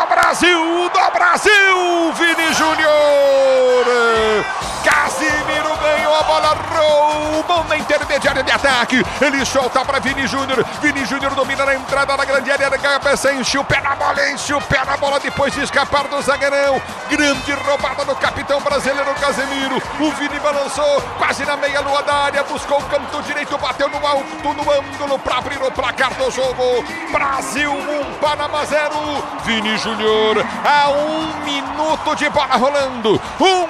Brasil, do Brasil, Vini Júnior! Casemiro ganhou a bola, roubou na intermediária de ataque, ele solta para Vini Júnior domina na entrada da grande área, cabeça, enche o pé na bola, depois de escapar do zagueirão, grande roubada do capitão brasileiro Casemiro, o Vini balançou, quase na meia lua da área, buscou o canto direito, bateu no alto, no ângulo, para abrir o placar do jogo, Brasil 1, Panamá 0, Vini Júnior, a 1 minuto de bola rolando, 1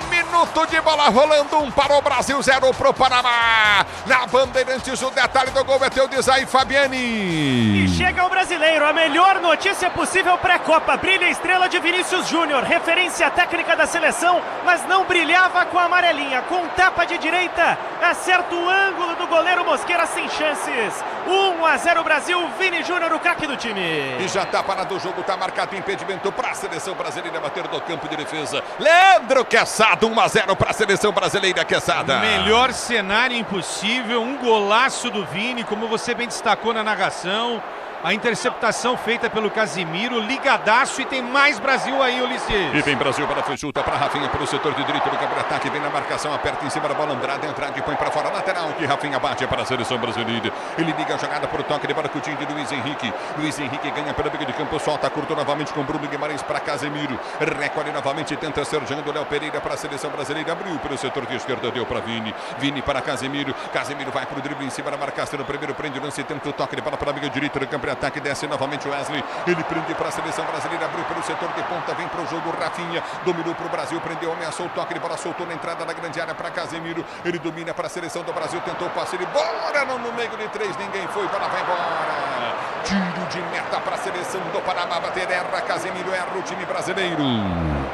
para o Brasil, 0 para o Panamá. Na Bandeirantes, o detalhe do gol é teu de Zay Fabiani. E chega o brasileiro, a melhor notícia possível pré-Copa. Brilha a estrela de Vinícius Júnior, referência técnica da seleção, mas não brilhava com a amarelinha. Com tapa de direita, acerta o ângulo do goleiro Mosquera sem chances. 1-0 Brasil, Vini Júnior, o craque do time. E já está parado o jogo, está marcado impedimento para a seleção brasileira bater no campo de defesa. Leandro Quesada, 1-0 para a seleção brasileira, Quesada. Melhor cenário impossível, um golaço do Vini, como você bem destacou na narração. A interceptação feita pelo Casemiro, ligadaço, e tem mais Brasil aí, Ulisses. E vem Brasil para a fechulta, para Rafinha, pelo setor de direito do campo de ataque, vem na marcação, aperta em cima da bola, Andrade, Andrade põe para fora, lateral, que Rafinha bate para a seleção brasileira. Ele liga a jogada por toque de bola, Coutinho de Luiz Henrique. Luiz Henrique ganha pela beira de campo, solta, curto novamente com Bruno Guimarães para Casemiro. Recolhe novamente, tenta ser jogando Léo Pereira para a seleção brasileira, abriu pelo setor de esquerda, deu para Vini. Vini para Casemiro, Casemiro vai para o drible em cima da marcação, no primeiro prende o lance, tenta o toque de bola para a beira direita do campo de ataque, desce novamente Wesley, ele prende para a seleção brasileira, abriu pelo setor de ponta, vem para o jogo, Rafinha, dominou para o Brasil, prendeu, ameaçou o toque de bola, soltou na entrada da grande área para Casemiro, ele domina para a seleção do Brasil, tentou o passe, ele bora no meio de 3, ninguém foi, bola vai embora, tiro de meta para a seleção do Panamá, bater, erra, Casemiro, erra o time brasileiro.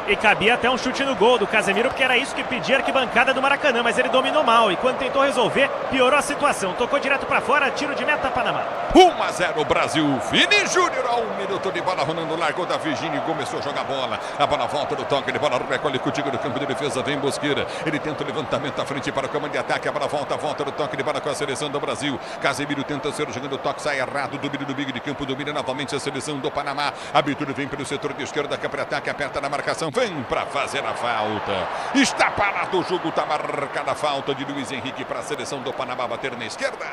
E cabia até um chute no gol do Casemiro, porque era isso que pedia a arquibancada do Maracanã, mas ele dominou mal, e quando tentou resolver, piorou a situação, tocou direto para fora, tiro de meta, Panamá. 1-0 Brasil, Vini Júnior, a 1 minuto de bola rolando, largou da Virgínia e começou a jogar bola. A bola volta no toque de bola, recolhe contigo no campo de defesa, vem Mosquera. Ele tenta o levantamento à frente para o comando de ataque. A bola volta no toque de bola com a seleção do Brasil. Casemiro tenta ser jogando o toque, sai errado, domina no meio de campo, domina novamente a seleção do Panamá. Abertura vem pelo setor de esquerda, campo de ataque, aperta na marcação, vem para fazer a falta. Está parado o jogo, está marcada a falta de Luiz Henrique para a seleção do Panamá bater na esquerda.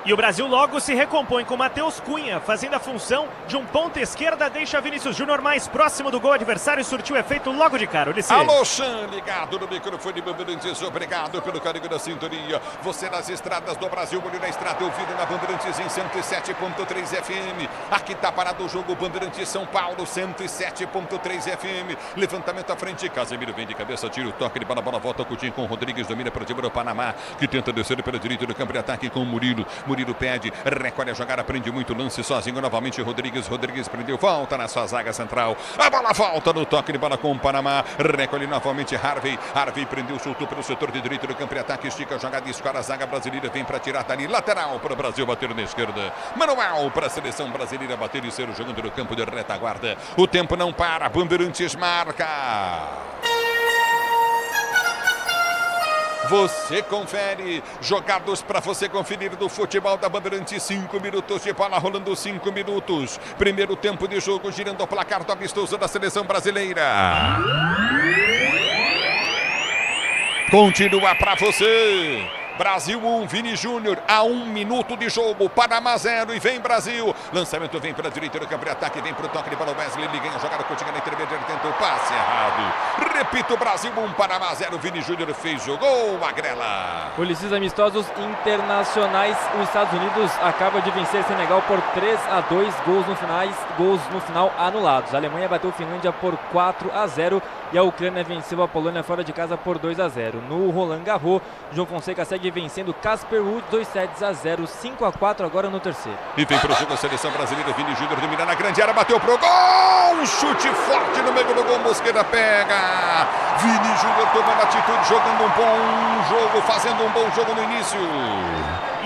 E o Brasil logo se recompõe com Matheus Cunha, fazendo a função de um ponta esquerda, deixa Vinícius Júnior mais próximo do gol adversário e surtiu efeito logo de cara. Ulisses. Alô, Chan, ligado no microfone Bandeirantes, obrigado pelo carinho da sintonia. Você nas estradas do Brasil, olho na estrada, ouvido na Bandeirantes em 107.3 FM. Aqui está parado o jogo, Bandeirantes São Paulo, 107.3 FM. Levantamento à frente, Casemiro vem de cabeça, tira o toque de bola, bola volta, Coutinho com Rodrigues, domina para cima do Panamá, que tenta descer pela direita do campo de ataque com o Murilo. Murilo pede, recolhe a jogada, prende muito lance sozinho novamente, Rodrigues prendeu, volta na sua zaga central, a bola volta no toque de bola com o Panamá, recolhe novamente Harvey prendeu, soltou pelo setor de direito do campo de ataque, estica a jogada, escora a zaga brasileira, vem para tirar dali, lateral para o Brasil bater na esquerda, manual para a seleção brasileira bater e ser jogando no campo de retaguarda, o tempo não para, Bandeirantes marca. Você confere, jogados para você conferir do futebol da Bandeirantes, 5 minutos de bola rolando, 5 minutos. Primeiro tempo de jogo, girando o placar do amistoso da seleção brasileira. Continua para você. Brasil 1, Vini Júnior, a 1 minuto de jogo, Panamá 0 e vem Brasil. Lançamento vem para a direita do campo de ataque, vem para o toque de bola, Wesley, ele ganha a jogada, continua na intermediária, tentou o passe errado. Repito, Brasil 1, Panamá 0, Vini Júnior fez o gol, Magrela. Ulisses, amistosos internacionais, os Estados Unidos acaba de vencer Senegal por 3-2, gols no final anulados. A Alemanha bateu Finlândia por 4-0 e a Ucrânia venceu a Polônia fora de casa por 2-0. No Roland Garros, João Fonseca segue vencendo Casper Ruud 2-0, 5-4 agora no terceiro. E vem para o jogo a seleção brasileira, Vini Júnior domina na grande área, bateu pro gol, chute forte no meio do gol, Mosquera pega. Vini Júnior tomando atitude, jogando um bom jogo, fazendo um bom jogo no início.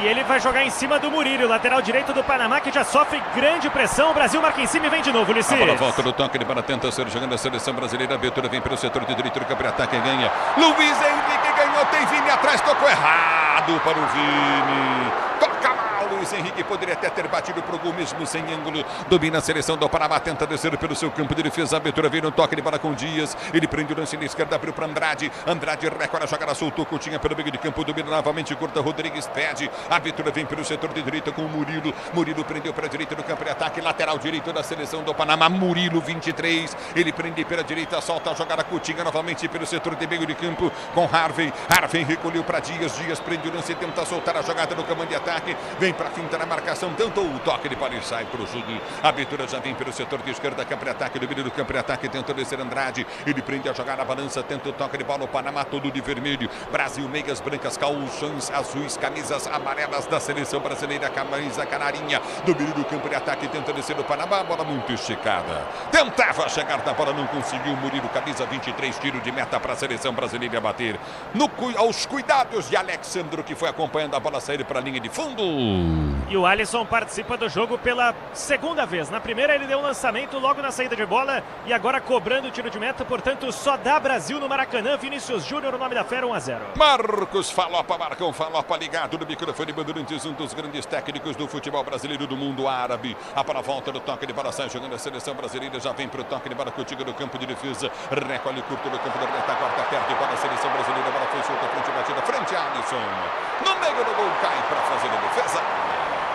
E ele vai jogar em cima do Murilo, lateral direito do Panamá, que já sofre grande pressão. O Brasil marca em cima e vem de novo, Ulisses. A bola volta no toque de bola, tenta ser jogando a seleção brasileira. A abertura vem pelo setor de direito do campo de ataque, ganha. Luiz Henrique ganhou, tem Vini atrás, tocou errado para o Vini. Toca mal, Luiz Henrique, poderia até ter batido pro gol mesmo sem ângulo. Domina a seleção do Panamá, tenta descer pelo seu campo de defesa. A abertura veio no toque de bola com Dias. Ele prende o lance na esquerda, abriu para Andrade. Andrade recolhe a jogada, soltou Coutinho pelo meio de campo. Domina novamente, curta. Rodrigues pede. A abertura vem pelo setor de direita com o Murilo. Murilo prendeu para a direita no campo de ataque. Lateral direito da seleção do Panamá. Murilo, 23. Ele prende pela direita, solta a jogada. Coutinho novamente pelo setor de meio de campo com Harvey. Harvey recolheu para Dias. Dias prende o lance, tenta soltar a jogada no comando de ataque. Vem para a finta na marcação. Tentou o toque de bola e sai para o jogo. A abertura já vem pelo setor de esquerda. Campo de ataque, domínio do campo de ataque. Tentou descer Andrade. Ele prende a jogada, balança, tenta o toque de bola. O Panamá todo de vermelho. Brasil, meias brancas, calções azuis, camisas amarelas da seleção brasileira. Camisa canarinha. Domínio do campo de ataque. Tenta descer o Panamá. Bola muito esticada. Tentava chegar na bola, não conseguiu. Murilo, camisa 23, tiro de meta para a seleção brasileira bater. Aos cuidados de Alexandro, que foi acompanhando a bola sair para a linha de fundo. E o Alisson participa do jogo pela segunda vez. Na primeira ele deu um lançamento logo na saída de bola e agora cobrando o tiro de meta, portanto só dá Brasil no Maracanã. Vinícius Júnior, o nome da fera, 1-0. Marcos Falopa, Marcão Falopa ligado no microfone Bandeirantes, um dos grandes técnicos do futebol brasileiro do mundo árabe. A bola volta no toque de bola, sai jogando a seleção brasileira, já vem para o toque de bola contigo no campo de defesa, recolhe curto no campo da retaguarda, perde bola a seleção brasileira, a bola foi solta, frente batida, frente a Alisson. No meio do gol, cai para fazer a defesa.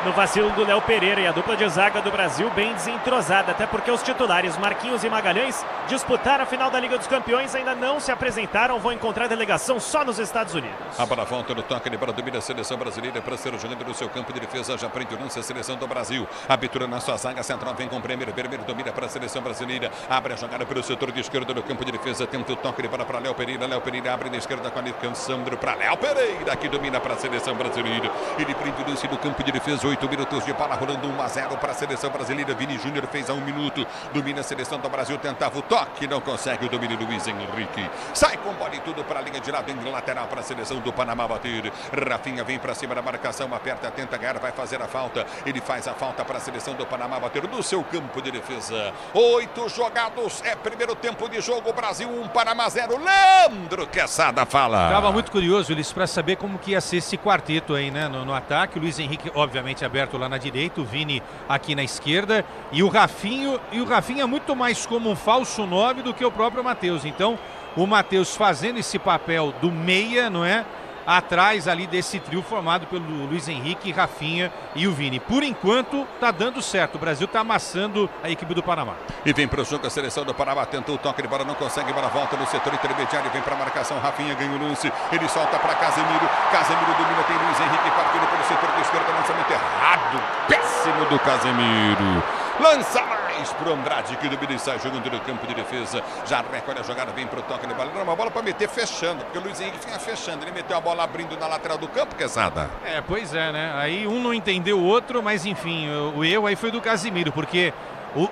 No vacilo do Léo Pereira e a dupla de zaga do Brasil bem desentrosada, até porque os titulares Marquinhos e Magalhães disputaram a final da Liga dos Campeões, ainda não se apresentaram, vão encontrar delegação só nos Estados Unidos. A bola volta no toque de bola, domina a seleção brasileira para ser jogando no seu campo de defesa, já prende o lance a seleção do Brasil. Abertura na sua zaga, central vem com o Bremer, domina para a seleção brasileira, abre a jogada pelo setor de esquerda no campo de defesa, tenta o toque de bola para Léo Pereira abre na esquerda com Alexandro para Léo Pereira, que domina para a seleção brasileira. Ele prende o lance no campo de defesa, 8 minutos de bola rolando, 1-0 para a seleção brasileira. Vini Júnior fez a 1 minuto, domina a seleção do Brasil, tentava o toque, não consegue o domínio do Luiz Henrique. Sai com bola e tudo para a linha de lado, em lateral para a seleção do Panamá bater. Rafinha vem para cima da marcação, aperta, tenta ganhar, vai fazer a falta. Ele faz a falta para a seleção do Panamá bater no seu campo de defesa. 8 jogados, é primeiro tempo de jogo, Brasil 1, Panamá 0. Leandro Quesada fala. Estava muito curioso, Ulisses, para saber como que ia ser esse quarteto aí, né, no ataque. O Luiz Henrique, obviamente, aberto lá na direita, o Vini aqui na esquerda e o Rafinha é muito mais como um falso 9 do que o próprio Matheus. Então, o Matheus fazendo esse papel do meia, não é? Atrás ali desse trio formado pelo Luiz Henrique, Rafinha e o Vini. Por enquanto, tá dando certo. O Brasil tá amassando a equipe do Panamá. E vem para o jogo a seleção do Panamá. Tentou o toque de bola, não consegue. Bola volta no setor intermediário. Vem para a marcação. Rafinha ganha o lance. Ele solta para Casemiro. Casemiro domina. Tem Luiz Henrique partindo pelo setor de esquerda. Lançamento errado. Péssimo do Casemiro. Lança mais para o Andrade, que domina e sai jogando no campo de defesa. Já recolhe a jogada, vem para o toque de bola. Era uma bola para meter fechando, porque o Luiz Henrique fica fechando. Ele meteu a bola abrindo na lateral do campo, Quesada. Pois é, né? Aí um não entendeu o outro, mas enfim, o erro aí foi do Casemiro, porque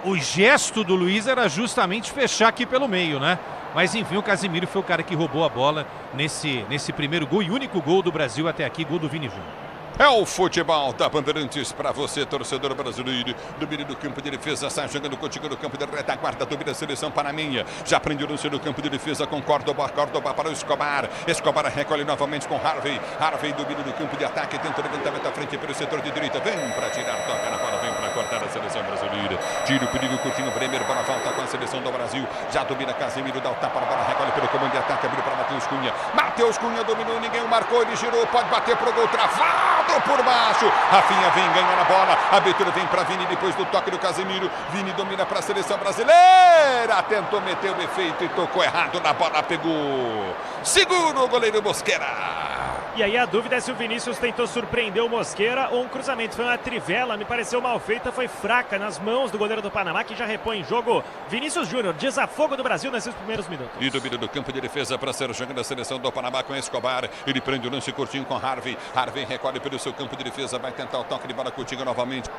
o gesto do Luiz era justamente fechar aqui pelo meio, né? Mas enfim, o Casemiro foi o cara que roubou a bola nesse primeiro gol e único gol do Brasil até aqui, gol do Vini Júnior. É o futebol da Bandeirantes para você, torcedor brasileiro. Domínio do campo de defesa, sai jogando contigo no campo de retaguarda, domina a seleção panaminha. Já prende o lance no campo de defesa com Córdoba para o Escobar. Escobar recolhe novamente com Harvey. Harvey domina no campo de ataque, tenta o levantamento à frente pelo setor de direita. Vem para tirar, toca na bola, vem para cortar a seleção brasileira. Tira o perigo, Coutinho, Bremer, bola volta com a seleção do Brasil. Já domina Casemiro, dá o tapa na bola, recolhe pelo comando de ataque, abriu para Matheus Cunha. Matheus Cunha dominou, ninguém o marcou, ele girou, pode bater pro gol, travado por baixo. Rafinha vem ganhando a bola. A abertura vem para Vini depois do toque do Casemiro. Vini domina para a seleção brasileira. Tentou meter o efeito e tocou errado na bola. Pegou. Segura o goleiro Mosquera. E aí a dúvida é se o Vinícius tentou surpreender o Mosquera ou um cruzamento. Foi uma trivela, me pareceu mal feita, foi fraca nas mãos do goleiro do Panamá, que já repõe em jogo. Vinícius Júnior, desafogo do Brasil nesses primeiros minutos. E domina do campo de defesa para ser jogando a seleção do Panamá com Escobar. Ele prende o lance curtinho com Harvey. Harvey recolhe pelo seu campo de defesa, vai tentar o toque de bola contigo novamente.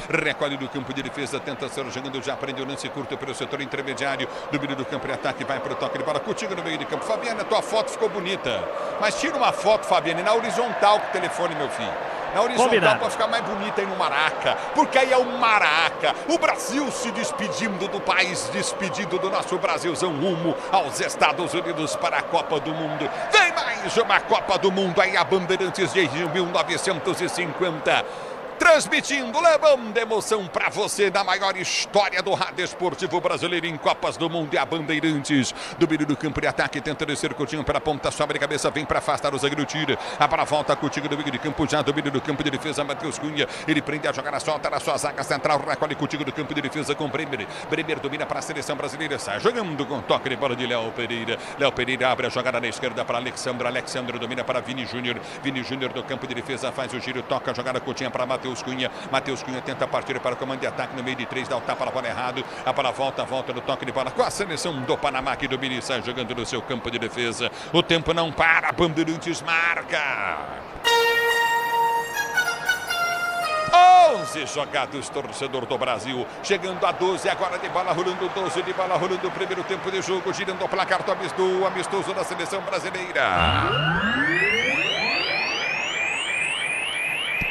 Recolhe do campo de defesa, tenta ser jogando, já prende o lance curto pelo setor intermediário. Domínio do campo de ataque, vai para o toque de bola contigo no meio de campo. Fabiane, a tua foto ficou bonita, mas tira uma foto, Fabiane, na horizontal com o telefone, meu filho. Na horizontal Combinado. para ficar mais bonita aí no Maraca, porque aí é o Maraca. O Brasil se despedindo do país, despedindo do nosso Brasilzão rumo aos Estados Unidos para a Copa do Mundo. Vem mais uma Copa do Mundo aí, a Bandeirantes desde 1950. Transmitindo, levando emoção pra você da maior história do rádio esportivo brasileiro em Copas do Mundo. E a Bandeirantes, do meio do campo de ataque, tenta descer Coutinho pela ponta, sobe de cabeça, vem pra afastar o zagueiro, tira. A bola volta contigo do meio de campo, já do meio do campo de defesa, Matheus Cunha. Ele prende a jogada, solta na sua zaga central, recolhe contigo do campo de defesa com Bremer. Bremer domina para a seleção brasileira, sai jogando com toque de bola de Léo Pereira. Léo Pereira abre a jogada na esquerda para Alexandre. Alexandre domina para Vini Júnior. Vini Júnior do campo de defesa faz o giro, toca a jogada Coutinho para Matheus Cunha. Matheus Cunha tenta partir para o comando de ataque no meio de 3, dá o tapa na bola errado. A bola volta no toque de bola com a seleção do Panamá que domina e sai jogando no seu campo de defesa. O tempo não para, Bandeirantes marca. 11 jogados, torcedor do Brasil, chegando a 12, agora de bola rolando, 12 de bola rolando, o primeiro tempo de jogo, girando o placar do amistoso da seleção brasileira.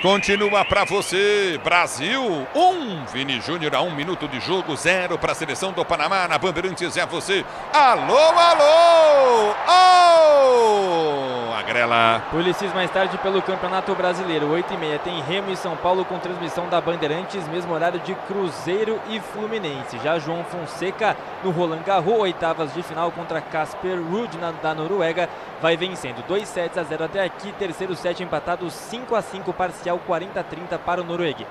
Continua para você, Brasil 1, Vini Júnior a 1 minuto de jogo, 0 para a seleção do Panamá, na Bandeirantes é você. Alô, alô, oh! Agrela. Policis mais tarde pelo Campeonato Brasileiro, 8h30, tem Remo e São Paulo com transmissão da Bandeirantes, mesmo horário de Cruzeiro e Fluminense. Já João Fonseca no Roland Garros, oitavas de final contra Casper Ruud da Noruega, vai vencendo 2-0 até aqui, terceiro set empatado 5-5, parcial 40-30 para o norueguês.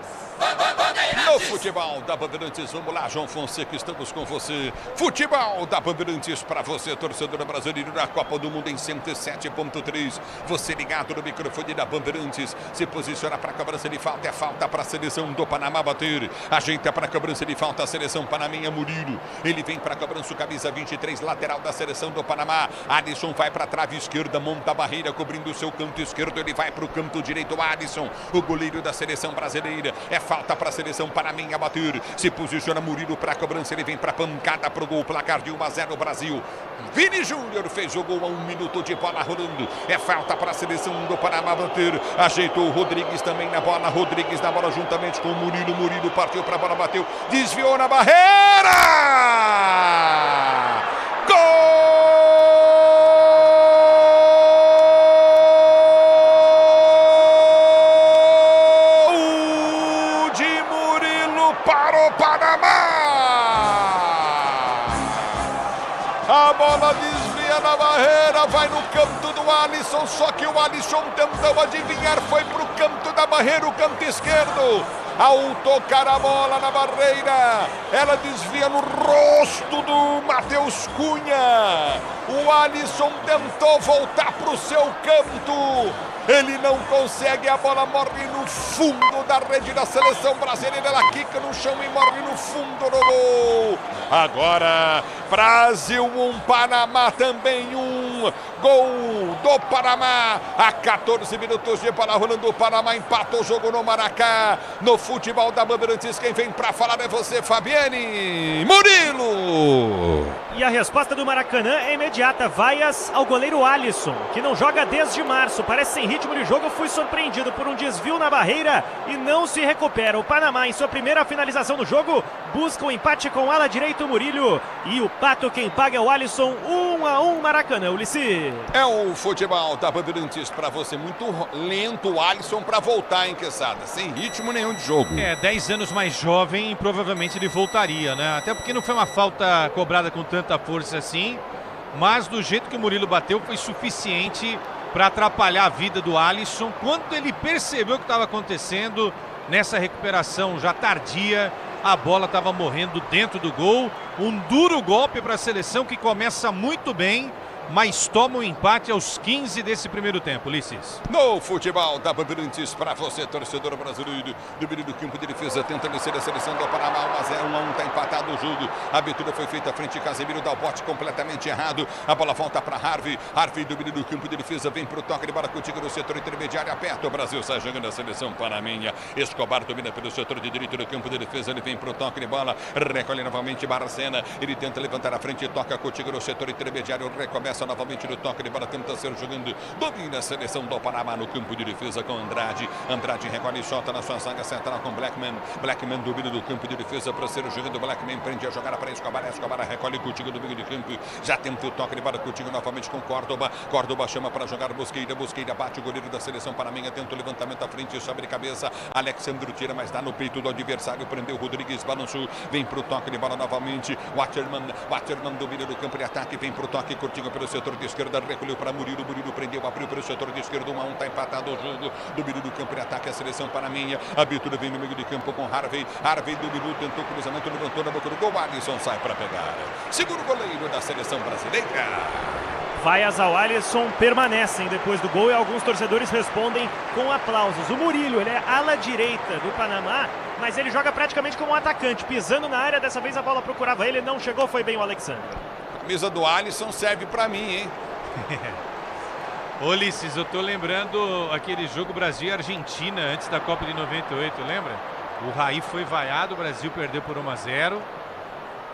No futebol da Bandeirantes, vamos lá, João Fonseca, estamos com você. Futebol da Bandeirantes para você, torcedor brasileiro na Copa do Mundo em 107.3. Você ligado no microfone da Bandeirantes, se posiciona para a cobrança de falta, é falta para a seleção do Panamá bater. Ajeita para a cobrança de falta a seleção panaменha, Murilo. Ele vem para a cobrança, camisa 23, lateral da seleção do Panamá. Alisson vai para a trave esquerda, monta a barreira, cobrindo o seu canto esquerdo. Ele vai para o canto direito, Alisson, o goleiro da seleção brasileira. É falta para a seleção panaменha bater. Se posiciona Murilo para a cobrança, ele vem para a pancada pro gol, placar de 1-0 Brasil. Vini Júnior fez o gol a 1 minuto de bola rolando. É falta para a seleção do Panamá bater. Ajeitou o Rodrigues também na bola. Rodrigues na bola juntamente com o Murilo. Murilo partiu para a bola, bateu, desviou na barreira. Gol! Para o Panamá! A bola desvia na barreira, vai no canto do Alisson, só que o Alisson tentou adivinhar, foi pro canto da barreira, o canto esquerdo. Ao tocar a bola na barreira, ela desvia no rosto do Matheus Cunha. O Alisson tentou voltar pro seu canto. Ele não consegue, a bola morre no fundo da rede da seleção brasileira. Ela quica no chão e morre no fundo do gol. Agora, Brasil 1, Panamá também 1. Gol do Panamá. A 14 minutos de bola rolando, o Panamá empata o jogo no Maracá. No futebol da Bandeirantes, quem vem pra falar é você, Fabiane Murilo. E a resposta do Maracanã é imediata. Vaias ao goleiro Alisson, que não joga desde março. Parece sem ritmo de jogo. Fui surpreendido por um desvio na barreira e não se recupera. O Panamá, em sua primeira finalização do jogo, busca um empate com o ala direito Murilo. E o Pato quem paga é o Alisson. 1-1 Maracanã, Ulissi. É o futebol da Bandeirantes para você. Muito lento o Alisson para voltar, hein, Quesada? Sem ritmo nenhum de jogo. 10 anos mais jovem, provavelmente ele voltaria, né? Até porque não foi uma falta cobrada com tanta força assim, mas do jeito que o Murilo bateu foi suficiente para atrapalhar a vida do Alisson. Quando ele percebeu o que estava acontecendo nessa recuperação já tardia, a bola estava morrendo dentro do gol. Um duro golpe para a seleção que começa muito bem, mas toma um empate aos 15 desse primeiro tempo, Ulisses. No futebol da Bandeirantes para você, torcedor brasileiro, do meio do campo de defesa, tenta vencer a seleção do Panamá, 1-1, está empatado o jogo. A abertura foi feita à frente, Casemiro dá o bote completamente errado. A bola volta para Harvey. Harvey do meio do campo de defesa, vem para o toque de bola contigo no setor intermediário, aperta o Brasil, sai jogando a seleção panamenha. Escobar domina pelo setor de direito do campo de defesa, ele vem para o toque de bola, recolhe novamente Barcena, ele tenta levantar a frente, toca contigo no setor intermediário, recomeça começa novamente no toque de bola, tenta ser jogando, domina a seleção do Panamá no campo de defesa com Andrade. Andrade recolhe e solta na sua zaga central com Blackman. Blackman domina do campo de defesa para ser jogando. Blackman prende a jogada para Escobar. Escobar recolhe Coutinho do meio de campo. Já tenta o toque de bola, Coutinho novamente com Córdoba. Córdoba chama para jogar Bosqueira. Bosqueira bate o goleiro da seleção panamenha. Tenta o levantamento à frente sobre cabeça. Alexandro tira, mas dá no peito do adversário. Prendeu Rodrigues, balançou. Vem pro toque de bola novamente. Waterman domina do campo de ataque. Vem pro toque, Coutinho pelo setor de esquerda. Recolheu para Murilo. Murilo prendeu, abriu pelo setor de esquerda. 1-1, tá empatado o jogo. Domínio do campo de ataque a seleção panamenha. A abertura vem no meio de campo com Harvey. Harvey dominou, tentou cruzamento, levantou na boca do gol. Alisson sai para pegar. Segura o goleiro da seleção brasileira. Vaias ao Alisson permanecem depois do gol e alguns torcedores respondem com aplausos. O Murillo, ele é ala direita do Panamá, mas ele joga praticamente como um atacante, pisando na área. Dessa vez a bola procurava ele, não chegou, foi bem o Alexandre. A camisa do Alisson serve para mim, hein? Ô, Ulisses, eu tô lembrando aquele jogo Brasil e Argentina antes da Copa de 98, lembra? O Raí foi vaiado, o Brasil perdeu por 1-0.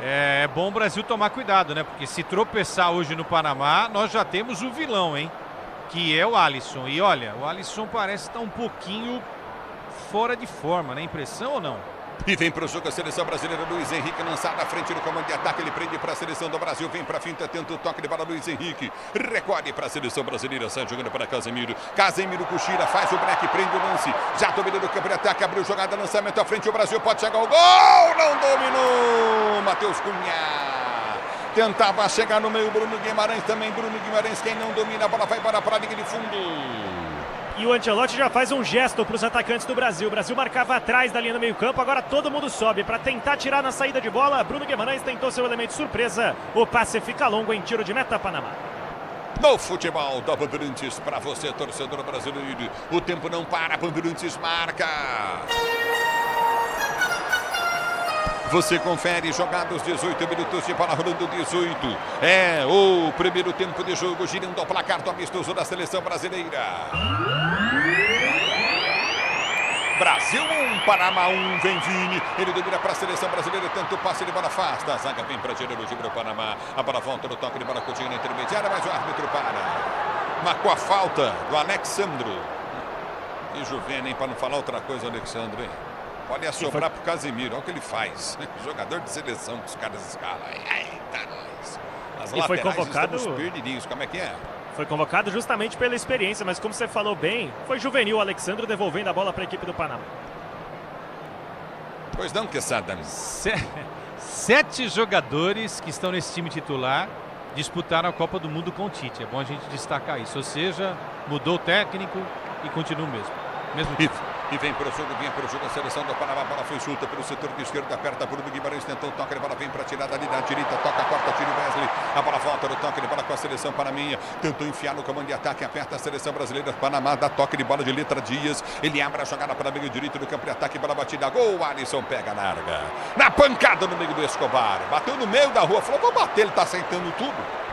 É bom o Brasil tomar cuidado, né? Porque se tropeçar hoje no Panamá, nós já temos o vilão, hein? Que é o Alisson. E olha, o Alisson parece estar um pouquinho fora de forma, né? Impressão ou não? E vem para o jogo a seleção brasileira. Luiz Henrique lançado à frente do comando de ataque. Ele prende para a seleção do Brasil. Vem para a finta, tenta o toque de bola. Luiz Henrique recolhe para a seleção brasileira. Sai jogando para Casemiro. Casemiro cochila, faz o break, prende o lance. Já dominou o campo de ataque. Abriu jogada, lançamento à frente. O Brasil pode chegar ao gol. Não dominou. Matheus Cunha tentava chegar no meio. Bruno Guimarães também. Bruno Guimarães, quem não domina a bola vai para a linha de fundo. E o Ancelotti já faz um gesto para os atacantes do Brasil. O Brasil marcava atrás da linha do meio campo, agora todo mundo sobe para tentar tirar na saída de bola. Bruno Guimarães tentou seu elemento surpresa. O passe fica longo em tiro de meta, Panamá. No futebol da Bandeirantes, para você, torcedor brasileiro. O tempo não para, Bandeirantes marca. Você confere jogados 18 minutos de bola rolando 18. É o primeiro tempo de jogo, girando o placar do amistoso da seleção brasileira. Brasil 1, Panamá 1, vem Vini. Ele domina para a seleção brasileira, tanto passe de bola afasta. A zaga vem para Geraldo Gibra, Panamá. A bola volta no toque de bola, Coutinho na intermediária, mas o árbitro para. Marcou a falta do Alexandro. E Juvena, hein, para não falar outra coisa, Alexandre, hein? Pode assobrar pro Casemiro, olha o que ele faz. Jogador de seleção que os caras escalam. Eita, nós. As e foi convocado, estamos perdidinhos, como é que é? Foi convocado justamente pela experiência, mas como você falou bem, foi juvenil o Alexandre devolvendo a bola para a equipe do Panamá. Pois não, Quesada. 7 jogadores que estão nesse time titular disputaram a Copa do Mundo com o Tite. É bom a gente destacar isso. Ou seja, mudou o técnico e continua o mesmo time. E vem para o jogo a seleção do Panamá. A bola foi solta pelo setor de esquerda, aperta Bruno Guimarães, tentou o toque de bola, vem para tirar dali na direita, toca, corta, tira o Wesley. A bola volta no toque de bola com a seleção panaminha. Tentou enfiar no comando de ataque, aperta a seleção brasileira. Panamá dá toque de bola de letra Dias. Ele abre a jogada para o meio direito do campo de ataque, bola batida, gol. Alisson pega, larga. Na pancada no meio do Escobar. Bateu no meio da rua, falou, vou bater, ele está aceitando tudo.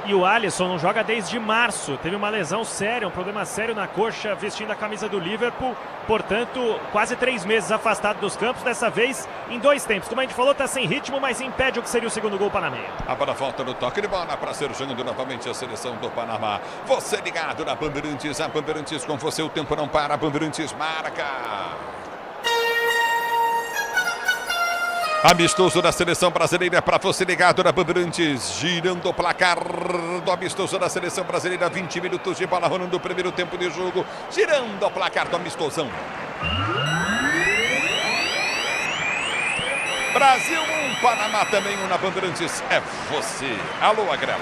E o Alisson não joga desde março, teve uma lesão séria, um problema sério na coxa, vestindo a camisa do Liverpool, portanto, quase 3 meses afastado dos campos, dessa vez em 2 tempos. Como a gente falou, está sem ritmo, mas impede o que seria o segundo gol panamenho. A bola volta no toque de bola para ser jogando novamente a seleção do Panamá. Você ligado na Bandeirantes, a Bandeirantes com você, o tempo não para, a Bandeirantes marca. Amistoso da seleção brasileira para você ligado na Bandeirantes, girando o placar do amistoso da seleção brasileira, 20 minutos de bola rolando o primeiro tempo de jogo, girando o placar do amistosão. Brasil 1, Panamá também 1 na Bandeirantes, é você. Alô, Agrela.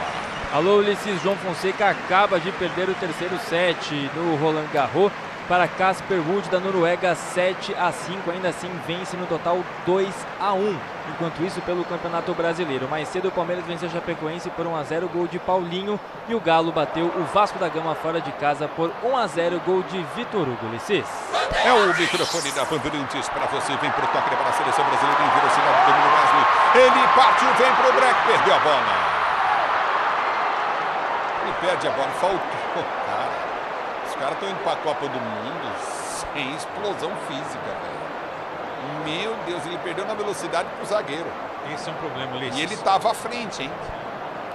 Alô, Ulisses. João Fonseca acaba de perder o terceiro set no Roland Garros para Casper Ruud da Noruega, 7-5, ainda assim vence no total 2-1. Enquanto isso, pelo Campeonato Brasileiro, mais cedo o Palmeiras venceu a Chapecoense por 1-0, gol de Paulinho, e o Galo bateu o Vasco da Gama fora de casa por 1-0, gol de Vitor Hugo. Ulisses. É o microfone da Bandeirantes para você, vem pro toque para a seleção brasileira em velocidade do domínio Wesley. Ele partiu, vem pro break, perdeu a bola. Ele perde a bola, faltou, cara. Os caras estão indo para a Copa do Mundo sem explosão física, velho. Meu Deus, ele perdeu na velocidade pro zagueiro. Esse é um problema, Ulisses. E ele estava à frente, hein?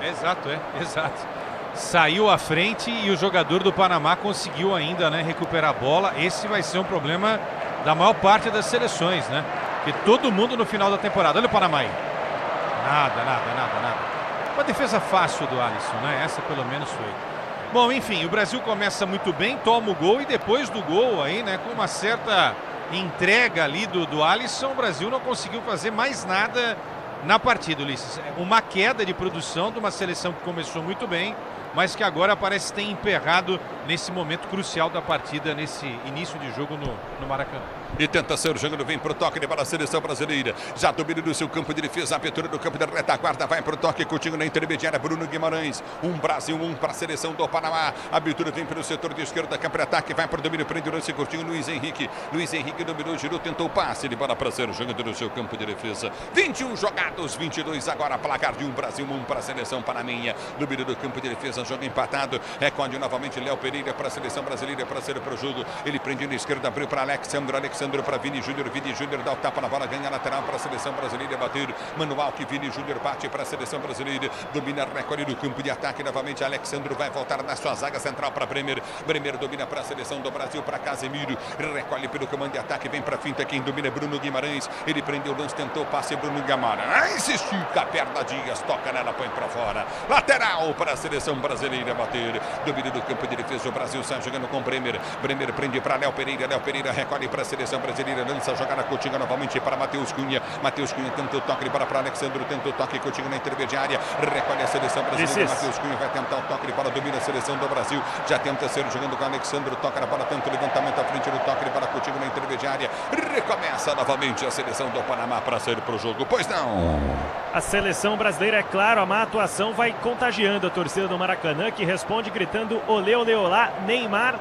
Exato, exato. Saiu à frente e o jogador do Panamá conseguiu ainda, né, recuperar a bola. Esse vai ser um problema da maior parte das seleções, né? Porque todo mundo no final da temporada. Olha o Panamá aí. Nada. Uma defesa fácil do Alisson, né? Essa pelo menos foi. Bom, enfim, o Brasil começa muito bem, toma o gol e depois do gol aí, né, com uma certa entrega ali do Alisson, o Brasil não conseguiu fazer mais nada na partida, Ulisses. Uma queda de produção de uma seleção que começou muito bem, mas que agora parece ter emperrado nesse momento crucial da partida, nesse início de jogo no Maracanã. E tenta ser o jogando, vem pro toque para a seleção brasileira. Já domina do seu campo de defesa, abertura do campo da retaguarda, vai pro toque, Coutinho na intermediária, Bruno Guimarães. Brasil, para a seleção do Panamá. A abertura vem pelo setor de esquerda, campo de ataque, vai pro domínio, prende o lance, Coutinho, Luiz Henrique. Luiz Henrique dominou, girou, tentou o passe, ele bola para ser o jogando no seu campo de defesa. 21 jogados, 22 agora, placar de Brasil, para a seleção panamenha. Domínio do campo de defesa, jogo empatado. Recorde novamente Léo Pereira para a seleção brasileira, para ser para o jogo. Ele prende na esquerda, abriu para Alexandre para Vini Júnior dá o tapa na bola, ganha lateral para a seleção brasileira, bater manual que Vini Júnior bate para a seleção brasileira, domina, recolhe no campo de ataque, novamente Alexandre vai voltar na sua zaga central para Bremer domina para a seleção do Brasil, para Casemiro, recolhe pelo comando de ataque, vem para a finta, quem domina é Bruno Guimarães, ele prendeu o lance, tentou o passe, Bruno Guimarães, estica a perna, Dias, toca nela, põe para fora, lateral para a seleção brasileira, bater, domina do campo de defesa, o Brasil sai jogando com Bremer prende para Léo Pereira recolhe para a seleção brasileira, lança a jogada, Coutinho novamente para Matheus Cunha tenta o toque, bola para Alexandre, tenta o toque, Coutinho na intermediária, recolhe a seleção brasileira, Matheus Cunha vai tentar o toque, bola domina a seleção do Brasil, já tenta ser jogando com Alexandre, toca na bola, tenta o levantamento à frente do toque, para Coutinho na intermediária, recomeça novamente a seleção do Panamá para sair para o jogo, pois não. A seleção brasileira, é claro, a má atuação vai contagiando a torcida do Maracanã, que responde gritando olê, olê, olá, Neymar.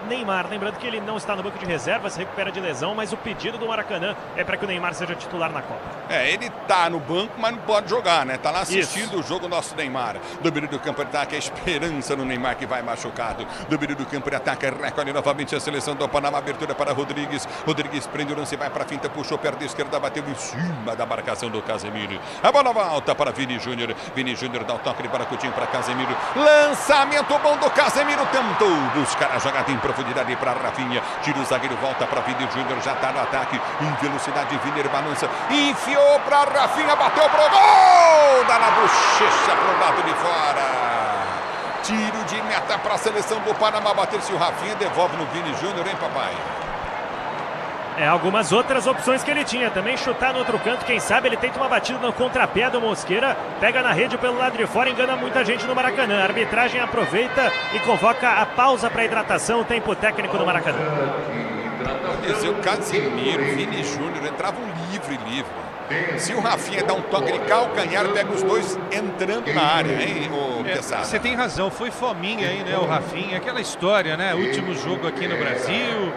Lembrando que ele não está no banco de reserva, se recupera de lesão, mas o pedido do Maracanã é para que o Neymar seja titular na Copa. Ele tá no banco, mas não pode jogar, né? Tá lá assistindo o jogo nosso Neymar. Domínio do campo de ataque, a esperança no Neymar que vai machucado. Domínio do campo de ataque, recolhe novamente a seleção do Panamá, abertura para Rodrigues prende o lance, vai para a finta, puxou perna esquerda, bateu em cima da marcação do Casemiro. A bola volta para Vini Júnior dá o toque para Coutinho, para Casemiro, lançamento bom do Casemiro, tentou buscar a jogada em profundidade para Rafinha, tira o zagueiro, volta para Vini Júnior, já está no ataque, em velocidade, Vini balança, enfiou para Rafinha, bateu pro gol, dá na bochecha pro lado de fora, tiro de meta para a seleção do Panamá, bater-se o Rafinha, devolve no Vini Júnior, hein, papai? Algumas outras opções que ele tinha, também chutar no outro canto, quem sabe ele tenta uma batida no contrapé do Mosqueira, pega na rede pelo lado de fora, engana muita gente no Maracanã, a arbitragem aproveita e convoca a pausa para hidratação, o tempo técnico do Maracanã. O Casemiro, Vini Júnior entravam livre. Se o Rafinha dá um toque de calcanhar, pega os dois entrando na área, hein, Quesada? Você tem razão, foi fominha aí, né, o Rafinha, aquela história, né, último jogo aqui no Brasil,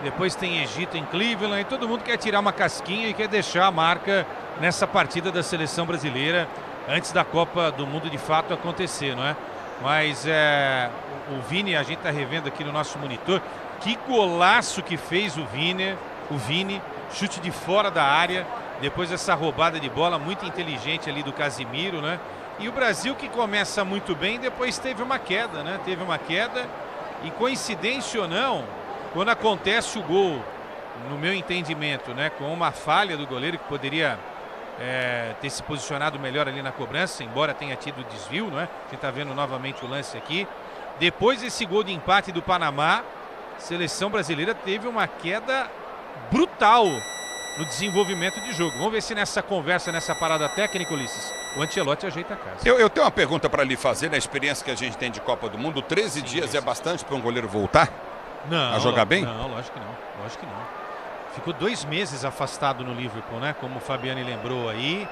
depois tem Egito em Cleveland, e todo mundo quer tirar uma casquinha e quer deixar a marca nessa partida da seleção brasileira antes da Copa do Mundo de fato acontecer, não é? Mas o Vini, a gente está revendo aqui no nosso monitor, que golaço que fez o Vini, chute de fora da área, depois essa roubada de bola muito inteligente ali do Casemiro, né? E o Brasil que começa muito bem, depois teve uma queda, né? E coincidência ou não, quando acontece o gol, no meu entendimento, né, com uma falha do goleiro que poderia ter se posicionado melhor ali na cobrança, embora tenha tido desvio, não é? A gente está vendo novamente o lance aqui. Depois desse gol de empate do Panamá, a seleção brasileira teve uma queda brutal no desenvolvimento de jogo. Vamos ver se nessa conversa, nessa parada técnica, Ulisses, o Ancelotti ajeita a casa. Eu tenho uma pergunta para lhe fazer, na experiência que a gente tem de Copa do Mundo, 13 dias é bastante para um goleiro voltar? Não, a jogar bem? Não, lógico que não. Ficou 2 meses afastado no Liverpool, né? Como o Fabiani lembrou aí.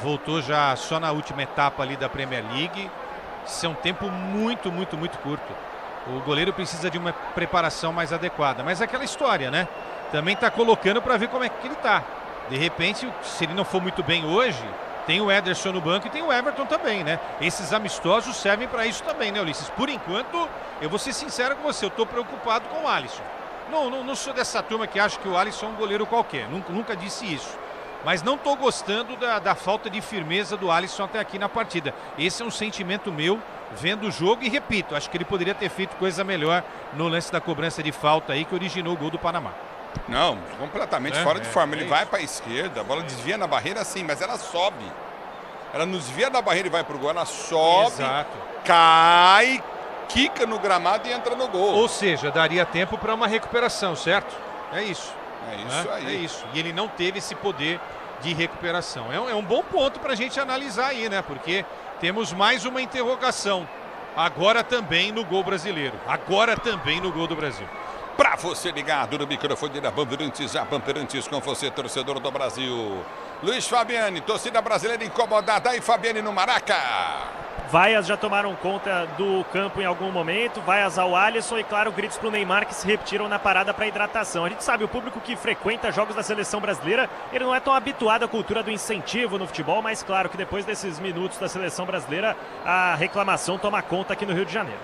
Voltou já só na última etapa ali da Premier League. Isso é um tempo muito curto. O goleiro precisa de uma preparação mais adequada. Mas aquela história, né? Também está colocando para ver como é que ele tá. De repente, se ele não for muito bem hoje, tem o Ederson no banco e tem o Everton também, né? Esses amistosos servem para isso também, né, Ulisses? Por enquanto, eu vou ser sincero com você, eu estou preocupado com o Alisson. Não sou dessa turma que acha que o Alisson é um goleiro qualquer, nunca disse isso. Mas não estou gostando da falta de firmeza do Alisson até aqui na partida. Esse é um sentimento meu vendo o jogo e repito, acho que ele poderia ter feito coisa melhor no lance da cobrança de falta aí que originou o gol do Panamá. Não, completamente fora de forma. Ele vai para a esquerda, a bola desvia na barreira sim, mas ela sobe. Ela não desvia da barreira e vai pro gol, ela sobe, cai, quica no gramado e entra no gol. Ou seja, daria tempo para uma recuperação, certo? É isso. É isso aí. É isso. E ele não teve esse poder de recuperação. É um bom ponto para a gente analisar aí, né? Porque temos mais uma interrogação. Agora também no gol brasileiro. Agora também no gol do Brasil. Para você ligado no microfone da Bandeirantes, a Bandeirantes com você, torcedor do Brasil. Luiz Fabiani, torcida brasileira incomodada aí, Fabiani no Maraca. Vaias já tomaram conta do campo em algum momento, vaias ao Alisson e, claro, gritos para o Neymar que se repetiram na parada para hidratação. A gente sabe, o público que frequenta jogos da seleção brasileira, ele não é tão habituado à cultura do incentivo no futebol, mas claro que depois desses minutos da seleção brasileira, a reclamação toma conta aqui no Rio de Janeiro.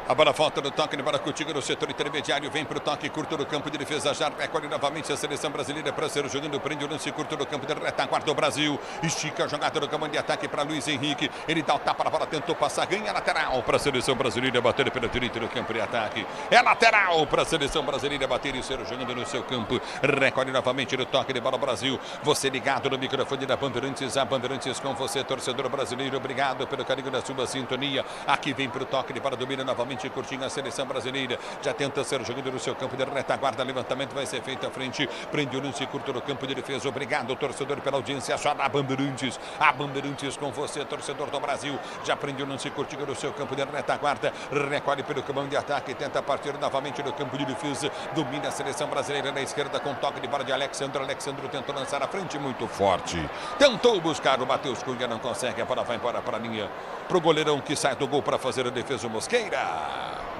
A bola volta no toque de Baracutinga no setor intermediário, vem para o toque curto do campo de defesa, já recolhe novamente a seleção brasileira para ser jogando, prende o lance curto do campo de retaguarda do Brasil, estica a jogada no campo de ataque para Luiz Henrique, ele dá o tapa na bola, tentou passar, ganha lateral para a seleção brasileira, bater pela direita no campo de ataque, é lateral para a seleção brasileira bater e ser jogando no seu campo, recolhe novamente no toque de bola Brasil, você ligado no microfone da Bandeirantes, a Bandeirantes com você, torcedor brasileiro, obrigado pelo carinho da sua sintonia, aqui vem para o toque de bola, domina novamente curtinho a seleção brasileira, já tenta ser jogando no seu campo de retaguarda, levantamento vai ser feito à frente, prende o lance curto no campo de defesa, obrigado torcedor pela audiência, só da Bandeirantes, a Bandeirantes com você, torcedor do Brasil, já prende o lance curtinho no seu campo de retaguarda, recolhe pelo campo de ataque, tenta partir novamente no campo de defesa, domina a seleção brasileira na esquerda com toque de bola de Alexandro tentou lançar à frente, muito forte, tentou buscar o Matheus Cunha, não consegue, a bola vai embora para a linha, pro goleirão que sai do gol para fazer a defesa, o Mosqueira.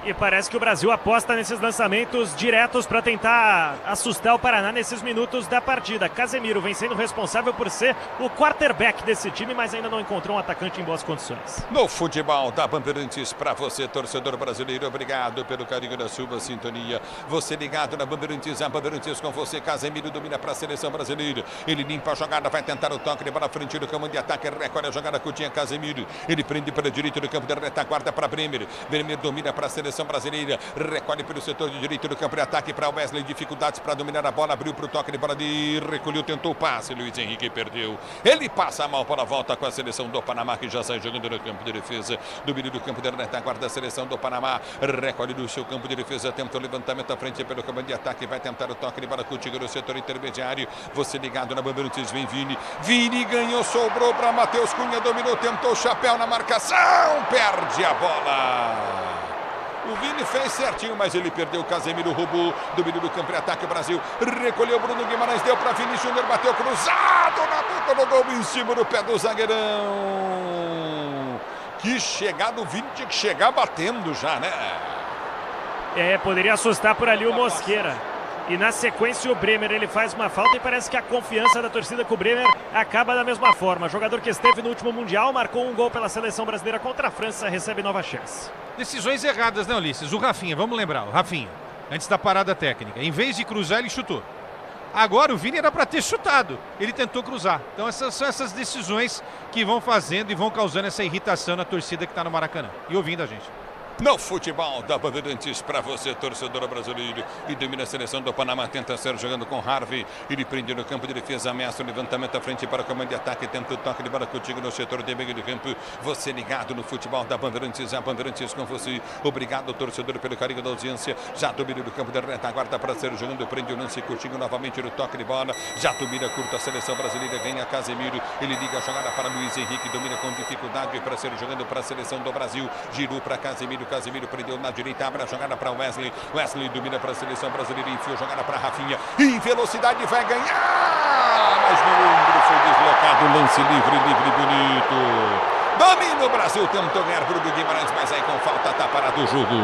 E parece que o Brasil aposta nesses lançamentos diretos para tentar assustar o Paraná nesses minutos da partida. Casemiro vem sendo responsável por ser o quarterback desse time, mas ainda não encontrou um atacante em boas condições. No futebol da Bandeirantes, para você, torcedor brasileiro, obrigado pelo carinho da sua sintonia. Você ligado na Bandeirantes, a Bandeirantes com você, Casemiro domina para a seleção brasileira. Ele limpa a jogada, vai tentar o toque de bola frente do campo de ataque, recolhe a jogada curtinha, Casemiro. Ele prende para a direita do campo de retaguarda para Bremer. Bremer domina para a seleção brasileira, recolhe pelo setor de direito do campo de ataque para Wesley, dificuldades para dominar a bola, abriu para o toque de bola de recolheu, tentou o passe, Luiz Henrique perdeu, ele passa mal para a volta com a seleção do Panamá, que já sai jogando no campo de defesa, domínio do campo de retaguarda, a seleção do Panamá, recolhe do seu campo de defesa, tenta o levantamento à frente pelo campo de ataque, vai tentar o toque de bola contigo no setor intermediário, você ligado na Bandeirantes, vem Vini ganhou, sobrou para Matheus Cunha, dominou, tentou o chapéu na marcação, perde a bola. O Vini fez certinho, mas ele perdeu. Casemiro roubou, domínio do campo de ataque, Brasil recolheu, Bruno Guimarães deu para Vini Júnior, bateu cruzado na boca do gol, em cima do pé do zagueirão. Que chegada, o Vini tinha que chegar batendo já, né? Poderia assustar por ali o Mosqueira. E na sequência o Bremer, ele faz uma falta e parece que a confiança da torcida com o Bremer acaba da mesma forma. Jogador que esteve no último Mundial, marcou um gol pela seleção brasileira contra a França, recebe nova chance. Decisões erradas, né, Ulisses? O Rafinha, vamos lembrar, o Rafinha, antes da parada técnica, em vez de cruzar, ele chutou. Agora o Vini era para ter chutado, ele tentou cruzar. Então essas são essas decisões que vão fazendo e vão causando essa irritação na torcida que está no Maracanã e ouvindo a gente. No futebol da Bandeirantes, para você, torcedor brasileiro, e domina a seleção do Panamá, tenta ser jogando com Harvey, ele prende no campo de defesa, ameaça o levantamento à frente para o comando de ataque, tenta o toque de bola contigo no setor de meio de campo, você ligado no futebol da Bandeirantes, a Bandeirantes com você, obrigado, torcedor, pelo carinho da audiência, já domina no campo de retaguarda para ser jogando, prende o lance curtinho novamente no toque de bola, já domina curto a seleção brasileira, ganha Casemiro, ele liga a jogada para Luiz Henrique, domina com dificuldade para ser jogando para a seleção do Brasil, girou para Casemiro prendeu na direita, abre a jogada para Wesley domina para a seleção brasileira, enfiou a jogada para Rafinha, em velocidade vai ganhar, mas no ombro foi deslocado, lance livre bonito, domina o Brasil, tentou ganhar Bruno Guimarães, mas aí com falta está parado o jogo.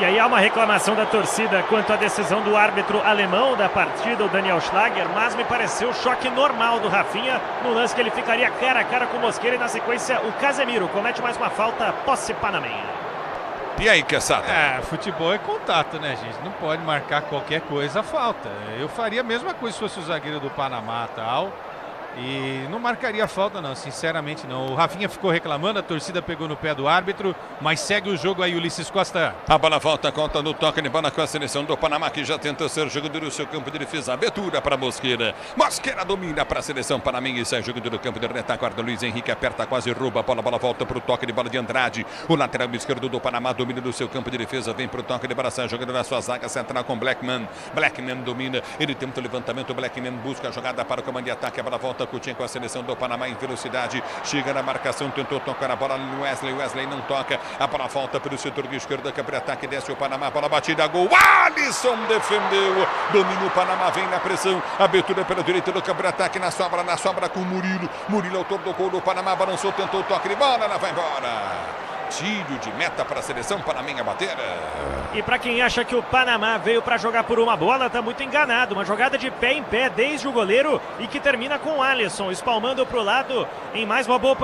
E aí há uma reclamação da torcida quanto à decisão do árbitro alemão da partida, o Daniel Schlager, mas me pareceu o choque normal do Rafinha, no lance que ele ficaria cara a cara com o Mosqueira, e na sequência o Casemiro comete mais uma falta, posse panamenha. E aí, Quesada? Futebol é contato, né, gente? Não pode marcar qualquer coisa falta. Eu faria a mesma coisa se fosse o zagueiro do Panamá e tal. E não marcaria falta não, sinceramente não. O Rafinha ficou reclamando, a torcida pegou no pé do árbitro, mas segue o jogo aí, Ulisses Costa. A bola volta, conta no toque de bola com a seleção do Panamá, que já tenta ser jogador do seu campo de defesa. Abertura para Mosqueira. Mosqueira domina para a seleção panamenha e sai jogando do campo de retaguarda. Luiz Henrique aperta, quase rouba a bola volta para o toque de bola de Andrade. O lateral esquerdo do Panamá domina do seu campo de defesa, vem para o toque de bola, sai jogando na sua zaga central com Blackman. Blackman domina, ele tenta o levantamento, Blackman busca a jogada para o comando de ataque, a bola volta Coutinho com a seleção do Panamá em velocidade, chega na marcação, tentou tocar a bola no Wesley não toca, a bola volta para o setor de esquerda, que abre ataque, desce o Panamá, bola batida, gol, Alisson defendeu, domina o Panamá, vem na pressão, abertura pela direita do campo de ataque, na sobra com Murilo autor do gol do Panamá, balançou, tentou o toque de bola, ela vai embora. Tiro de meta para a seleção panamenha bater. E para quem acha que o Panamá veio para jogar por uma bola, tá muito enganado. Uma jogada de pé em pé desde o goleiro e que termina com o Alisson espalmando para o lado em mais uma boa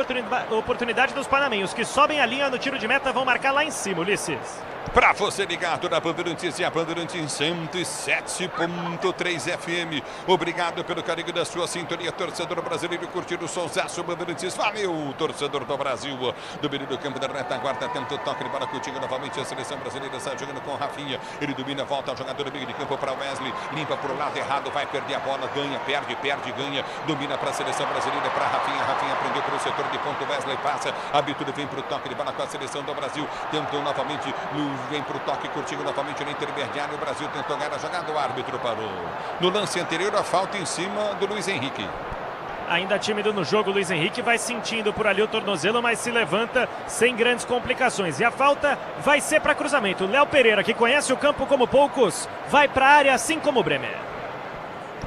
oportunidade dos panamenhos, que sobem a linha no tiro de meta, vão marcar lá em cima, Ulisses. Para você ligado na Bandeirantes e a Bandeirantes 107.3 FM. Obrigado pelo carinho da sua sintonia, torcedor brasileiro, curtindo o sonsaço Bandeirantes. Valeu, torcedor do Brasil. Domínio do campo da retaguarda, tenta o toque de bola Coutinho novamente. A seleção brasileira sai jogando com Rafinha. Ele domina, volta ao jogador do meio de campo para Wesley. Limpa para o lado errado, vai perder a bola, ganha, perde, ganha. Domina para a seleção brasileira, para Rafinha. Rafinha prendeu para o setor de ponto, Wesley passa. Abertura vem para o toque de bola com a seleção do Brasil. Tentou novamente, vem para o toque, Coutinho novamente no intermediário. O Brasil tentou ganhar a jogada, o árbitro parou. No lance anterior, a falta em cima do Luiz Henrique. Ainda tímido no jogo, Luiz Henrique vai sentindo por ali o tornozelo, mas se levanta sem grandes complicações. E a falta vai ser para cruzamento. Léo Pereira, que conhece o campo como poucos, vai para a área, assim como o Bremer.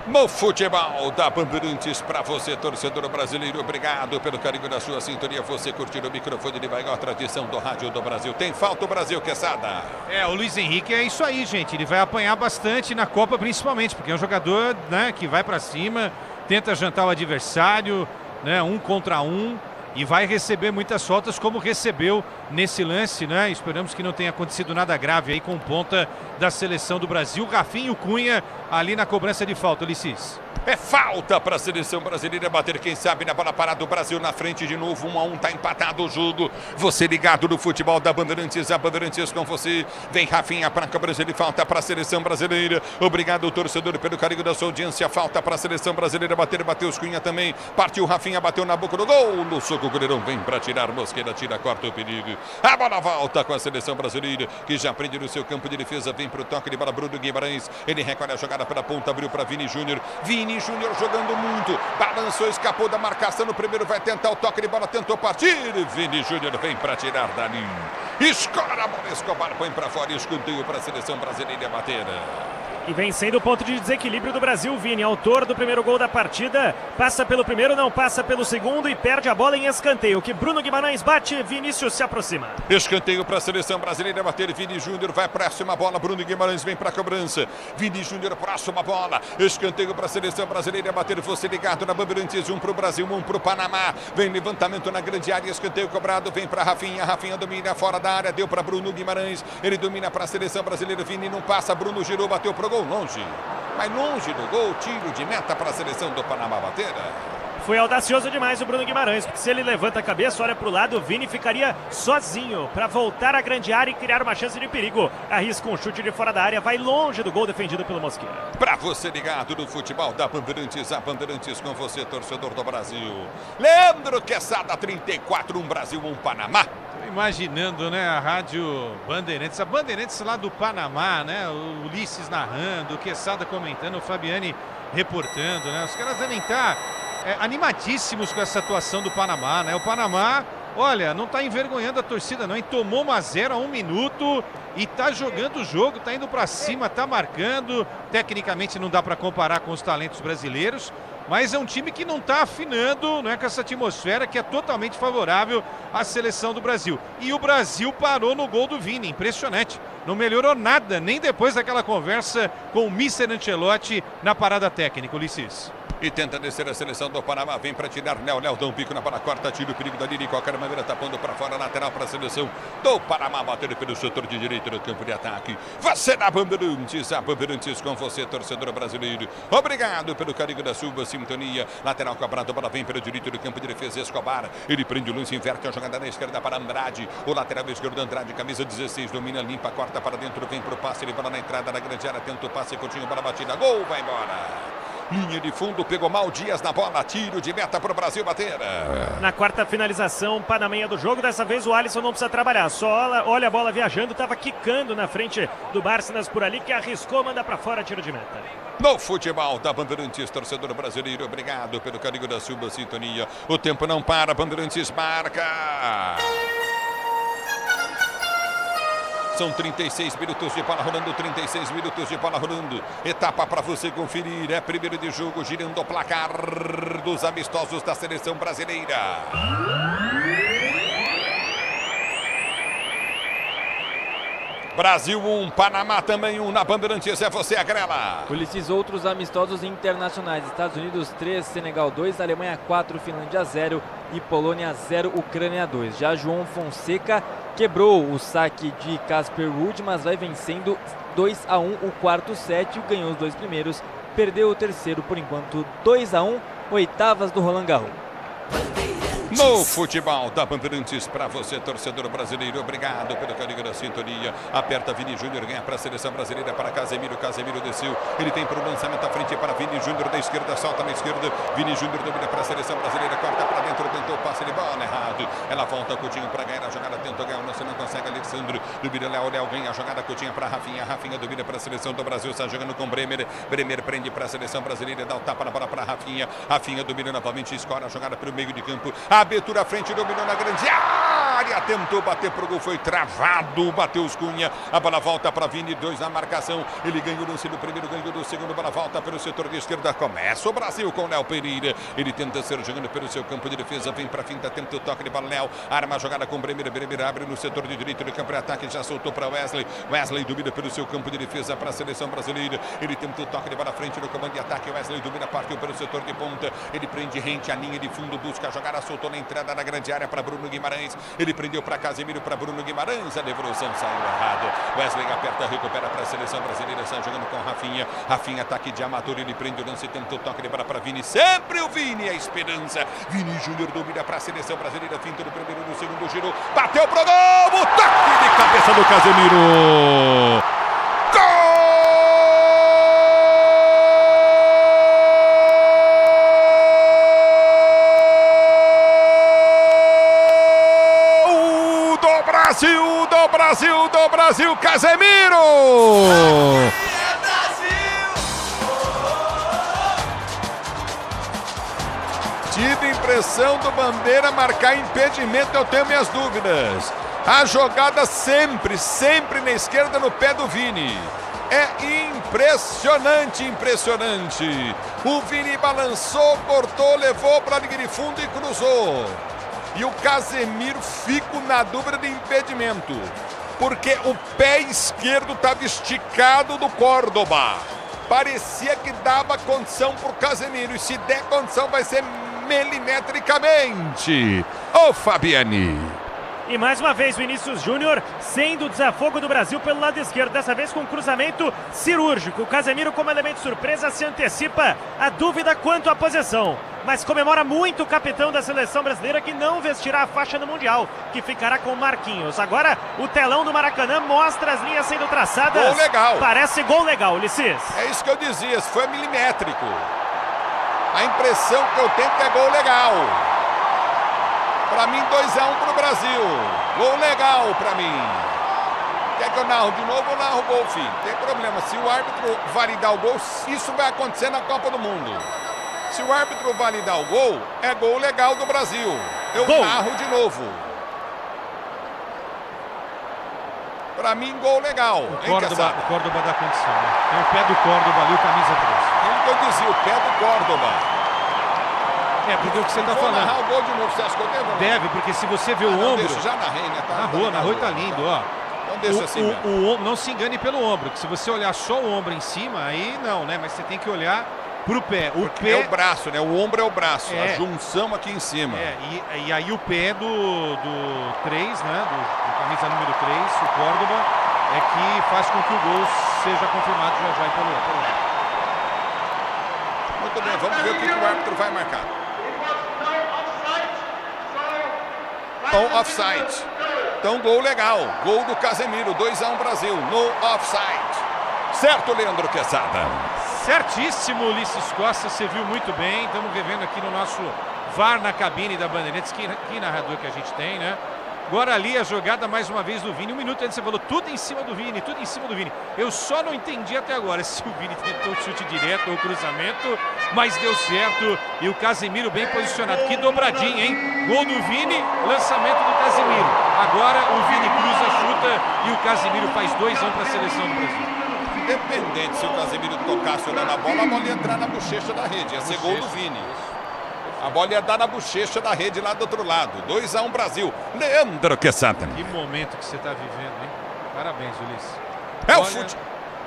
No futebol da Bandeirantes, para você, torcedor brasileiro, obrigado pelo carinho da sua sintonia. Você curtindo o microfone de maior tradição do rádio do Brasil. Tem falta o Brasil, Quesada. O Luiz Henrique é isso aí, gente. Ele vai apanhar bastante na Copa, principalmente, porque é um jogador, né, que vai para cima, tenta jantar o adversário, né, 1 contra 1. E vai receber muitas faltas, como recebeu nesse lance, né? Esperamos que não tenha acontecido nada grave aí com ponta da seleção do Brasil. Rafinha e o Cunha ali na cobrança de falta, Ulisses. É falta para a seleção brasileira bater, quem sabe, na bola parada. O Brasil na frente de novo, 1-1, tá empatado o jogo. Você ligado no futebol da Bandeirantes, a Bandeirantes com você. Vem Rafinha para a cobrança de falta para a seleção brasileira. Obrigado, torcedor, pelo carinho da sua audiência. Falta para a seleção brasileira bater, bateu os Cunha também. Partiu Rafinha, bateu na boca do gol. No soco, o goleirão vem para tirar, Mosqueira tira, corta o perigo. A bola volta com a seleção brasileira, que já prende no seu campo de defesa. Vem para o toque de bola, Bruno Guimarães. Ele recolhe a jogada pela ponta, abriu para Vini Júnior. Vini Júnior jogando muito, balançou, escapou da marcação no primeiro, vai tentar o toque de bola, tentou partir, Vini Júnior vem para tirar dali, escora a bola, Escobar põe para fora, escanteio para a seleção brasileira bater. E vem sendo o ponto de desequilíbrio do Brasil, Vini, autor do primeiro gol da partida, passa pelo primeiro, não passa pelo segundo e perde a bola em escanteio, que Bruno Guimarães bate, Vinícius se aproxima. Escanteio para a seleção brasileira bater, Vini Júnior vai próxima bola, Bruno Guimarães vem para a cobrança, Vini Júnior próxima bola, escanteio para a seleção brasileira bater, você ligado na Bandeirantes, 1 para o Brasil, 1 para o Panamá, vem levantamento na grande área, escanteio cobrado, vem para Rafinha, Rafinha domina fora da área, deu para Bruno Guimarães, ele domina para a seleção brasileira, Vini não passa, Bruno girou, bateu pro gol, longe, mas longe do gol, tiro de meta para a seleção do Panamá bater. Foi audacioso demais o Bruno Guimarães, porque se ele levanta a cabeça, olha para o lado, o Vini ficaria sozinho para voltar à grande área e criar uma chance de perigo. Arrisca um chute de fora da área, vai longe do gol defendido pelo Mosqueira. Para você ligado no futebol da Bandeirantes, a Bandeirantes com você, torcedor do Brasil. Leandro Quesada, 34, 1 Brasil, 1 Panamá. Imaginando, né, a rádio Bandeirantes, a Bandeirantes lá do Panamá, né, o Ulisses narrando, o Quesada comentando, o Fabiani reportando, né, os caras devem estar animadíssimos com essa atuação do Panamá, né, o Panamá, olha, não está envergonhando a torcida não, e tomou 1-0 a 1 minuto e tá jogando o jogo, tá indo para cima, tá marcando, tecnicamente não dá para comparar com os talentos brasileiros, mas é um time que não está afinando, né, com essa atmosfera que é totalmente favorável à seleção do Brasil. E o Brasil parou no gol do Vini, impressionante. Não melhorou nada, nem depois daquela conversa com o Mister Ancelotti na parada técnica, Ulisses. e tenta descer a seleção do Panamá. Vem para tirar Léo dá um pico na bola, corta, tira o perigo dali de qualquer maneira, tapando para fora, lateral para a seleção do Panamá, batendo pelo setor de direita do campo de ataque. Você na Bandeirantes, a Bandeirantes com você, torcedor brasileiro. Obrigado pelo carinho da sua sintonia. Lateral cobrado, a bola vem pelo direito do campo de defesa, Escobar. Ele prende o lance, inverte a jogada na esquerda para Andrade. O lateral esquerdo Andrade, camisa 16, domina, limpa, corta para dentro, vem pro passe, ele bola na entrada da grande área, tenta o passe, Coutinho, bola batida, gol, vai embora. Linha de fundo, pegou mal Dias na bola, tiro de meta para o Brasil bater. Na quarta finalização, panameia do jogo, dessa vez o Alisson não precisa trabalhar, só olha a bola viajando, estava quicando na frente do Bárcenas por ali, que arriscou, manda para fora, tiro de meta. No futebol da Bandeirantes, torcedor brasileiro, obrigado pelo carinho da sua sintonia. O tempo não para, Bandeirantes marca. São 36 minutos de bola rolando, 36 minutos de bola rolando. Etapa para você conferir, é primeiro de jogo, girando o placar dos amistosos da seleção brasileira. Brasil 1, Panamá também 1, na Bandeirantes é você, a Grela. Ulisses, outros amistosos internacionais. Estados Unidos 3, Senegal 2, Alemanha 4, Finlândia 0 e Polônia 0, Ucrânia 2. Já João Fonseca quebrou o saque de Casper Ruud, mas vai vencendo 2-1 o quarto set, ganhou os 2 primeiros, perdeu o terceiro por enquanto 2-1, oitavas do Roland Garros. No futebol da Bandeirantes, para você, torcedor brasileiro, obrigado pelo carinho da sintonia. Aperta Vini Júnior, ganha para a seleção brasileira, para Casemiro, Casemiro desceu, ele tem para o lançamento à frente para Vini Júnior da esquerda, solta na esquerda, Vini Júnior domina para a seleção brasileira, corta para dentro, tentou o passe de bola errado, ela volta, Coutinho para ganhar a jogada, tentou ganhar, não consegue, Alexandre, domina Léo ganha a jogada, Coutinho para Rafinha, Rafinha domina para a seleção do Brasil, está jogando com Bremer, Bremer prende para a seleção brasileira, dá o tapa na bola para Rafinha, Rafinha domina novamente, escora a jogada pelo meio de campo, abertura à frente, dominou na grande área, tentou bater pro gol, foi travado, bateu os Cunha, a bola volta para Vini, 2 na marcação, ele ganhou o lance do primeiro, ganhou do segundo, bola volta pelo setor de esquerda, começa o Brasil com Léo Pereira, ele tenta ser jogando pelo seu campo de defesa, vem para finta, tenta o toque de bola, Léo, arma a jogada com Bremer, Bremer abre no setor de direito do campo de ataque, já soltou para Wesley, Wesley domina pelo seu campo de defesa para a seleção brasileira, ele tenta o toque de bola à frente no comando de ataque, Wesley domina, partiu pelo setor de ponta, ele prende rente a linha de fundo, busca a jogada, soltou na entrada da grande área para Bruno Guimarães, ele prendeu para Casemiro, para Bruno Guimarães, a devolução saiu errado, Wesley aperta, recupera para a seleção brasileira, está jogando com Rafinha, Rafinha ataque de amador, ele prende o lance, tenta o toque de bola para Vini, sempre o Vini, a esperança, Vini Júnior domina para a seleção brasileira, finta no primeiro, no segundo, girou, bateu pro gol, o toque de cabeça do Casemiro, gol! Do Brasil, Casemiro! Tive impressão do Bandeira marcar impedimento, eu tenho minhas dúvidas. A jogada sempre na esquerda no pé do Vini. É impressionante. O Vini balançou, cortou, levou para a linha de fundo e cruzou. E o Casemiro fica na dúvida de impedimento, porque o pé esquerdo estava esticado do Córdoba. Parecia que dava condição para o Casemiro, e se der condição vai ser milimetricamente. Ô Fabiani! E mais uma vez Vinícius Júnior sendo o desafogo do Brasil pelo lado esquerdo, dessa vez com um cruzamento cirúrgico. O Casemiro, como elemento surpresa, se antecipa a dúvida quanto à posição, mas comemora muito o capitão da seleção brasileira, que não vestirá a faixa no Mundial, que ficará com Marquinhos. Agora o telão do Maracanã mostra as linhas sendo traçadas. Gol legal. Parece gol legal, Ulisses. É isso que eu dizia, foi milimétrico. A impressão que eu tenho é que é gol legal. Para mim, 2-1 para o Brasil. Gol legal para mim. Quer que eu narro de novo ou narro o gol, filho? Tem problema. Se o árbitro validar o gol, isso vai acontecer na Copa do Mundo. Se o árbitro validar o gol, é gol legal do Brasil. Eu narro de novo. Para mim, gol legal. O Córdoba dá condição, né? Tem o pé do Córdoba ali, o camisa 3. Aquilo que eu dizia, o pé do Córdoba. É, porque o que você está Vou falando. narrar o gol de novo, você acha que eu devo? Deve, porque se você vê o ombro. Deixa, já narrei, né? Narrou e tá lindo, ó. Então deixa assim mesmo. O ombro, não se engane pelo ombro, que se você olhar só o ombro em cima, aí não, né? Mas você tem que olhar pro pé. O Porque pé é o braço, né? O ombro é o braço, a junção aqui em cima. E aí o pé do 3, né? Do camisa número 3, o Córdoba, é que faz com que o gol seja confirmado já pelo lado. Muito bem, vamos ver o que o árbitro vai marcar. Offside. Então, gol legal. Gol do Casemiro, 2-1 Brasil, no offside. Certo, Leandro Quesada? Certíssimo, Ulisses Costa, você viu muito bem. Estamos revendo aqui no nosso VAR na cabine da Bandeirantes. Que narrador que a gente tem, né? Agora ali a jogada mais uma vez do Vini. Um minuto antes você falou tudo em cima do Vini, tudo em cima do Vini. Eu só não entendi até agora se o Vini tentou o chute direto ou cruzamento, mas deu certo. E o Casemiro bem posicionado. Que dobradinha, hein? Gol do Vini, lançamento do Casemiro. Agora o Vini cruza, chuta e o Casemiro faz 2-1 para a seleção do Brasil. Independente se o Casemiro tocasse ou não na bola, a bola ia entrar na bochecha da rede. Ia ser gol do Vini. A bola ia dar na bochecha da rede lá do outro lado. 2-1 Brasil. Leandro Quesada. Que momento que você está vivendo, hein? Parabéns, Ulisses. É o fute.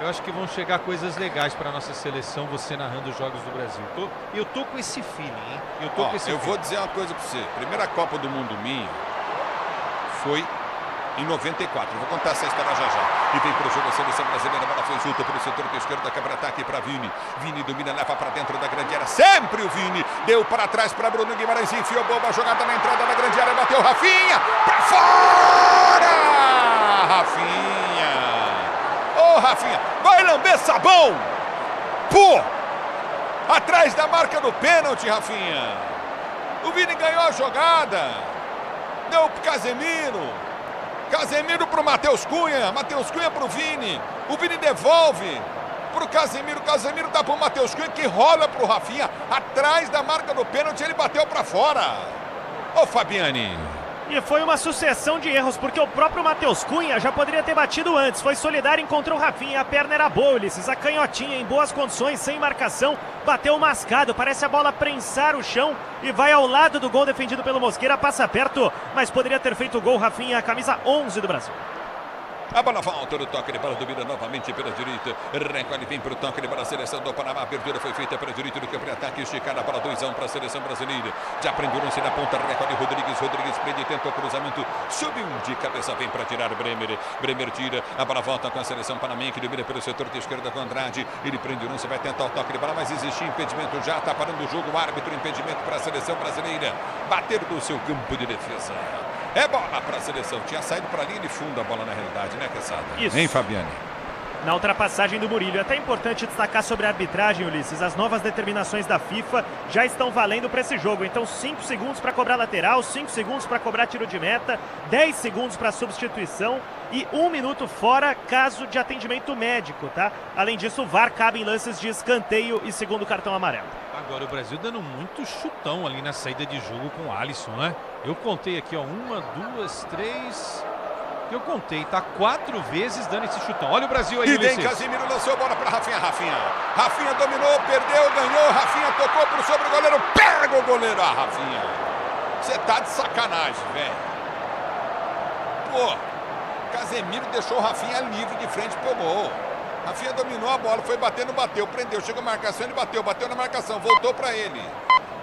Eu acho que vão chegar coisas legais para a nossa seleção, você narrando os jogos do Brasil. Eu tô com esse feeling, hein? Eu vou dizer uma coisa para você. Primeira Copa do Mundo minha foi em 94. Eu vou contar essa história já. E vem para o jogo a seleção brasileira. A bola foi junta pelo setor esquerdo da contra-ataque para Vini. Vini domina, leva para dentro da grande área. Sempre o Vini. Deu para trás para Bruno Guimarães. Enfiou boa jogada na entrada da grande área. Bateu Rafinha. Para fora! Rafinha. Ô, Rafinha. Vai lamber sabão. Pô! Atrás da marca do pênalti, Rafinha. O Vini ganhou a jogada. Deu para Casemiro. Casemiro para o Matheus Cunha para o Vini, o Vini devolve para o Casemiro dá para o Matheus Cunha que rola para o Rafinha, atrás da marca do pênalti, ele bateu para fora. Ô Fabiani. E foi uma sucessão de erros, porque o próprio Matheus Cunha já poderia ter batido antes. Foi solidário, encontrou o Rafinha, a perna era boa, Ulisses. A canhotinha em boas condições, sem marcação, bateu mascado. Parece a bola prensar o chão e vai ao lado do gol defendido pelo Mosqueira. Passa perto, mas poderia ter feito o gol. Rafinha, camisa 11 do Brasil. A bola volta no toque de bola, domina novamente pela direita. Recolhe, vem para o toque de bola, a seleção do Panamá. A abertura foi feita pela direita do campo de ataque. Esticada para 2-1 para a seleção brasileira. Já prendeu se na ponta, recolhe Rodrigues prende, tentou o cruzamento. Subiu de cabeça, vem para tirar Bremer. Bremer tira, a bola volta com a seleção panamenha que domina pelo setor de esquerda com Andrade. Ele prende o lance, vai tentar o toque de bola, mas existe impedimento. Já está parando o jogo. O árbitro, impedimento para a seleção brasileira. Bater do seu campo de defesa. É bola para a seleção. Tinha saído para a linha de fundo a bola na realidade, né, Quesada? Isso. Hein, Fabiane? Na ultrapassagem do Murillo. É até importante destacar sobre a arbitragem, Ulisses. As novas determinações da FIFA já estão valendo para esse jogo. Então 5 segundos para cobrar lateral, 5 segundos para cobrar tiro de meta, 10 segundos para substituição e 1 minuto fora caso de atendimento médico, tá? Além disso, o VAR cabe em lances de escanteio e segundo cartão amarelo. Agora o Brasil dando muito chutão ali na saída de jogo com o Alisson, né? Eu contei aqui, ó, 1, 2, 3... Eu contei, tá 4 vezes dando esse chutão. Olha o Brasil aí, E Ulisses. vem Casemiro, lançou a bola para Rafinha. Rafinha dominou, perdeu, ganhou. Rafinha tocou pro sobre o goleiro. Pega o goleiro, Rafinha. Você tá de sacanagem, velho. Pô, Casemiro deixou o Rafinha livre de frente pro gol. Rafinha dominou a bola, foi batendo, bateu, prendeu. Chegou a marcação, ele bateu na marcação, voltou para ele.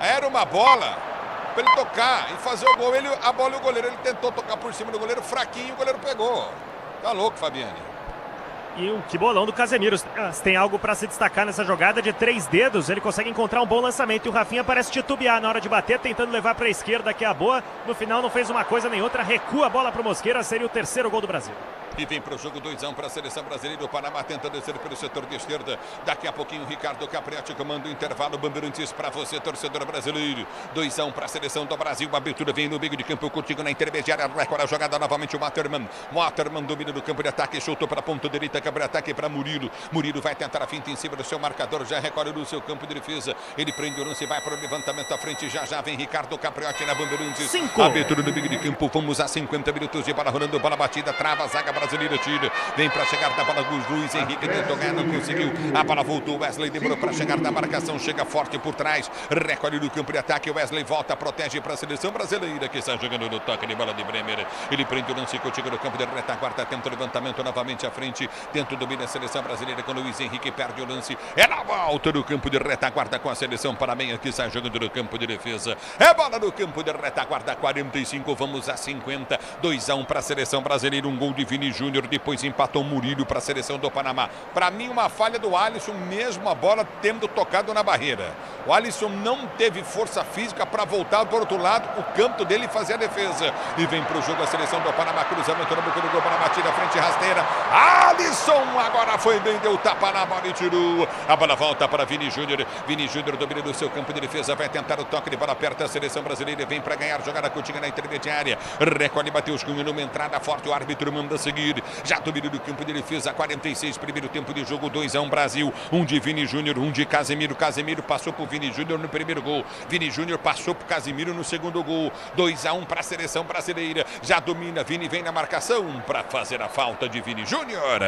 Era uma bola para ele tocar e fazer o gol. A bola e o goleiro, ele tentou tocar por cima do goleiro, fraquinho, o goleiro pegou. Tá louco, Fabiane. E o que bolão do Casemiro. Se tem algo para se destacar nessa jogada de 3 dedos, ele consegue encontrar um bom lançamento. E o Rafinha parece titubear na hora de bater, tentando levar para a esquerda, que é a boa. No final não fez uma coisa nem outra, recua a bola para o Mosqueira, seria o 3º gol do Brasil. E vem para o jogo 2-1 para a seleção brasileira. O Panamá tenta descer pelo setor de esquerda. Daqui a pouquinho o Ricardo Capriati comanda o intervalo. Bandeirantes para você, torcedor brasileiro. 2-1 para a seleção do Brasil. A abertura vem no meio de campo, curtindo na intermediária. Recolhe a jogada novamente o Waterman. Waterman domina no campo de ataque, chutou para a ponta direita, cabre-ataque para Murilo. Murilo vai tentar a finta em cima do seu marcador. Já recolhe no seu campo de defesa. Ele prende o lance e vai para o levantamento à frente. Já vem Ricardo Capriati na Bandeirantes. 5. Abertura no meio de campo. Vamos a 50 minutos de bola rolando, bola batida. Trava a zaga brasileira. brasileira, tira. Vem para chegar da bola Luiz Henrique, tentou ganhar, não conseguiu. A bola voltou, Wesley demorou para chegar da marcação, chega forte por trás, recolhe no campo de ataque, Wesley volta, protege para a seleção brasileira, que está jogando no toque de bola de Bremer. Ele prende o lance, chega no campo de retaguarda, tenta o levantamento novamente à frente, tenta o domínio da seleção brasileira, com Luiz Henrique perde o lance, é na volta do campo de retaguarda com a seleção parameia, que está jogando no campo de defesa. É bola no campo de retaguarda, 45, vamos a 50, 2-1 para a seleção brasileira, um gol de Vini Júnior, depois empatou Murilo para a seleção do Panamá. Para mim, uma falha do Alisson, mesmo a bola tendo tocado na barreira. O Alisson não teve força física para voltar do outro lado, o campo dele fazer a defesa. E vem para o jogo a seleção do Panamá, cruzamento no boca do gol, Panamá tira a frente, rasteira. Alisson agora foi bem, deu tapa na bola e tirou. A bola volta para Vini Júnior. Vini Júnior domina no seu campo de defesa, vai tentar o toque de bola perto, a seleção brasileira vem para ganhar, jogada curtinha na intermediária. Recolhe Matheus Cunha numa entrada forte, o árbitro manda seguir. Já domina no campo de defesa, 46, primeiro tempo de jogo, 2-1 Brasil. Um de Vini Júnior, um de Casemiro. Casemiro passou por Vini Júnior no primeiro gol. Vini Júnior passou por Casemiro no segundo gol. 2-1 para a seleção brasileira. Já domina, Vini vem na marcação para fazer a falta de Vini Júnior.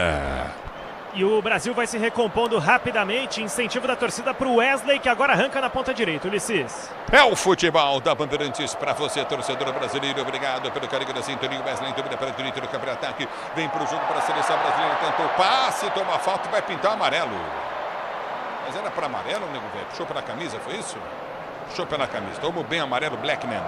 E o Brasil vai se recompondo rapidamente. Incentivo da torcida para o Wesley, que agora arranca na ponta direita. Ulisses. É o futebol da Bandeirantes para você, torcedor brasileiro. Obrigado pelo carinho da sintonia. Wesley domina para a direita do campo de ataque. Vem para o jogo para a seleção brasileira. Tentou passe, toma falta e vai pintar o amarelo. Mas era para amarelo, nego velho? Puxou pela camisa, foi isso? Puxou pela camisa. Tomou bem amarelo, Blackman.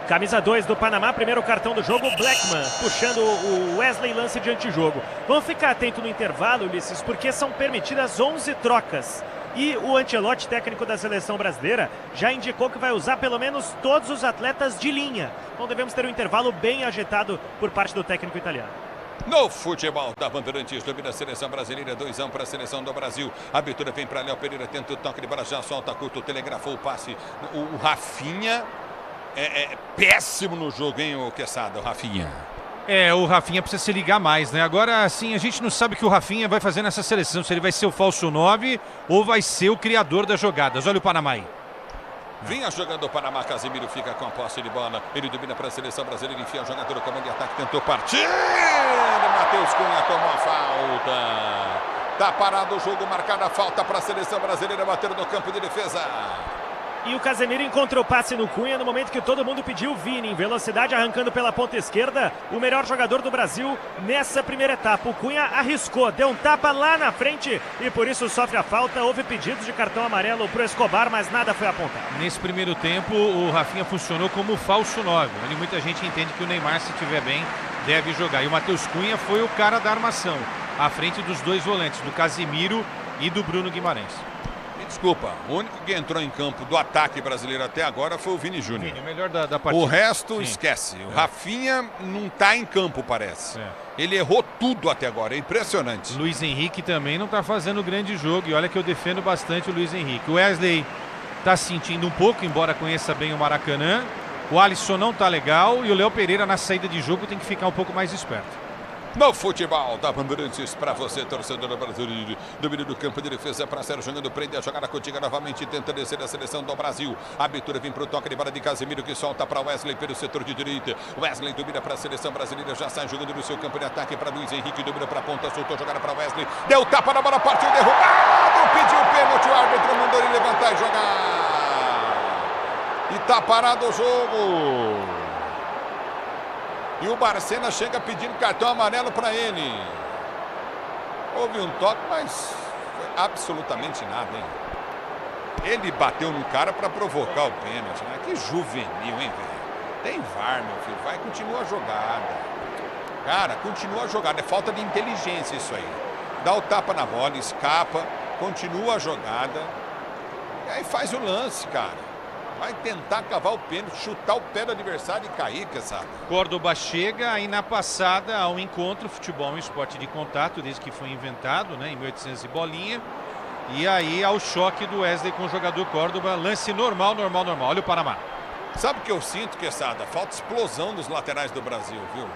Camisa 2 do Panamá, primeiro cartão do jogo, Blackman, puxando o Wesley, lance de antijogo. Vamos ficar atento no intervalo, Ulisses, porque são permitidas 11 trocas. E o Ancelotti, técnico da seleção brasileira, já indicou que vai usar pelo menos todos os atletas de linha. Então devemos ter um intervalo bem agitado por parte do técnico italiano. No futebol da Bandeirantes, domina a seleção brasileira, 2-1 para a seleção do Brasil. A abertura vem para Léo Pereira, tenta o toque de bola, já solta curto, telegrafou o passe. O Rafinha é péssimo no jogo, hein, o Quesada, o Rafinha. O Rafinha precisa se ligar mais, né? Agora, assim, a gente não sabe o que o Rafinha vai fazer nessa seleção, se ele vai ser o falso 9 ou vai ser o criador das jogadas. Olha o Panamá aí. Vinha jogando o Panamá, Casemiro fica com a posse de bola. Ele domina para a seleção brasileira, enfia o jogador no comando de ataque, tentou partir. Matheus Cunha tomou a falta. Tá parado o jogo, marcada a falta para a seleção brasileira, bater no campo de defesa. E o Casemiro encontrou o passe no Cunha no momento que todo mundo pediu. Vini em velocidade, arrancando pela ponta esquerda. O melhor jogador do Brasil nessa primeira etapa. O Cunha arriscou, deu um tapa lá na frente e por isso sofre a falta. Houve pedidos de cartão amarelo para o Escobar, mas nada foi apontado. Nesse primeiro tempo, o Rafinha funcionou como falso 9. Ali muita gente entende que o Neymar, se estiver bem, deve jogar. E o Matheus Cunha foi o cara da armação, à frente dos dois volantes, do Casemiro e do Bruno Guimarães. Desculpa, o único que entrou em campo do ataque brasileiro até agora foi o Vini Júnior. O melhor da partida. O resto, sim, esquece. O Rafinha não está em campo, parece. Ele errou tudo até agora, é impressionante. Luiz Henrique também não está fazendo grande jogo. E olha que eu defendo bastante o Luiz Henrique. O Wesley está sentindo um pouco, embora conheça bem o Maracanã. O Alisson não está legal. E o Léo Pereira, na saída de jogo, tem que ficar um pouco mais esperto. No futebol da Bandeirantes, para você, torcedor brasileiro, domínio do campo de defesa para Sérgio jogando, prende a jogada contigo novamente, tenta descer a seleção do Brasil. A abertura vem para o toque de bola de Casemiro, que solta para Wesley pelo setor de direita. Wesley domina para a seleção brasileira, já sai jogando no seu campo de ataque para Luiz Henrique, domina para a ponta, soltou a jogada para Wesley, deu tapa na bola, partiu, derrubado, pediu pênalti, o árbitro mandou ele levantar e jogar. E tá parado o jogo. E o Barcena chega pedindo cartão amarelo para ele. Houve um toque, mas foi absolutamente nada, hein? Ele bateu no cara para provocar o pênalti, né? Que juvenil, hein, velho? Tem VAR, meu filho. Vai, continua a jogada. Cara, continua a jogada. É falta de inteligência isso aí. Dá o tapa na bola, escapa, continua a jogada. E aí faz o lance, cara. Vai tentar cavar o pênalti, chutar o pé do adversário e cair, sabe? Córdoba chega aí na passada ao encontro. Futebol é um esporte de contato desde que foi inventado, né, em 1800 e bolinha. E aí ao choque do Wesley com o jogador Córdoba. Lance normal. Olha o Panamá. Sabe o que eu sinto, Quesada? Falta explosão dos laterais do Brasil, viu?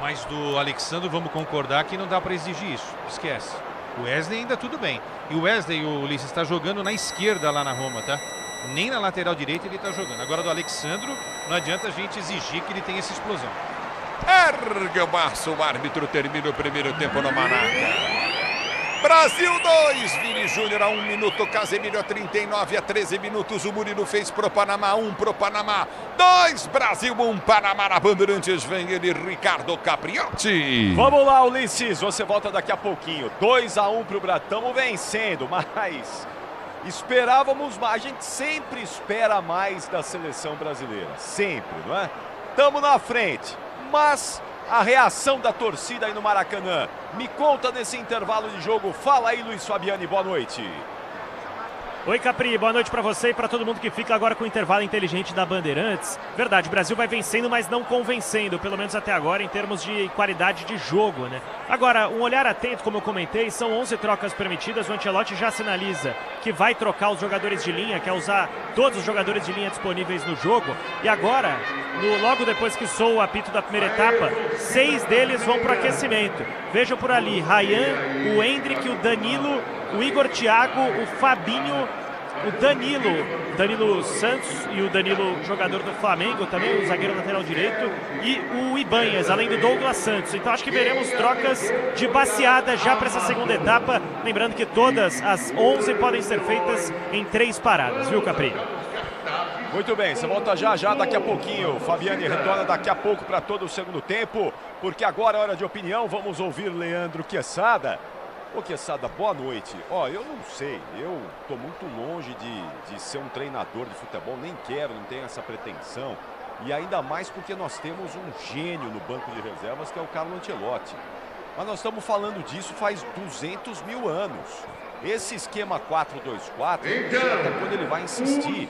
Mas do Alexandre, vamos concordar que não dá para exigir isso. Esquece. O Wesley ainda tudo bem. E o Wesley, o Ulisses, está jogando na esquerda lá na Roma, tá? Nem na lateral direita ele está jogando. Agora do Alexandro, não adianta a gente exigir que ele tenha essa explosão. Ergue o baço, o árbitro termina o primeiro tempo no Maraca. Brasil 2, Vini Júnior a 1 minuto, Casemiro a 39, a 13 minutos, o Murilo fez pro Panamá, 1 pro Panamá, 2, Brasil 1, Panamá na Bandeirantes, vem ele, Ricardo Capriotti. Vamos lá, Ulisses, você volta daqui a pouquinho, 2-1 pro Brasil, estamos vencendo, mas esperávamos mais, a gente sempre espera mais da seleção brasileira, sempre, não é? Estamos na frente, mas a reação da torcida aí no Maracanã. Me conta nesse intervalo de jogo. Fala aí, Luiz Fabiani, boa noite. Oi, Capri, boa noite pra você e pra todo mundo que fica agora com o intervalo inteligente da Bandeirantes. Verdade, o Brasil vai vencendo, mas não convencendo, pelo menos até agora, em termos de qualidade de jogo, né? Agora, um olhar atento, como eu comentei, são 11 trocas permitidas, o Ancelotti já sinaliza que vai trocar os jogadores de linha, quer usar todos os jogadores de linha disponíveis no jogo, e agora, logo depois que soa o apito da primeira etapa, 6 deles vão pro aquecimento. Vejam por ali, Ryan, o Endrick, o Danilo, o Igor Thiago, o Fabinho, o Danilo Santos e o Danilo, jogador do Flamengo, também o zagueiro lateral direito, e o Ibanhas, além do Douglas Santos. Então acho que veremos trocas de baseada já para essa segunda etapa, lembrando que todas as 11 podem ser feitas em 3 paradas, viu, Capri? Muito bem, você volta já daqui a pouquinho. Fabiane retorna daqui a pouco para todo o segundo tempo, porque agora é hora de opinião. Vamos ouvir Leandro Quesada. Ô, Quesada, boa noite. Ó, eu não sei, eu tô muito longe de ser um treinador de futebol, nem quero, não tenho essa pretensão. E ainda mais porque nós temos um gênio no banco de reservas, que é o Carlo Ancelotti. Mas nós estamos falando disso faz 200 mil anos. Esse esquema 4-2-4, não sei até quando ele vai insistir.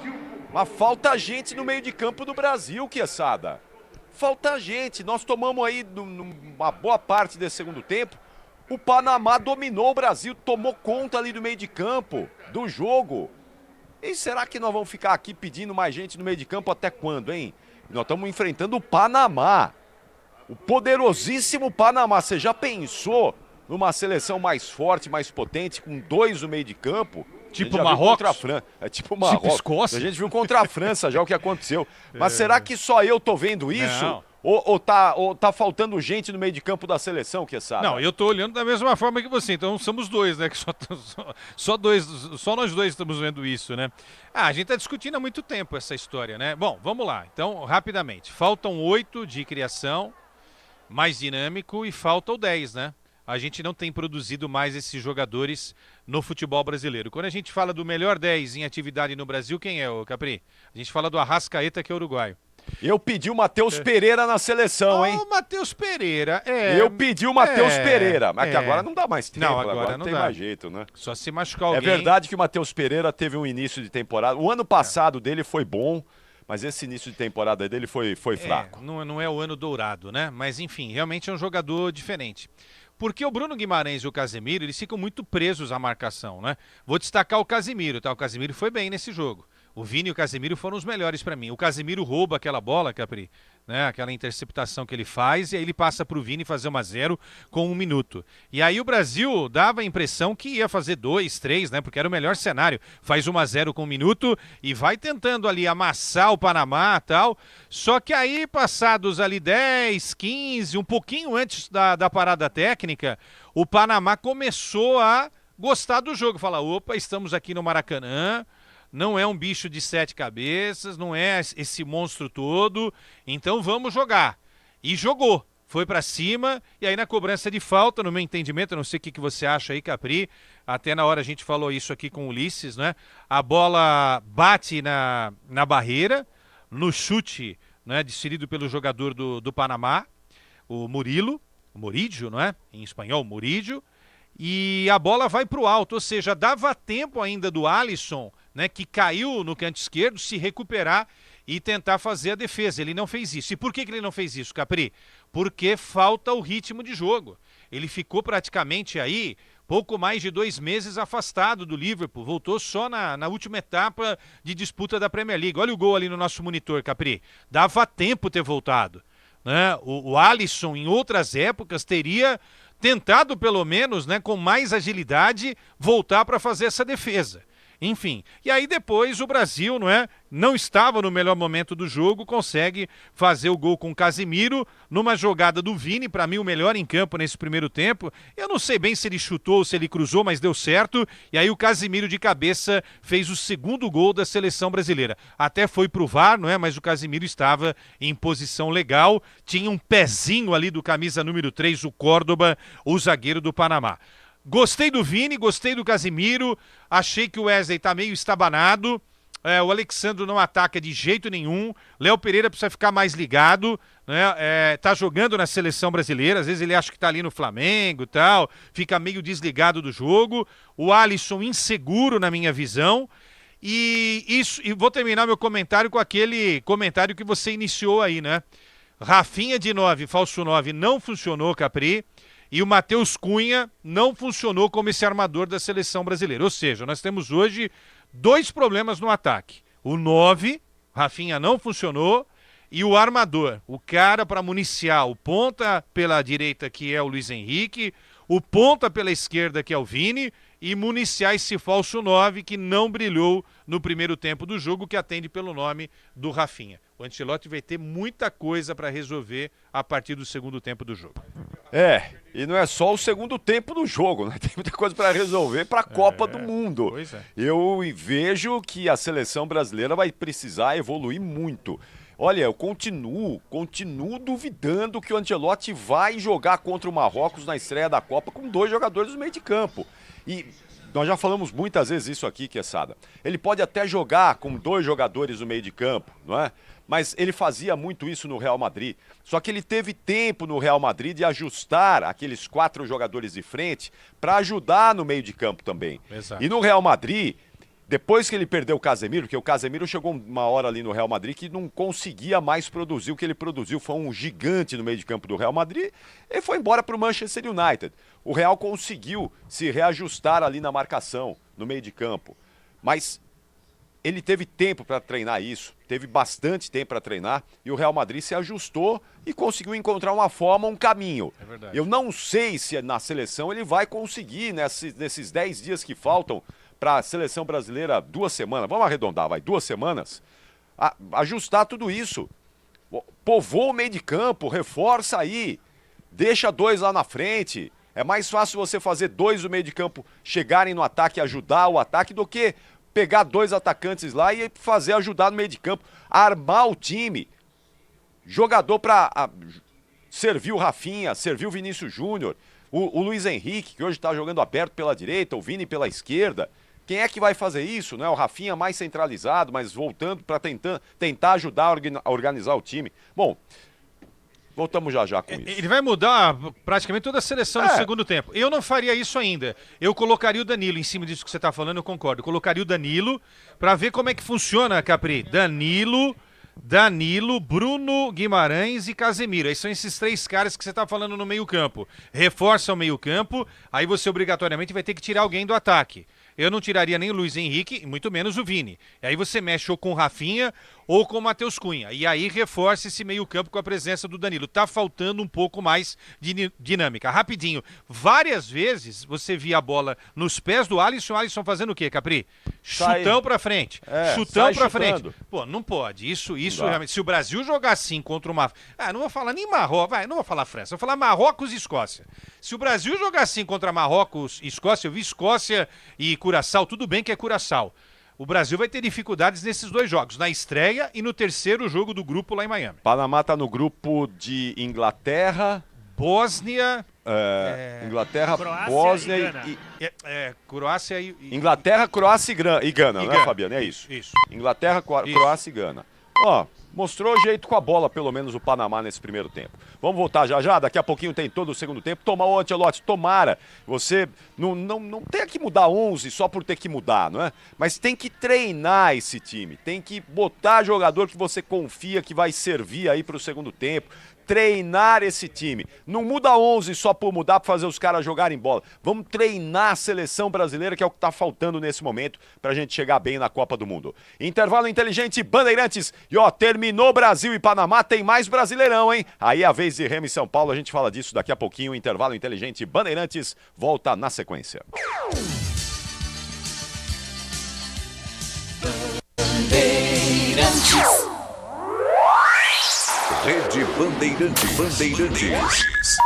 Mas falta gente no meio de campo do Brasil, Quesada. Falta gente. Nós tomamos aí uma boa parte desse segundo tempo. O Panamá dominou o Brasil, tomou conta ali do meio de campo, do jogo. E será que nós vamos ficar aqui pedindo mais gente no meio de campo até quando, hein? Nós estamos enfrentando o Panamá. O poderosíssimo Panamá. Você já pensou numa seleção mais forte, mais potente, com 2 no meio de campo? Tipo Marrocos? Contra a França. É tipo Marrocos. Tipo Escócia? A gente viu contra a França já o que aconteceu. Mas será que só eu tô vendo isso? Não. Ou tá faltando gente no meio de campo da seleção, Quesada? Não, eu tô olhando da mesma forma que você, então somos dois, né? Que só nós dois estamos vendo isso, né? A gente tá discutindo há muito tempo essa história, né? Bom, vamos lá. Então, rapidamente. Faltam 8 de criação, mais dinâmico, e falta o 10, né? A gente não tem produzido mais esses jogadores no futebol brasileiro. Quando a gente fala do melhor 10 em atividade no Brasil, quem é, o Capri? A gente fala do Arrascaeta, que é uruguaio. Eu pedi o Matheus Pereira na seleção, hein? O Matheus Pereira, Eu pedi o Matheus Pereira, mas que agora não dá mais tempo, não, agora não tem dá mais jeito, né? Só se machucar alguém. É verdade que o Matheus Pereira teve um início de temporada, o ano passado dele foi bom, mas esse início de temporada dele foi fraco. Não é o ano dourado, né? Mas enfim, realmente é um jogador diferente. Porque o Bruno Guimarães e o Casemiro, eles ficam muito presos à marcação, né? Vou destacar o Casemiro, tá? O Casemiro foi bem nesse jogo. O Vini e o Casemiro foram os melhores para mim. O Casemiro rouba aquela bola, Capri, né? Aquela interceptação que ele faz, e aí ele passa para o Vini fazer 1-0 com 1 minuto. E aí o Brasil dava a impressão que ia fazer 2, 3, né? Porque era o melhor cenário. Faz 1-0 com 1 minuto e vai tentando ali amassar o Panamá e tal. Só que aí, passados ali 10, 15, um pouquinho antes da parada técnica, o Panamá começou a gostar do jogo. Falar, opa, estamos aqui no Maracanã. Não é um bicho de 7 cabeças, não é esse monstro todo, então vamos jogar. E jogou, foi pra cima, e aí na cobrança de falta, no meu entendimento, eu não sei o que você acha aí, Capri, até na hora a gente falou isso aqui com o Ulisses, né? A bola bate na barreira, no chute, né, desferido pelo jogador do Panamá, o Murídio, não é? Em espanhol, Murídio, e a bola vai pro alto, ou seja, dava tempo ainda do Alisson, né, que caiu no canto esquerdo, se recuperar e tentar fazer a defesa. Ele não fez isso. E por que ele não fez isso, Capri? Porque falta o ritmo de jogo. Ele ficou praticamente aí pouco mais de 2 meses afastado do Liverpool. Voltou só na última etapa de disputa da Premier League. Olha o gol ali no nosso monitor, Capri. Dava tempo ter voltado, né? O Alisson, em outras épocas, teria tentado, pelo menos, né, com mais agilidade, voltar para fazer essa defesa. enfim. E aí depois o Brasil, não estava no melhor momento do jogo, consegue fazer o gol com o Casemiro, numa jogada do Vini, para mim o melhor em campo nesse primeiro tempo. Eu não sei bem se ele chutou ou se ele cruzou, mas deu certo. E aí o Casemiro de cabeça fez o segundo gol da seleção brasileira. Até foi pro VAR, mas o Casemiro estava em posição legal, tinha um pezinho ali do camisa número 3, o Córdoba, o zagueiro do Panamá. Gostei do Vini, gostei do Casemiro, achei que o Wesley tá meio estabanado, o Alexandro não ataca de jeito nenhum, Léo Pereira precisa ficar mais ligado, tá jogando na seleção brasileira, às vezes ele acha que tá ali no Flamengo e tal, fica meio desligado do jogo, o Alisson inseguro na minha visão, e vou terminar meu comentário com aquele comentário que você iniciou aí, Rafinha de 9, falso 9, não funcionou, Capri. E o Matheus Cunha não funcionou como esse armador da seleção brasileira. Ou seja, nós temos hoje 2 problemas no ataque. O 9, Rafinha não funcionou, e o armador, o cara para municiar, o ponta pela direita, que é o Luiz Henrique, o ponta pela esquerda, que é o Vini, e municiar esse falso 9 que não brilhou no primeiro tempo do jogo, que atende pelo nome do Rafinha. O Ancelotti vai ter muita coisa para resolver a partir do segundo tempo do jogo. E não é só o segundo tempo do jogo, Tem muita coisa para resolver para a Copa do Mundo. Pois é. Eu vejo que a seleção brasileira vai precisar evoluir muito. Olha, eu continuo duvidando que o Ancelotti vai jogar contra o Marrocos na estreia da Copa com 2 jogadores no meio de campo. E nós já falamos muitas vezes isso aqui, Quesada. Ele pode até jogar com 2 jogadores no meio de campo, Mas ele fazia muito isso no Real Madrid. Só que ele teve tempo no Real Madrid de ajustar aqueles 4 jogadores de frente para ajudar no meio de campo também. Exato. E no Real Madrid, depois que ele perdeu o Casemiro, porque o Casemiro chegou uma hora ali no Real Madrid que não conseguia mais produzir o que ele produziu, foi um gigante no meio de campo do Real Madrid, e foi embora para o Manchester United. O Real conseguiu se reajustar ali na marcação, no meio de campo. Mas ele teve tempo para treinar isso, teve bastante tempo para treinar, e o Real Madrid se ajustou e conseguiu encontrar uma forma, um caminho. É verdade. Eu não sei se na seleção ele vai conseguir, nesses 10 dias que faltam para a seleção brasileira, 2 semanas, vamos arredondar, 2 semanas, ajustar tudo isso. Povoa o meio de campo, reforça aí, deixa 2 lá na frente. É mais fácil você fazer 2 do meio de campo chegarem no ataque e ajudar o ataque do que pegar 2 atacantes lá e fazer ajudar no meio de campo, armar o time. Jogador para servir o Rafinha, servir o Vinícius Júnior, o Luiz Henrique, que hoje está jogando aberto pela direita, o Vini pela esquerda. Quem é que vai fazer isso, O Rafinha mais centralizado, mas voltando para tentar ajudar a organizar o time. Bom, voltamos já com isso. Ele vai mudar praticamente toda a seleção no segundo tempo. Eu não faria isso ainda. Eu colocaria o Danilo em cima disso que você está falando, eu concordo. Eu colocaria o Danilo para ver como é que funciona, Capri. Danilo, Bruno Guimarães e Casemiro. Aí são esses 3 caras que você está falando no meio-campo. Reforça o meio-campo, aí você obrigatoriamente vai ter que tirar alguém do ataque. Eu não tiraria nem o Luiz Henrique, muito menos o Vini. E aí você mexe ou com o Rafinha ou com o Matheus Cunha. E aí reforça esse meio-campo com a presença do Danilo. Tá faltando um pouco mais de dinâmica. Rapidinho, várias vezes você via a bola nos pés do Alisson. O Alisson fazendo o quê, Capri? Chutão pra frente. Chutão pra frente. Pô, não pode. Isso realmente. Se o Brasil jogar assim contra uma... não vou falar nem Marrocos, não vou falar França, vou falar Marrocos e Escócia. Se o Brasil jogar assim contra Marrocos e Escócia, eu vi Escócia e Curaçao, tudo bem que é Curaçao. O Brasil vai ter dificuldades nesses 2 jogos, na estreia e no terceiro jogo do grupo lá em Miami. Panamá tá no grupo de Inglaterra, Bósnia, Inglaterra, Croácia Bósnia e Gana. Croácia e... Inglaterra, Croácia e Gana, Gana. Fabiano? É isso. Isso. Inglaterra, Croácia e Gana. Mostrou jeito com a bola, pelo menos o Panamá nesse primeiro tempo. Vamos voltar já, daqui a pouquinho tem todo o segundo tempo. Tomar o Ancelotti, tomara. Você não tem que mudar 11 só por ter que mudar, Mas tem que treinar esse time, tem que botar jogador que você confia que vai servir aí para o segundo tempo. Treinar esse time. Não muda 11 só por mudar para fazer os caras jogarem bola. Vamos treinar a seleção brasileira, que é o que está faltando nesse momento para a gente chegar bem na Copa do Mundo. Intervalo inteligente, Bandeirantes. E terminou Brasil e Panamá, tem mais Brasileirão, hein? Aí é a vez de Remo e São Paulo, a gente fala disso daqui a pouquinho. Intervalo inteligente, Bandeirantes, volta na sequência. Bandeirantes. Rede Bandeirantes.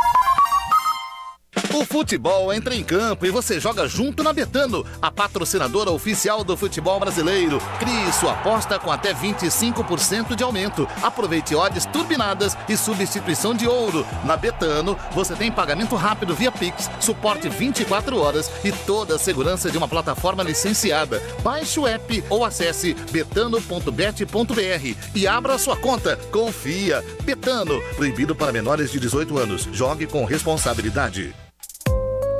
O futebol entra em campo e você joga junto na Betano, a patrocinadora oficial do futebol brasileiro. Crie sua aposta com até 25% de aumento. Aproveite odds turbinadas e substituição de ouro. Na Betano, você tem pagamento rápido via Pix, suporte 24 horas e toda a segurança de uma plataforma licenciada. Baixe o app ou acesse betano.bet.br e abra sua conta. Confia. Betano, proibido para menores de 18 anos. Jogue com responsabilidade.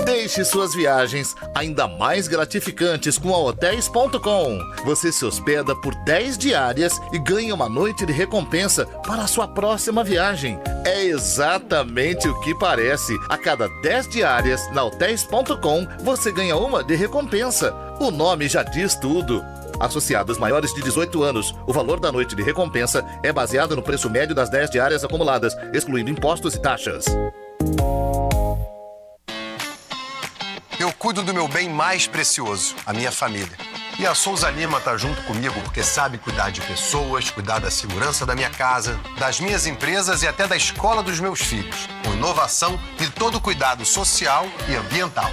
Deixe suas viagens ainda mais gratificantes com a Hotels.com. Você se hospeda por 10 diárias e ganha uma noite de recompensa para a sua próxima viagem. É exatamente o que parece. A cada 10 diárias na Hotels.com, você ganha uma de recompensa. O nome já diz tudo. Associados maiores de 18 anos, o valor da noite de recompensa é baseado no preço médio das 10 diárias acumuladas, excluindo impostos e taxas. Eu cuido do meu bem mais precioso, a minha família. E a Souza Lima tá junto comigo porque sabe cuidar de pessoas, cuidar da segurança da minha casa, das minhas empresas e até da escola dos meus filhos, com inovação e todo cuidado social e ambiental.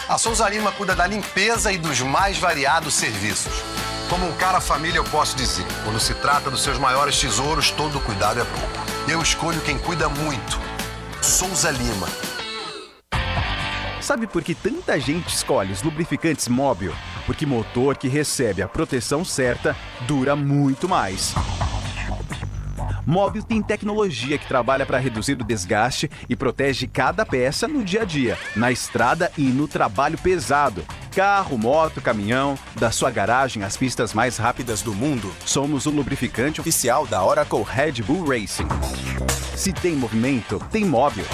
A Souza Lima cuida da limpeza e dos mais variados serviços. Como um cara família, eu posso dizer, quando se trata dos seus maiores tesouros, todo cuidado é bom. Eu escolho quem cuida muito. Souza Lima. Sabe por que tanta gente escolhe os lubrificantes Móbil? Porque motor que recebe a proteção certa dura muito mais. Móbil tem tecnologia que trabalha para reduzir o desgaste e protege cada peça no dia a dia, na estrada e no trabalho pesado. Carro, moto, caminhão, da sua garagem às pistas mais rápidas do mundo, somos o lubrificante oficial da Oracle Red Bull Racing. Se tem movimento, tem Móbil.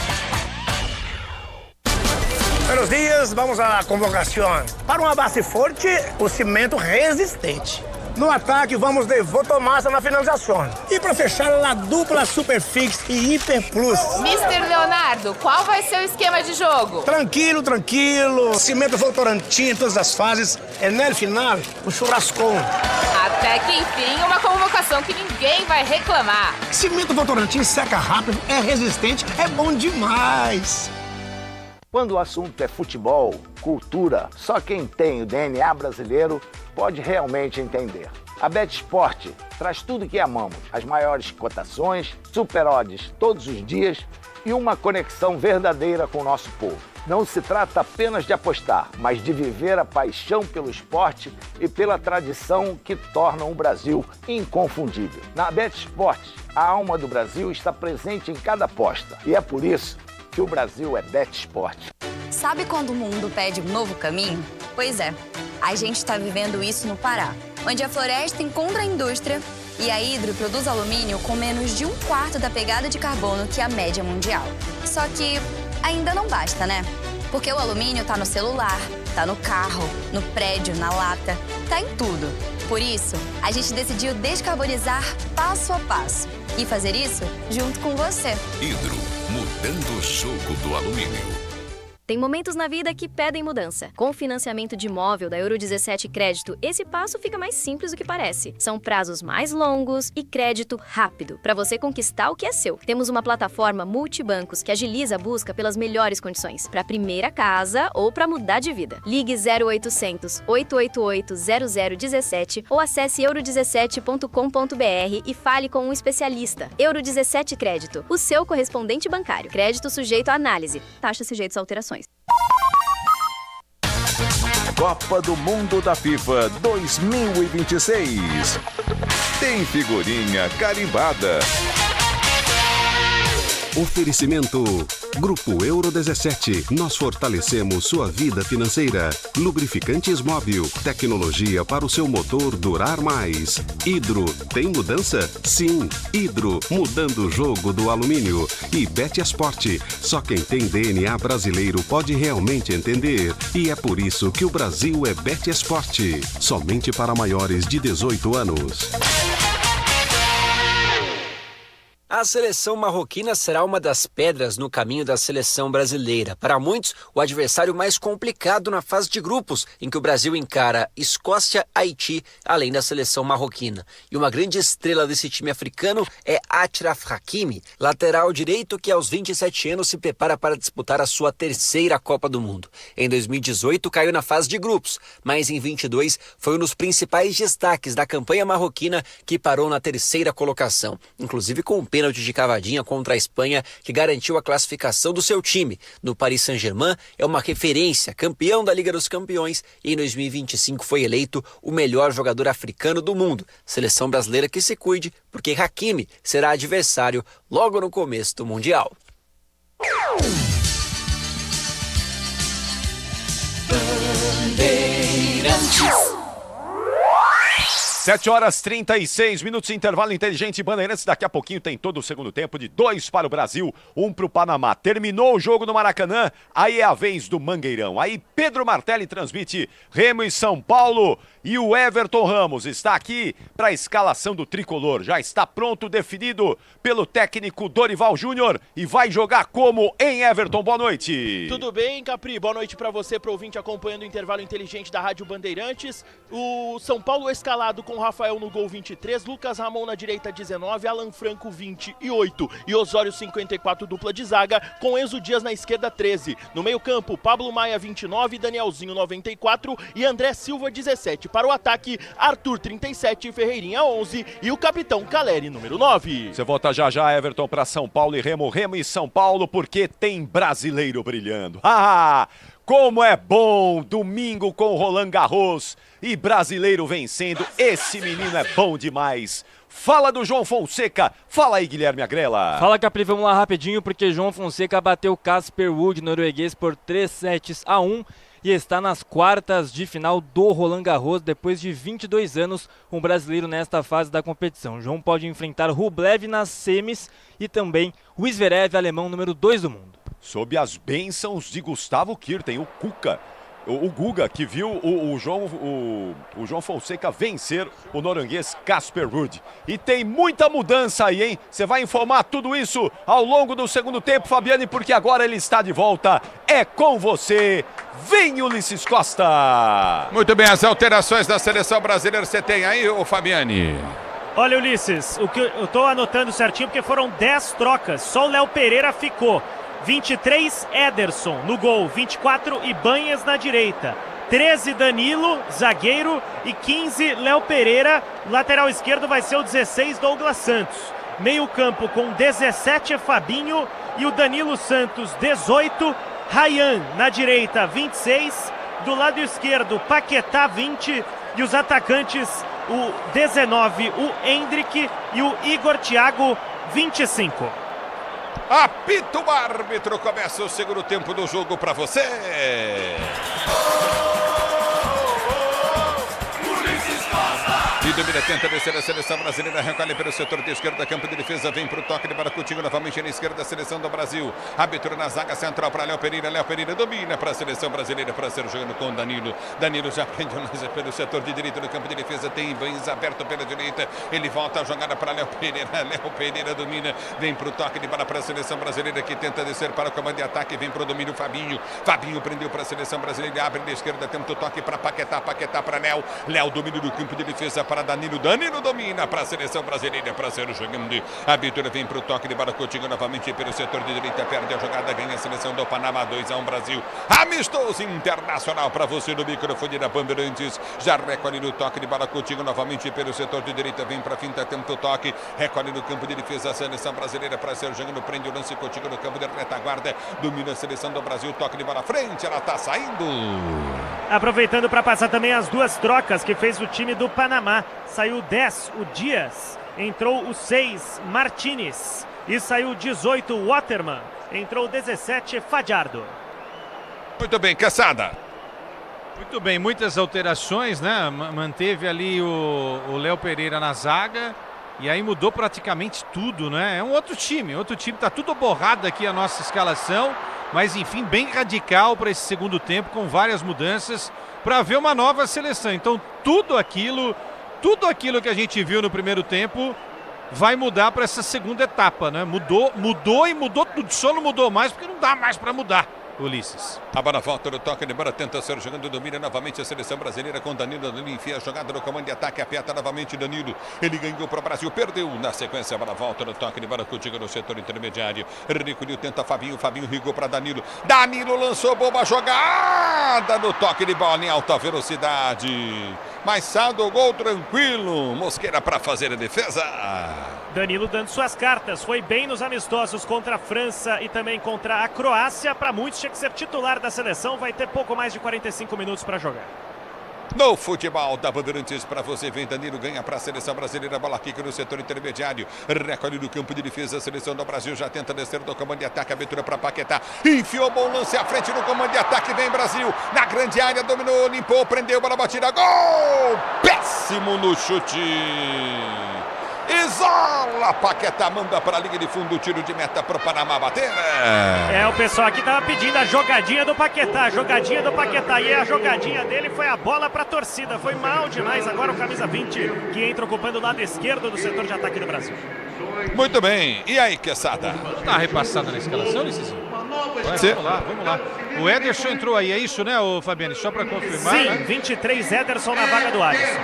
Buenos dias, vamos à convocação. Para uma base forte, o cimento resistente. No ataque, vamos de Votomassa na finalização. E para fechar, a dupla Superfix e Hiper Plus. Mr. Leonardo, qual vai ser o esquema de jogo? Tranquilo. Cimento Votorantim em todas as fases. E no final, o churrascão. Até que enfim, uma convocação que ninguém vai reclamar. Cimento Votorantim seca rápido, é resistente, é bom demais. Quando o assunto é futebol, cultura, só quem tem o DNA brasileiro pode realmente entender. A BetSport traz tudo que amamos, as maiores cotações, super odds todos os dias e uma conexão verdadeira com o nosso povo. Não se trata apenas de apostar, mas de viver a paixão pelo esporte e pela tradição que tornam o Brasil inconfundível. Na BetSport, a alma do Brasil está presente em cada aposta e é por isso que o Brasil é BetSport. Sabe quando o mundo pede um novo caminho? Pois é, a gente está vivendo isso no Pará, onde a floresta encontra a indústria e a Hidro produz alumínio com menos de 1/4 da pegada de carbono que a média mundial. Só que ainda não basta, né? Porque o alumínio tá no celular, tá no carro, no prédio, na lata, tá em tudo. Por isso, a gente decidiu descarbonizar passo a passo e fazer isso junto com você. Hidro, mudando o jogo do alumínio. Tem momentos na vida que pedem mudança. Com o financiamento de imóvel da Euro 17 Crédito, esse passo fica mais simples do que parece. São prazos mais longos e crédito rápido, para você conquistar o que é seu. Temos uma plataforma multibancos que agiliza a busca pelas melhores condições, para a primeira casa ou para mudar de vida. Ligue 0800 888 0017 ou acesse euro17.com.br e fale com um especialista. Euro 17 Crédito, o seu correspondente bancário. Crédito sujeito à análise. Taxas sujeitas a alterações. Copa do Mundo da FIFA 2026. Tem figurinha carimbada. Oferecimento Grupo Euro 17. Nós fortalecemos sua vida financeira. Lubrificantes Móbil. Tecnologia para o seu motor durar mais. Hidro. Tem mudança? Sim. Hidro. Mudando o jogo do alumínio. E BetSport. Só quem tem DNA brasileiro pode realmente entender. E é por isso que o Brasil é BetSport. Somente para maiores de 18 anos. A seleção marroquina será uma das pedras no caminho da seleção brasileira. Para muitos, o adversário mais complicado na fase de grupos, em que o Brasil encara Escócia, Haiti, além da seleção marroquina. E uma grande estrela desse time africano é Achraf Hakimi, lateral direito que aos 27 anos se prepara para disputar a sua terceira Copa do Mundo. Em 2018 caiu na fase de grupos, mas em 22 foi um dos principais destaques da campanha marroquina, que parou na terceira colocação, inclusive com o pênalti de cavadinha contra a Espanha, que garantiu a classificação do seu time. No Paris Saint-Germain é uma referência, campeão da Liga dos Campeões, e em 2025 foi eleito o melhor jogador africano do mundo. Seleção brasileira que se cuide, porque Hakimi será adversário logo no começo do Mundial. 7h36, intervalo inteligente, Bandeirantes. Daqui a pouquinho tem todo o segundo tempo de 2 para o Brasil, 1 para o Panamá. Terminou o jogo no Maracanã, aí é a vez do Mangueirão. Aí Pedro Martelli transmite Remo e São Paulo, e o Everton Ramos está aqui para a escalação do tricolor. Já está pronto, definido pelo técnico Dorival Júnior, e vai jogar como, hein, Everton? Boa noite. Tudo bem, Capri? Boa noite para você, para o ouvinte acompanhando o intervalo inteligente da Rádio Bandeirantes. O São Paulo escalado com Rafael no gol 23, Lucas Ramon na direita 19, Alan Franco 28 e Osório 54, dupla de zaga, com Enzo Dias na esquerda 13. No meio campo, Pablo Maia 29, Danielzinho 94 e André Silva 17. Para o ataque, Arthur 37, Ferreirinha 11 e o capitão Caleri número 9. Você volta já já, Everton, para São Paulo e Remo. Remo e São Paulo, porque tem brasileiro brilhando. Como é bom domingo com Roland Garros e brasileiro vencendo. Esse menino é bom demais. Fala do João Fonseca. Fala aí, Guilherme Agrela. Fala, Capri, vamos lá rapidinho, porque João Fonseca bateu Casper Ruud, norueguês, por 3-1 e está nas quartas de final do Roland Garros depois de 22 anos, um brasileiro nesta fase da competição. João pode enfrentar Rublev nas semis e também o Zverev, alemão número 2 do mundo. Sob as bênçãos de Gustavo Kirten, o Cuca, o Guga, que viu o João Fonseca vencer o norueguês Casper Ruud. E tem muita mudança aí, hein? Você vai informar tudo isso ao longo do segundo tempo, Fabiane, porque agora ele está de volta. É com você. Vem, Ulisses Costa. Muito bem, as alterações da seleção brasileira você tem aí, ô Fabiane? Olha, Ulisses, o que eu tô anotando certinho, porque foram 10 trocas. Só o Léo Pereira ficou. 23, Ederson no gol, 24, Ibanhas na direita, 13, Danilo, zagueiro, e 15, Léo Pereira, lateral esquerdo vai ser o 16, Douglas Santos. Meio campo com 17, Fabinho, e o Danilo Santos, 18, Ryan na direita, 26, do lado esquerdo, Paquetá, 20, e os atacantes, o 19, o Endrick, e o Igor Thiago, 25. Apita o árbitro, começa o segundo tempo do jogo para você. E domina, tenta descer a seleção brasileira, recolhe pelo setor de esquerda, campo de defesa, vem para o toque de bola, Coutinho novamente na esquerda, a seleção do Brasil. Árbitro na zaga central para Léo Pereira domina para a seleção brasileira, para ser jogando com Danilo. Danilo já prende o lance pelo setor de direita no campo de defesa, tem Ibanez aberto pela direita, ele volta a jogada para Léo Pereira domina, vem para o toque de bola para a seleção brasileira, que tenta descer para o comando de ataque, vem para o domínio Fabinho prendeu para a seleção brasileira, abre da esquerda, tenta o toque para Paquetá para Léo domina do campo de defesa para Danilo domina para a seleção brasileira, para ser jogando. A abertura vem para o toque de bola, Coutinho novamente pelo setor de direita, perde a jogada, ganha a seleção do Panamá, 2-1 Brasil. Amistoso internacional para você no microfone da Bandeirantes. Já recolhe no toque de bola, Coutinho novamente pelo setor de direita, vem para a finta, tenta o toque, recolhe no campo de defesa a seleção brasileira para ser jogando, prende o lance, Coutinho no campo de retaguarda, domina a seleção do Brasil, toque de bola frente, ela está saindo. Aproveitando para passar também as duas trocas que fez o time do Panamá. Saiu 10, o Dias, entrou o 6, Martinez, e saiu 18, Waterman, entrou o 17, Fajardo. Muito bem, Caçada. Muito bem, muitas alterações, né? Manteve ali o Léo Pereira na zaga, e aí mudou praticamente tudo, né? É um outro time, tá tudo borrado aqui a nossa escalação, mas enfim, bem radical para esse segundo tempo, com várias mudanças, para ver uma nova seleção. Então tudo aquilo que a gente viu no primeiro tempo vai mudar para essa segunda etapa, né? Mudou e mudou tudo. Só não mudou mais porque não dá mais para mudar, Ulisses. A bola volta no toque de bola, tenta ser jogando, domina novamente a seleção brasileira com Danilo. Danilo enfia a jogada no comando de ataque, aperta novamente Danilo. Ele ganhou para o Brasil, perdeu na sequência. A bola volta no toque de bola, Coutinho no setor intermediário. Recolheu, tenta Fabinho rigou para Danilo. Danilo lançou boa jogada no toque de bola em alta velocidade. Mas sai do gol tranquilo. Mosqueira para fazer a defesa. Danilo dando suas cartas, foi bem nos amistosos contra a França e também contra a Croácia. Para muitos tinha que ser titular da seleção, vai ter pouco mais de 45 minutos para jogar. No futebol da Bandeirantes para você, vem Danilo, ganha para a seleção brasileira, bola aqui no setor intermediário, recolhe no campo de defesa, a seleção do Brasil já tenta descer do comando de ataque, abertura para Paquetá, enfiou bom lance à frente no comando de ataque, vem Brasil, na grande área, dominou, limpou, prendeu, bola batida, gol! Péssimo no chute! Isola, Paquetá manda para a linha de fundo, tiro de meta para o Panamá bater. O pessoal aqui tava pedindo a jogadinha do Paquetá, e a jogadinha dele foi a bola para a torcida, foi mal demais. Agora o camisa 20 que entra ocupando o lado esquerdo do setor de ataque do Brasil. Muito bem, e aí, Quesada? Tá repassada na escalação, Licezinho? Vamos lá. O Ederson entrou aí, é isso, né, o Fabiane? Só para confirmar. Sim, né? 23 Ederson na vaga do Alisson.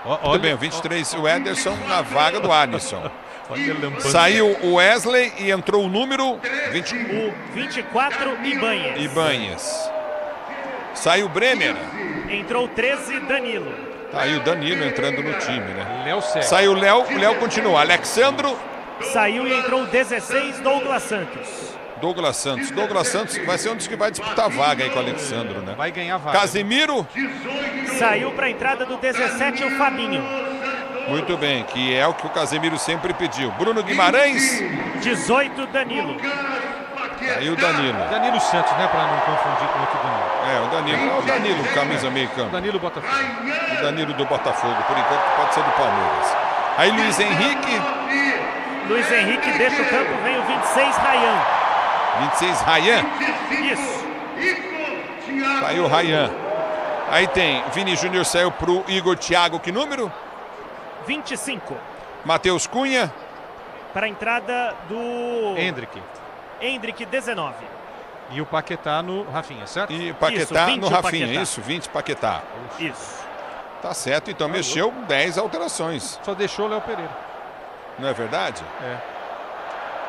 Muito bem, o 23, o Ederson na vaga do Alisson. Saiu o Wesley e entrou o número 24, Ibanhes. Saiu o Bremer. Entrou o 13, Danilo. Tá aí o Danilo entrando no time, né? Léo segue. Saiu o Léo continua. Alexandro. Saiu e entrou o 16, Douglas Santos vai ser um dos que vai disputar a vaga aí com o Alexandro, né? Vai ganhar vaga. Casimiro. Saiu para a entrada do 17, o Fabinho. Muito bem, que é o que o Casemiro sempre pediu. Bruno Guimarães. 18, Danilo. Aí o Danilo. Danilo Santos, né? Para não confundir com outro Danilo. O Danilo, camisa meio campo. Danilo Botafogo. O Danilo do Botafogo, por enquanto pode ser do Palmeiras. Aí Luiz Henrique. Deixa o campo, vem o 26, Rayan. 26, Rayan. Isso. Tá aí o Rayan. Aí tem Vini Júnior, saiu pro Igor Thiago, que número? 25. Matheus Cunha. Para a entrada do Hendrick, 19. E o Paquetá no Rafinha, certo? E o Paquetá no Rafinha, isso, 20 Paquetá. Isso. Tá certo, então mexeu 10 alterações. Só deixou o Léo Pereira. Não é verdade?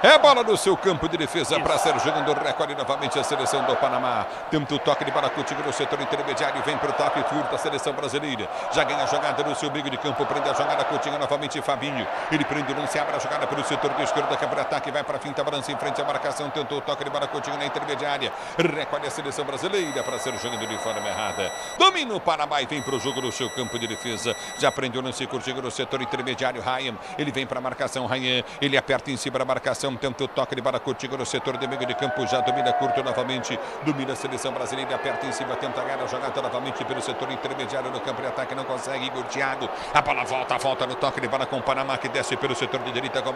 É bola do seu campo de defesa para ser jogando, recolhe novamente a seleção do Panamá. Tenta o toque de bola, Coutinho no setor intermediário, vem para o toque curto a seleção brasileira. Já ganha a jogada no seu meio de campo, prende a jogada, Coutinho novamente, Fabinho. Ele prende o lance, abre a jogada pelo setor de esquerda, quebra ataque, vai para a finta, balança em frente à marcação, tentou o toque de bola, Coutinho na intermediária. Recolhe a seleção brasileira para ser jogando de forma errada. Domina o Panamá e vem para o jogo no seu campo de defesa. Já prende o lance, Coutinho no setor intermediário, Ryan. Ele vem para a marcação, Ryan. Ele aperta em cima da marcação, tenta o toque de bola, Coutinho no setor de meio de campo, já domina curto novamente, domina a seleção brasileira, aperta em cima, tenta ganhar a jogada novamente pelo setor intermediário no campo de ataque, não consegue, Igor Thiago, a bola volta no toque de bola com o Panamá, que desce pelo setor de direita com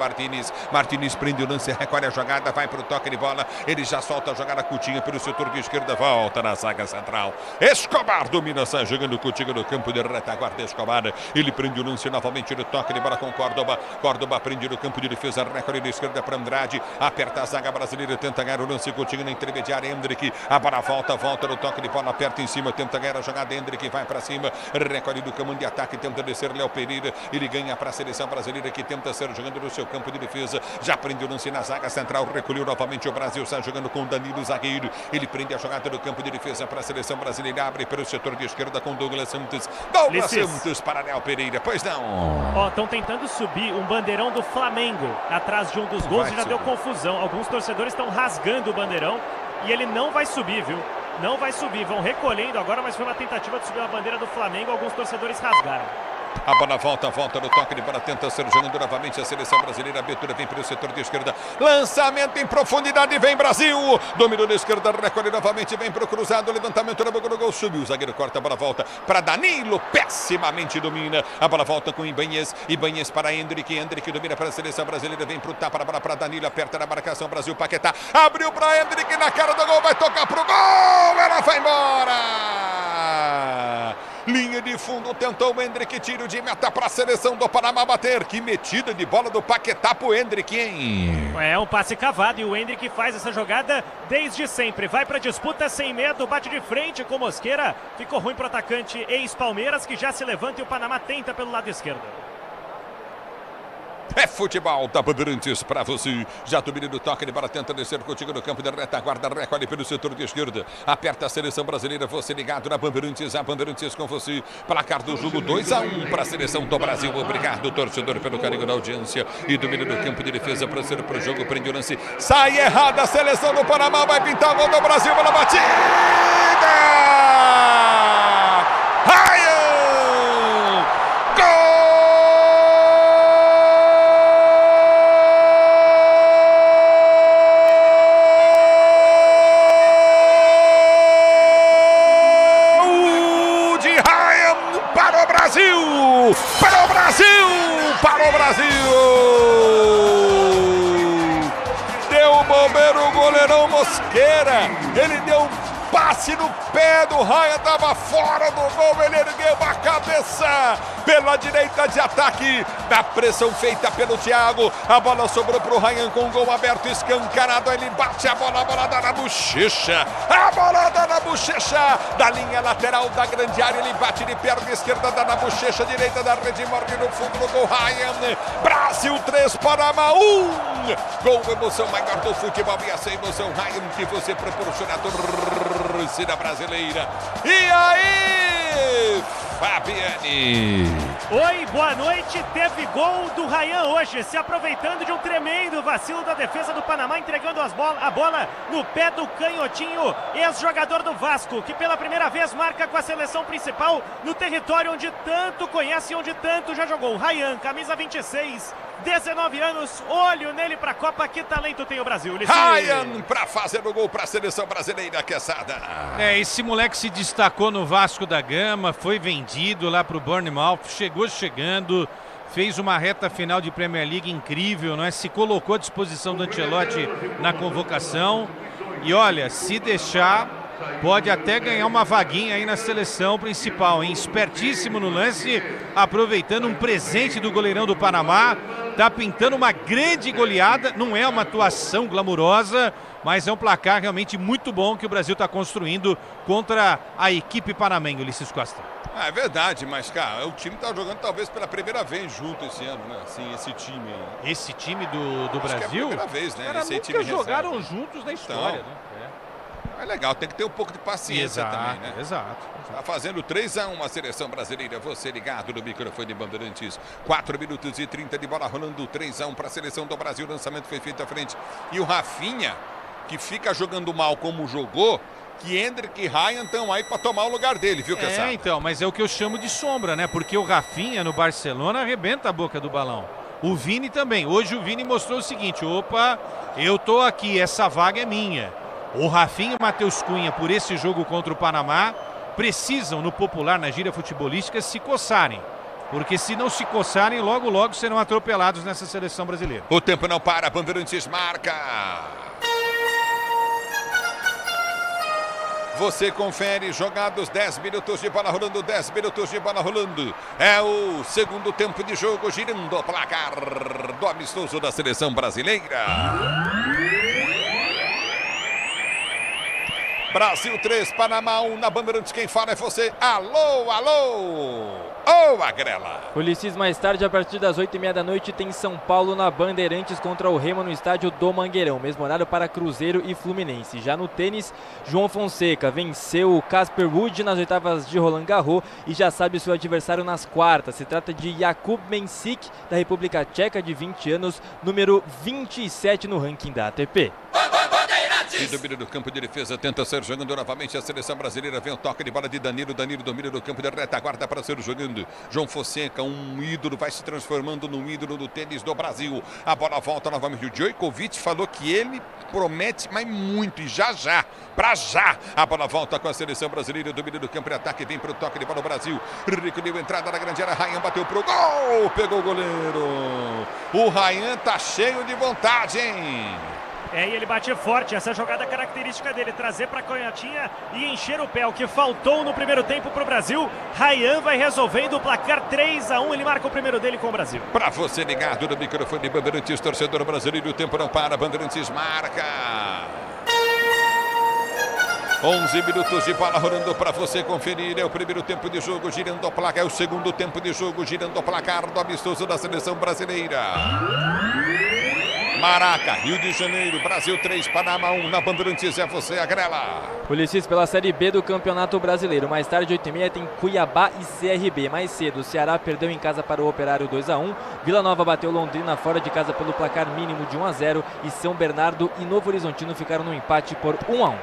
Martínez prende o lance, recolhe a jogada, vai para o toque de bola, ele já solta a jogada, Coutinho pelo setor de esquerda, volta na zaga central, Escobar domina, sai jogando Coutinho no campo de retaguarda, Escobar, ele prende o lance novamente no toque de bola com Córdoba prende no campo de defesa, recolhe de esquerda para Andrade, aperta a zaga brasileira, tenta ganhar o lance, Coutinho na intermediária, Hendrick, a bola volta no toque de bola, aperta em cima, tenta ganhar a jogada, Hendrick vai para cima, recolhe do comando de ataque, tenta descer Léo Pereira, ele ganha para a seleção brasileira que tenta ser jogando no seu campo de defesa, já prende o lance na zaga central, recolheu novamente o Brasil, sai jogando com Danilo, zagueiro, ele prende a jogada no campo de defesa para a seleção brasileira, abre pelo setor de esquerda com Douglas Santos para Léo Pereira, pois não. Estão tentando subir um bandeirão do Flamengo atrás de um dos gols e já deu confusão. Alguns torcedores estão rasgando o bandeirão e ele não vai subir, viu? Não vai subir, vão recolhendo agora, mas foi uma tentativa de subir a bandeira do Flamengo, alguns torcedores rasgaram. A bola volta no toque de bola, tenta ser jogando novamente a seleção brasileira, a abertura vem pelo setor de esquerda, lançamento em profundidade, vem Brasil, dominou da esquerda, recolhe novamente, vem pro cruzado, levantamento na boca do gol, subiu, o zagueiro corta, a bola volta para Danilo, pessimamente domina, a bola volta com Ibanhes para Hendrick domina para a seleção brasileira, vem pro tapa, a bola para Danilo, aperta na marcação, Brasil, Paquetá, abriu para Hendrick na cara do gol, vai tocar pro gol, ela vai embora! linha de fundo, tentou o Hendrick, tiro de meta para a seleção do Panamá bater. Que metida de bola do Paquetá pro Hendrick, hein? É um passe cavado e o Hendrick faz essa jogada desde sempre. Vai pra disputa sem medo, bate de frente com Mosqueira. Ficou ruim pro atacante ex-Palmeiras, que já se levanta e o Panamá tenta pelo lado esquerdo. É futebol da Bandeirantes para você. Já domina do toque de bola, tenta descer contigo no campo da retaguarda, recolhe pelo setor de esquerda. Aperta a seleção brasileira, você ligado na Bandeirantes, a Bandeirantes com você. Placar do jogo 2-1 para a seleção do Brasil. Obrigado, torcedor, pelo carinho da audiência. E domina do campo de defesa para ser pro jogo, prende o lance. Sai errada a seleção do Panamá, vai pintar o gol do Brasil, bola batida! Ryan! Gol! Para o Brasil! Para o Brasil! Deu o bombeiro, o goleirão Mosqueira. Ele deu um passe no pé do Ryan, estava fora do gol, ele ergueu a cabeça pela direita de ataque, da pressão feita pelo Thiago, a bola sobrou para o Ryan com o gol aberto, escancarado, ele bate a bola dá na bochecha, a bola dá na bochecha, da linha lateral da grande área, ele bate de perna esquerda, dá na bochecha direita da rede, morre no fundo do gol, Ryan, Brasil 3, Panamá 1, gol, emoção maior do futebol, e essa emoção, Ryan, que você proporciona a torcida brasileira. E aí, Fabiane? Oi, boa noite. Teve gol do Ryan hoje, se aproveitando de um tremendo vacilo da defesa do Panamá, entregando a bola no pé do canhotinho, ex-jogador do Vasco, que pela primeira vez marca com a seleção principal no território onde tanto conhece e onde tanto já jogou. Ryan, camisa 26, 19 anos, olho nele pra Copa, que talento tem o Brasil. Ryan pra fazer o gol pra seleção brasileira, Quesada. Esse moleque se destacou no Vasco da Gama, foi vendido lá pro Bournemouth, chegou chegando, fez uma reta final de Premier League incrível, não é? Se colocou à disposição do Ancelotti na convocação e olha, se deixar, pode até ganhar uma vaguinha aí na seleção principal, hein? Espertíssimo no lance, aproveitando um presente do goleirão do Panamá, tá pintando uma grande goleada, não é uma atuação glamurosa, mas é um placar realmente muito bom que o Brasil está construindo contra a equipe panamenha, Ulisses Costa. É verdade, mas, cara, o time tá jogando talvez pela primeira vez junto esse ano, né? Assim, esse time aí. Esse time do Brasil? Que é a primeira vez, né? Cara, esse nunca time jogaram reserva. juntos na história, então, né? É legal, tem que ter um pouco de paciência também, né? Exato. Tá fazendo 3-1 a seleção brasileira. Você ligado no microfone de Bandeirantes. 4 minutos e 30 de bola rolando. 3-1 para a seleção do Brasil. O lançamento foi feito à frente. E o Rafinha, que fica jogando mal como jogou, que Hendrick e Ryan estão aí para tomar o lugar dele, viu, Quesada? Então, mas é o que eu chamo de sombra, né? Porque o Rafinha no Barcelona arrebenta a boca do balão. O Vini também. Hoje o Vini mostrou o seguinte: opa, eu tô aqui, essa vaga é minha. O Rafinha e o Matheus Cunha, por esse jogo contra o Panamá, precisam, no popular, na gíria futebolística, se coçarem. Porque se não se coçarem, logo, logo serão atropelados nessa seleção brasileira. O tempo não para, Bandeirantes marca. Você confere, jogados 10 minutos de bola rolando, 10 minutos de bola rolando. É o segundo tempo de jogo, girando o placar do amistoso da seleção brasileira. Brasil 3, Panamá 1, na Bandeirantes, quem fala é você. Alô, alô, ô Agrela. Ulisses, mais tarde, a partir das 8h30 da noite, tem São Paulo na Bandeirantes contra o Remo no estádio do Mangueirão. Mesmo horário para Cruzeiro e Fluminense. Já no tênis, João Fonseca venceu o Casper Ruud nas oitavas de Roland Garros e já sabe o seu adversário nas quartas. Se trata de Jakub Mensik, da República Tcheca, de 20 anos, número 27 no ranking da ATP. E domina do campo de defesa, tenta ser jogando novamente a seleção brasileira. Vem o toque de bola de Danilo. Danilo domina do campo de retaguarda para ser jogando. João Fonseca, um ídolo, vai se transformando num ídolo do tênis do Brasil. A bola volta novamente. O Djokovic falou que ele promete, mas muito, e já, pra já. A bola volta com a seleção brasileira. Domina do campo de ataque, vem para o toque de bola do Brasil. Recolheu entrada na grande área. Ryan bateu pro gol. Pegou o goleiro. O Ryan tá cheio de vontade, hein? E ele bate forte, essa jogada característica dele, trazer para a canhotinha e encher o pé, o que faltou no primeiro tempo para o Brasil. Rayan vai resolvendo o placar 3-1, ele marca o primeiro dele com o Brasil. Para você ligado no microfone Bandeirantes, torcedor brasileiro, o tempo não para, Bandeirantes marca. 11 minutos de bola rolando para você conferir. É o primeiro tempo de jogo girando o placar. É o segundo tempo de jogo girando o placar do amistoso da seleção brasileira. Maraca, Rio de Janeiro, Brasil 3, Panamá 1. Na Bandeirantes é você, Agrela. Ulisses pela Série B do Campeonato Brasileiro. Mais tarde, 8h30, tem Cuiabá e CRB. Mais cedo, o Ceará perdeu em casa para o Operário 2-1. Vila Nova bateu Londrina fora de casa pelo placar mínimo de 1-0. E São Bernardo e Novo Horizontino ficaram no empate por 1-1.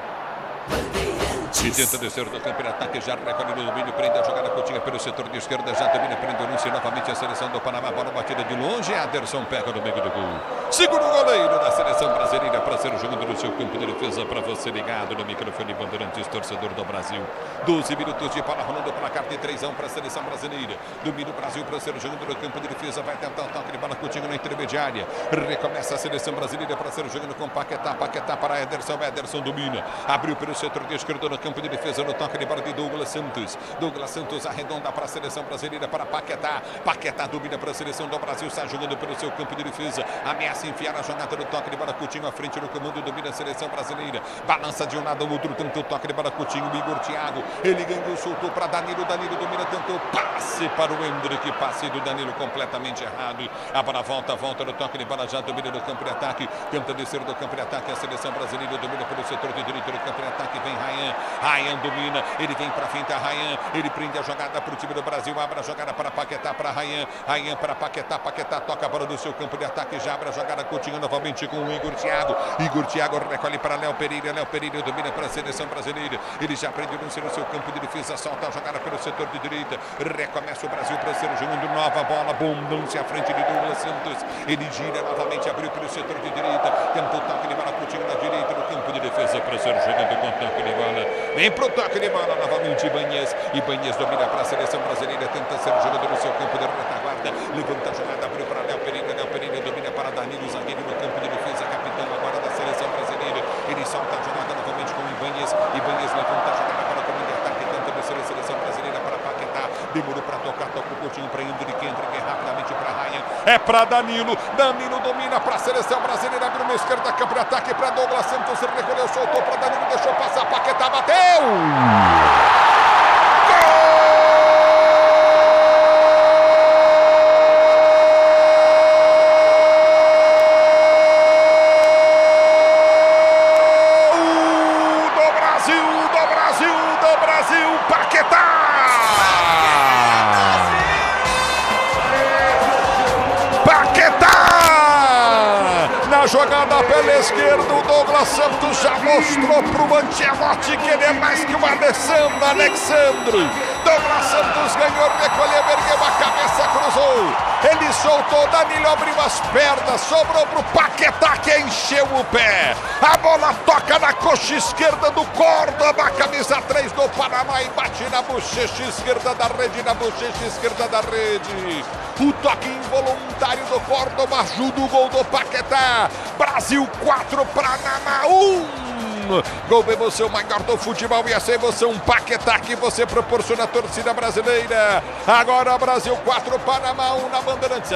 E tenta descer do campo de ataque, já recolhe no domínio, prende a jogada Coutinho pelo setor de esquerda, já domina, prende o lance novamente a seleção do Panamá, bola batida de longe, Aderson pega no meio do gol. Segura o goleiro da seleção brasileira para ser jogando no seu campo de defesa, para você ligado no microfone Bandeirantes, torcedor do Brasil. 12 minutos de bola rolando, placar de 3-1 para a seleção brasileira. Domina o Brasil para ser jogando no campo de defesa, vai tentar o toque de bola Coutinho na intermediária. Recomeça a seleção brasileira para ser jogando com Paquetá, Paquetá para Ederson, Ederson domina, abriu pelo setor de esquerda no campo de defesa, no toque de bola de Douglas Santos. Douglas Santos arredonda para a seleção brasileira, para Paquetá. Paquetá domina para a seleção do Brasil, está jogando pelo seu campo de defesa. Ameaça enfiar a jogada no toque de bola Coutinho à frente no comando, domina a seleção brasileira. Balança de um lado ao outro, tanto o toque de bola Coutinho, Igor Thiago. Ele ganhou, soltou para Danilo. Danilo domina, tentou passe para o Hendrick. Passe do Danilo completamente errado. A bola volta no toque de bola, já domina no campo de ataque. Tenta descer do campo de ataque. A seleção brasileira domina pelo setor de direito do campo de ataque. Vem Rayan. Rayan domina, ele vem para frente a Rayan, ele prende a jogada para o time do Brasil, abre a jogada para Paquetá, para Rayan, Rayan para Paquetá, Paquetá toca a bola do seu campo de ataque, já abre a jogada, Coutinho novamente com o Igor Thiago, Igor Thiago recolhe para Léo Pereira domina para a seleção brasileira, ele já prende o lance no seu campo de defesa, solta a jogada pelo setor de direita, recomeça o Brasil para ser jogando nova bola, bom lance à frente de Douglas Santos, ele gira novamente, abriu pelo setor de direita, tenta o toque de bola, Coutinho na direita, no campo de defesa para ser jogando com toque de bola, vem pro toque de bola novamente Ibanez. Ibanez domina para a seleção brasileira, tenta ser jogador no seu campo de retaguarda, levanta a jogada, abriu para Léo Pereira domina para Danilo, zagueiro no campo de defesa, capitão agora da seleção brasileira, ele solta a jogada novamente com Ibanez, Ibanez levanta a jogada para o comando de ataque, tenta descer a seleção brasileira para Paquetá, demorou para tocar, toca o Coutinho para Hendrick rapidamente para Rayan, é para Danilo, Danilo domina para a seleção brasileira, abriu na esquerda, campo de ataque para Douglas Santos, recolheu, soltou para Danilo, deixou passar, Paquetá bateu! Do Brasil, Paquetá! Na jogada pela esquerda, o Douglas Santos já mostrou para o Ancelotti que ele é mais que o Alexandre. Douglas Santos ganhou, recolheu, ergueu a cabeça, cruzou. Ele soltou, Danilo abriu as pernas, sobrou para o Paquetá que encheu o pé. A bola toca na coxa esquerda do Córdoba, camisa 3 do Panamá e bate na bochecha esquerda da rede, O toque involuntário do Córdoba ajuda o gol do Paquetá. Brasil 4, Panamá 1. Gol de emoção maior do futebol e essa emoção Paquetá que você proporciona à torcida brasileira. Agora Brasil 4, Panamá 1 na Bandeirantes.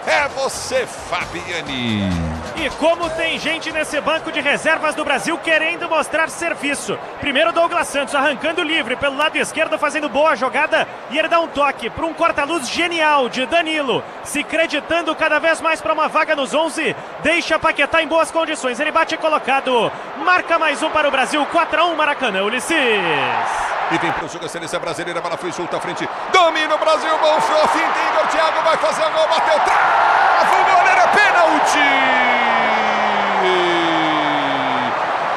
É você, Fabiani. E como tem gente nesse banco de reservas do Brasil querendo mostrar serviço. Primeiro Douglas Santos arrancando livre pelo lado esquerdo, fazendo boa jogada. E ele dá um toque para um corta-luz genial de Danilo. Se acreditando cada vez mais para uma vaga nos 11. Deixa Paquetá em boas condições. Ele bate colocado. Marca mais um para o Brasil. 4-1 Maracanã, Ulisses. E vem para o jogo a seleção brasileira. A bola foi solta à frente. Domina o Brasil. Bom fim. Igor Thiago vai fazer o gol. Bateu. Trava o goleiro. É pênalti.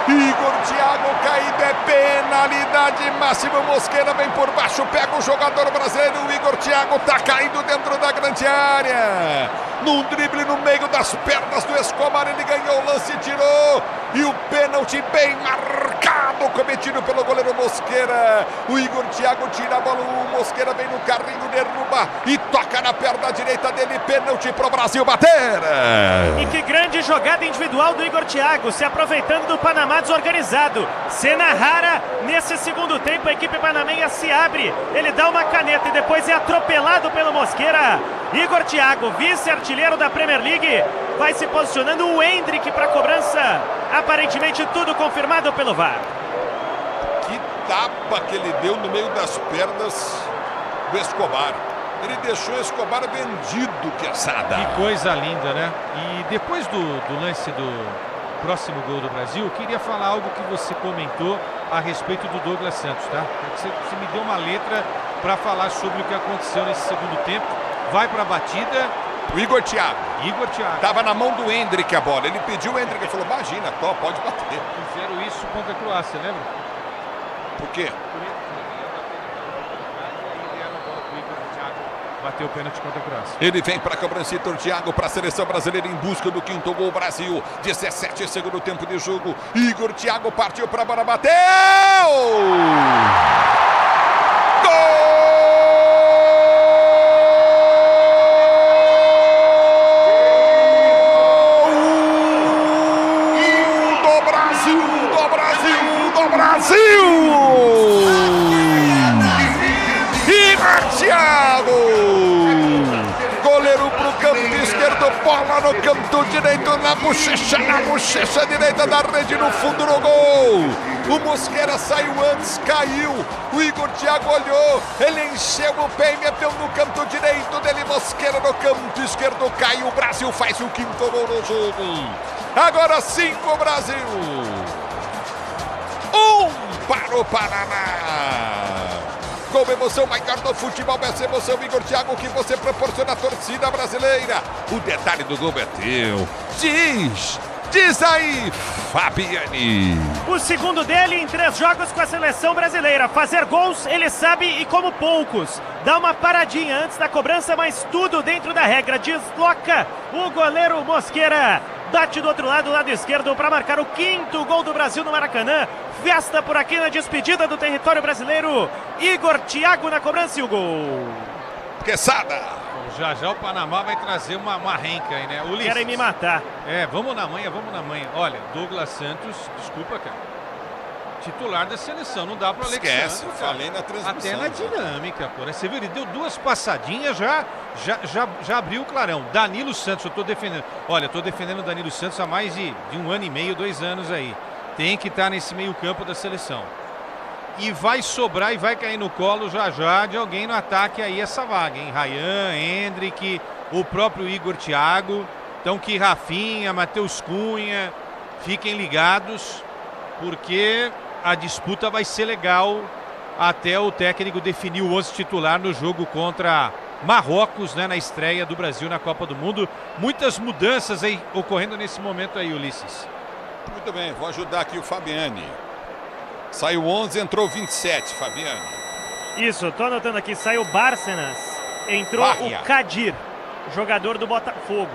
Igor Thiago caído, é penalidade. Máximo Mosqueira vem por baixo, pega o jogador brasileiro. O Igor Thiago tá caído dentro da grande área. Num drible no meio das pernas do Escobar, ele ganhou o lance, tirou. E o pênalti bem marcado errado cometido pelo goleiro Mosquera. O Igor Thiago tira a bola, o Mosquera vem no carrinho, derruba e toca na perna direita dele. Pênalti pro Brasil bater. E que grande jogada individual do Igor Thiago, se aproveitando do Panamá desorganizado. Cena rara nesse segundo tempo, a equipe panamenha se abre. Ele dá uma caneta e depois é atropelado pelo Mosquera. Igor Thiago, vice-artilheiro da Premier League, vai se posicionando. O Endrick para cobrança. Aparentemente tudo confirmado pelo VAR. Que tapa que ele deu no meio das pernas do Escobar. Ele deixou o Escobar vendido, Quesada. Que coisa linda, né? E depois do lance do próximo gol do Brasil, eu queria falar algo que você comentou a respeito do Douglas Santos, tá? Você me deu uma letra para falar sobre o que aconteceu nesse segundo tempo. Vai para a batida. O Igor Thiago. Igor Thiago. Tava na mão do Endrick a bola. Ele pediu o Endrick e falou, imagina, pode bater. Fizeram isso contra a Croácia, lembra? Por quê? Bateu o pênalti contra a Croácia. Ele vem para a cobrança, Igor Thiago, para a seleção brasileira em busca do quinto gol. Brasil, 17 segundo tempo de jogo. Igor Thiago partiu para a bola, bateu! Gol! Igor Thiago! Goleiro pro canto esquerdo, bola no canto direito, na bochecha direita da rede, no fundo do gol. O Mosquera saiu antes, caiu. O Igor Thiago olhou, ele encheu o pé e meteu no canto direito dele. Mosquera no canto esquerdo, caiu. O Brasil faz o quinto gol no jogo. Agora 5 Brasil. 1 para o Panamá. Com emoção maior do futebol, essa emoção, Igor Thiago, que você proporciona à torcida brasileira. O detalhe do gol é teu. Diz aí, Fabiane. O segundo dele em 3 jogos com a seleção brasileira. Fazer gols ele sabe e como poucos. Dá uma paradinha antes da cobrança, mas tudo dentro da regra. Desloca o goleiro Mosquera. Bate do outro lado, lado esquerdo, para marcar o quinto gol do Brasil no Maracanã. Festa por aqui na despedida do território brasileiro. Igor Thiago na cobrança e o gol. Quesada. Já o Panamá vai trazer uma renca aí, né? Ulisses. Querem me matar. Vamos na manha. Olha, Douglas Santos, desculpa, cara. Titular da seleção, não dá para Alexandre. Esquece, falei na transmissão. Até na dinâmica, pô. Você viu, ele deu 2 passadinhas, já abriu o clarão. Danilo Santos, eu tô defendendo. Olha, eu tô defendendo o Danilo Santos há mais de 1 ano e meio, 2 anos aí. Tem que estar nesse meio campo da seleção. E vai sobrar e vai cair no colo já de alguém no ataque aí essa vaga, hein? Ryan, Endrick, o próprio Igor Thiago. Então que Rafinha, Matheus Cunha, fiquem ligados, porque a disputa vai ser legal até o técnico definir o 11 titular no jogo contra Marrocos, né, na estreia do Brasil na Copa do Mundo. Muitas mudanças aí ocorrendo nesse momento aí, Ulisses. Muito bem, vou ajudar aqui o Fabiane. Saiu 11, entrou 27, Fabiane. Isso, tô anotando aqui, saiu Bárcenas, entrou Bahia. o Kadir, jogador do Botafogo.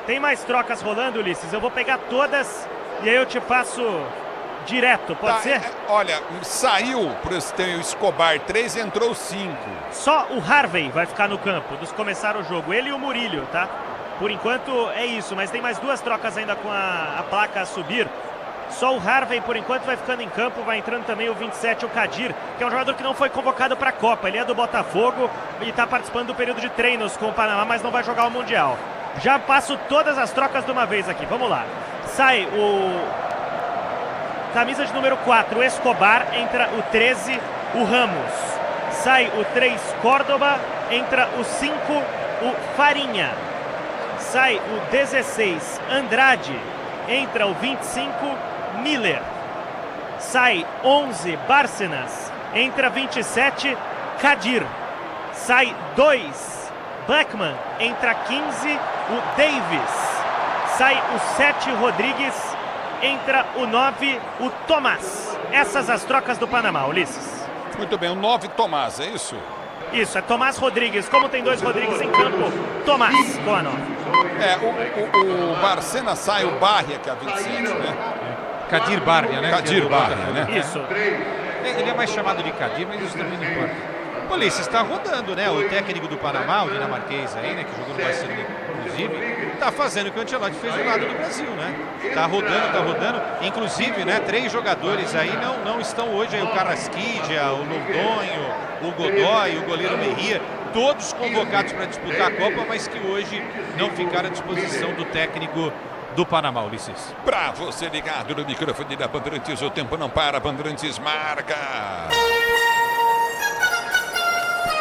Tem mais trocas rolando, Ulisses? Eu vou pegar todas e aí eu te passo direto, pode ser? Olha, saiu pro Escobar 3, entrou 5. Só o Harvey vai ficar no campo, dos começar o jogo, ele e o Murilho, tá? Por enquanto é isso, mas tem mais 2 trocas ainda com a placa a subir. Só o Harvey, por enquanto, vai ficando em campo. Vai entrando também o 27, o Kadir, que é um jogador que não foi convocado para a Copa. Ele é do Botafogo e está participando do período de treinos com o Panamá, mas não vai jogar o Mundial. Já passo todas as trocas de uma vez aqui. Vamos lá. Sai o camisa de número 4, o Escobar. Entra o 13, o Ramos. Sai o 3, Córdoba. Entra o 5, o Farinha. Sai o 16, Andrade. Entra o 25, Miller. Sai 11, Bárcenas. Entra 27, Kadir. Sai 2, Blackman. Entra 15, o Davis. Sai o 7, Rodrigues. Entra o 9, o Tomás. Essas as trocas do Panamá, Ulisses. Muito bem, o 9, Tomás, é isso? Isso, é Tomás Rodrigues. Como tem 2 Rodrigues em campo, Tomás com a 9. O Bárcenas sai, o Bahia, que é a 27, né? Kadir Barria, né? Kadir Barria, né? Isso. Ele é mais chamado de Kadir, mas isso também não importa. Ulisses, está rodando, né? O técnico do Panamá, o dinamarquês aí, né? Que jogou no Barcelona, inclusive, está fazendo o que o Ancelotti fez do lado do Brasil, né? Tá rodando. Inclusive, né? 3 jogadores aí não estão hoje aí. O Carrasquilla, o Londonho, o Godoy, o goleiro Merria. Todos convocados para disputar a Copa, mas que hoje não ficaram à disposição do técnico do Panamá, Ulisses. Pra você ligado no microfone da Bandeirantes, o tempo não para, Bandeirantes marca.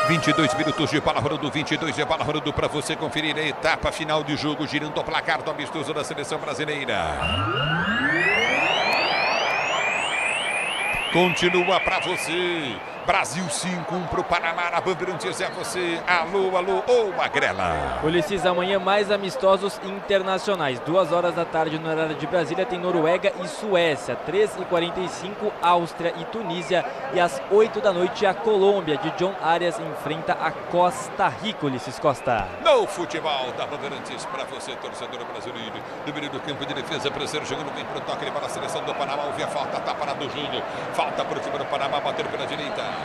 22 minutos de bola rolando, 22 de bola rolando para você conferir a etapa final de jogo, girando o placar do amistoso da seleção brasileira. Continua para você. Brasil 5-1 para o Panamá, na Bandeirantes é você. Alô, Magrela. Ulisses, amanhã mais amistosos internacionais. 2 horas da tarde no horário de Brasília tem Noruega e Suécia. 3h45, Áustria e Tunísia. E às 8 da noite a Colômbia de John Arias enfrenta a Costa Rica, Ulisses Costa. No futebol da Bandeirantes para você, torcedor brasileiro. No meio do campo de defesa, para ser jogando bem para o toque para a seleção do Panamá. Houve a falta, tá parado o Júnior. Falta para o time do Panamá, bater pela direita.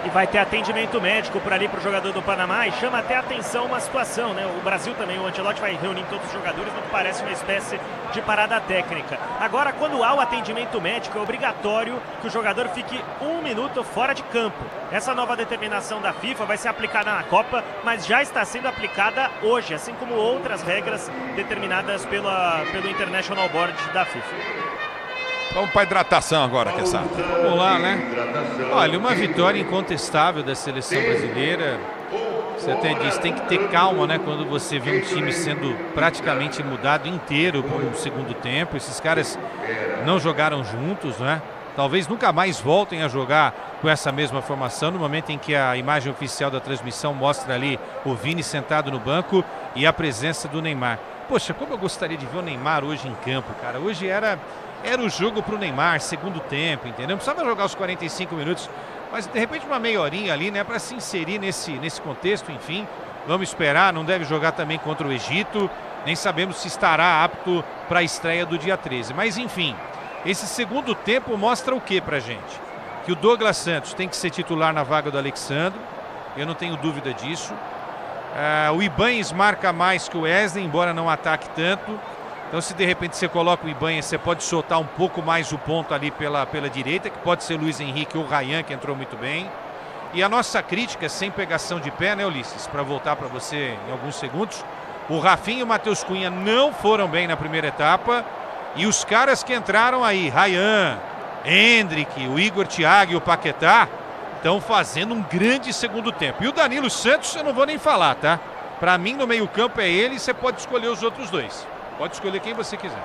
E vai ter atendimento médico por ali para o jogador do Panamá e chama até a atenção uma situação, né? O Brasil também, o Ancelotti vai reunir todos os jogadores, no que parece uma espécie de parada técnica. Agora, quando há o atendimento médico, é obrigatório que o jogador fique 1 minuto fora de campo. Essa nova determinação da FIFA vai ser aplicada na Copa, mas já está sendo aplicada hoje, assim como outras regras determinadas pelo International Board da FIFA. Vamos para a hidratação agora, Quesada. Vamos lá, né? Olha, uma vitória incontestável da seleção brasileira. Você até disse, tem que ter calma, né? Quando você vê um time sendo praticamente mudado inteiro para um segundo tempo. Esses caras não jogaram juntos, né? Talvez nunca mais voltem a jogar com essa mesma formação, no momento em que a imagem oficial da transmissão mostra ali o Vini sentado no banco e a presença do Neymar. Poxa, como eu gostaria de ver o Neymar hoje em campo, cara. Hoje era o jogo para o Neymar, segundo tempo, entendeu? Não precisava jogar os 45 minutos, mas de repente uma meia horinha ali, né, para se inserir nesse contexto, enfim. Vamos esperar, não deve jogar também contra o Egito, nem sabemos se estará apto para a estreia do dia 13. Mas enfim, esse segundo tempo mostra o que pra gente? Que o Douglas Santos tem que ser titular na vaga do Alexandre, eu não tenho dúvida disso. O Ibanez marca mais que o Wesley, embora não ataque tanto. Então, se de repente você coloca o Ibanez, você pode soltar um pouco mais o ponto ali pela direita, que pode ser Luiz Henrique ou Ryan, que entrou muito bem. E a nossa crítica, sem pegação de pé, né, Ulisses? Para voltar para você em alguns segundos. O Rafinha e o Matheus Cunha não foram bem na primeira etapa. E os caras que entraram aí, Ryan, Hendrick, o Igor Thiago e o Paquetá, estão fazendo um grande segundo tempo. E o Danilo Santos, eu não vou nem falar, tá? Para mim, no meio-campo é ele, você pode escolher os outros dois. Pode escolher quem você quiser.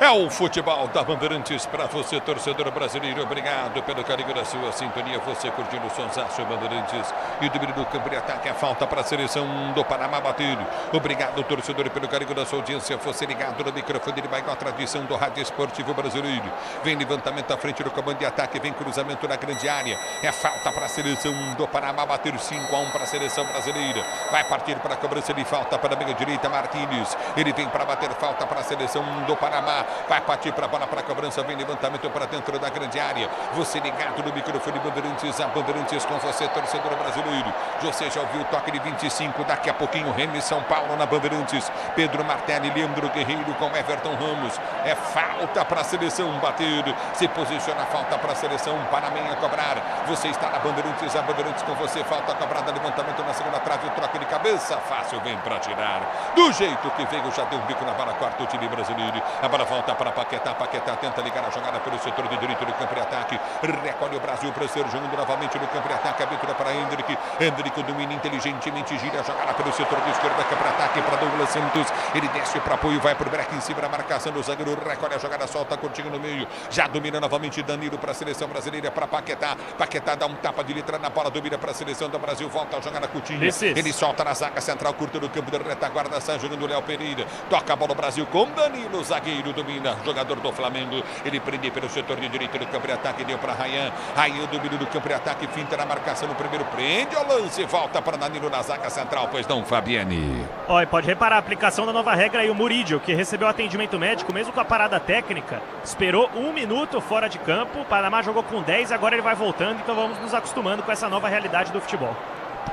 É o futebol da Bandeirantes para você, torcedor brasileiro. Obrigado pelo carinho da sua sintonia. Você curtindo o Sonsaço Bandeirantes. E o domínio do campo de ataque. A falta para a seleção do Panamá bater. Obrigado, torcedor, pelo carinho da sua audiência. Você ligado no microfone de maior tradição do rádio esportivo brasileiro. Vem levantamento à frente do comando de ataque. Vem cruzamento na grande área. É falta para a seleção do Panamá bater. 5-1 para a seleção brasileira. Vai partir para a cobrança de falta para a meia direita. Marquinhos. Ele vem para bater falta para a seleção do Panamá. Vai partir para a bola para a cobrança. Vem levantamento para dentro da grande área. Você ligado no microfone Bandeirantes. A Bandeirantes com você, torcedor brasileiro. Você já ouviu o toque de 25. Daqui a pouquinho, Remy São Paulo na Bandeirantes. Pedro Martelli, Leandro Guerreiro com Everton Ramos. É falta para a seleção bater. Se posiciona a falta para a seleção panamenha cobrar. Você está na Bandeirantes. A Bandeirantes com você. Falta cobrada. Levantamento na segunda trave. O troque de cabeça. Fácil. Vem para tirar. Do jeito que veio, já deu um bico na bola. Quarto time brasileiro. A bola volta para Paquetá. Paquetá tenta ligar a jogada pelo setor de direito do campo de ataque. Recolhe o Brasil para ser jogando novamente no campo de ataque. Abertura para Hendrick. Hendrick domina inteligentemente. Gira a jogada pelo setor de esquerda. Campo de ataque para Douglas Santos. Ele desce para apoio. Vai para o break em cima da marcação do zagueiro. Recolhe a jogada. Solta curtinho no meio. Já domina novamente Danilo para a seleção brasileira. Para Paquetá. Paquetá dá um tapa de letra na bola. Domina para a seleção do Brasil. Volta a jogada Coutinho. Ele solta na zaga central. Curta no campo de retaguarda. Sai jogando o Léo Pereira. Toca a bola o Brasil com Danilo. Zagueiro do domina, jogador do Flamengo. Ele prende pelo setor de direita do campo de ataque, deu para Ryan. Ryan domina do campo de ataque, finta na marcação no primeiro, prende o lance, volta para Danilo na zaga central, pois não, Fabiani. Ó, e pode reparar a aplicação da nova regra aí, o Murídio, que recebeu atendimento médico, mesmo com a parada técnica, esperou 1 minuto fora de campo, o Panamá jogou com 10, agora ele vai voltando, então vamos nos acostumando com essa nova realidade do futebol.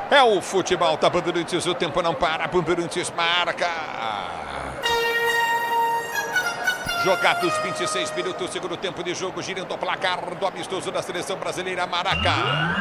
É o futebol, tá Bandeirantes, o tempo não para, Bandeirantes marca. Jogados 26 minutos, segundo tempo de jogo, girando o placar do amistoso da seleção brasileira, Maracá.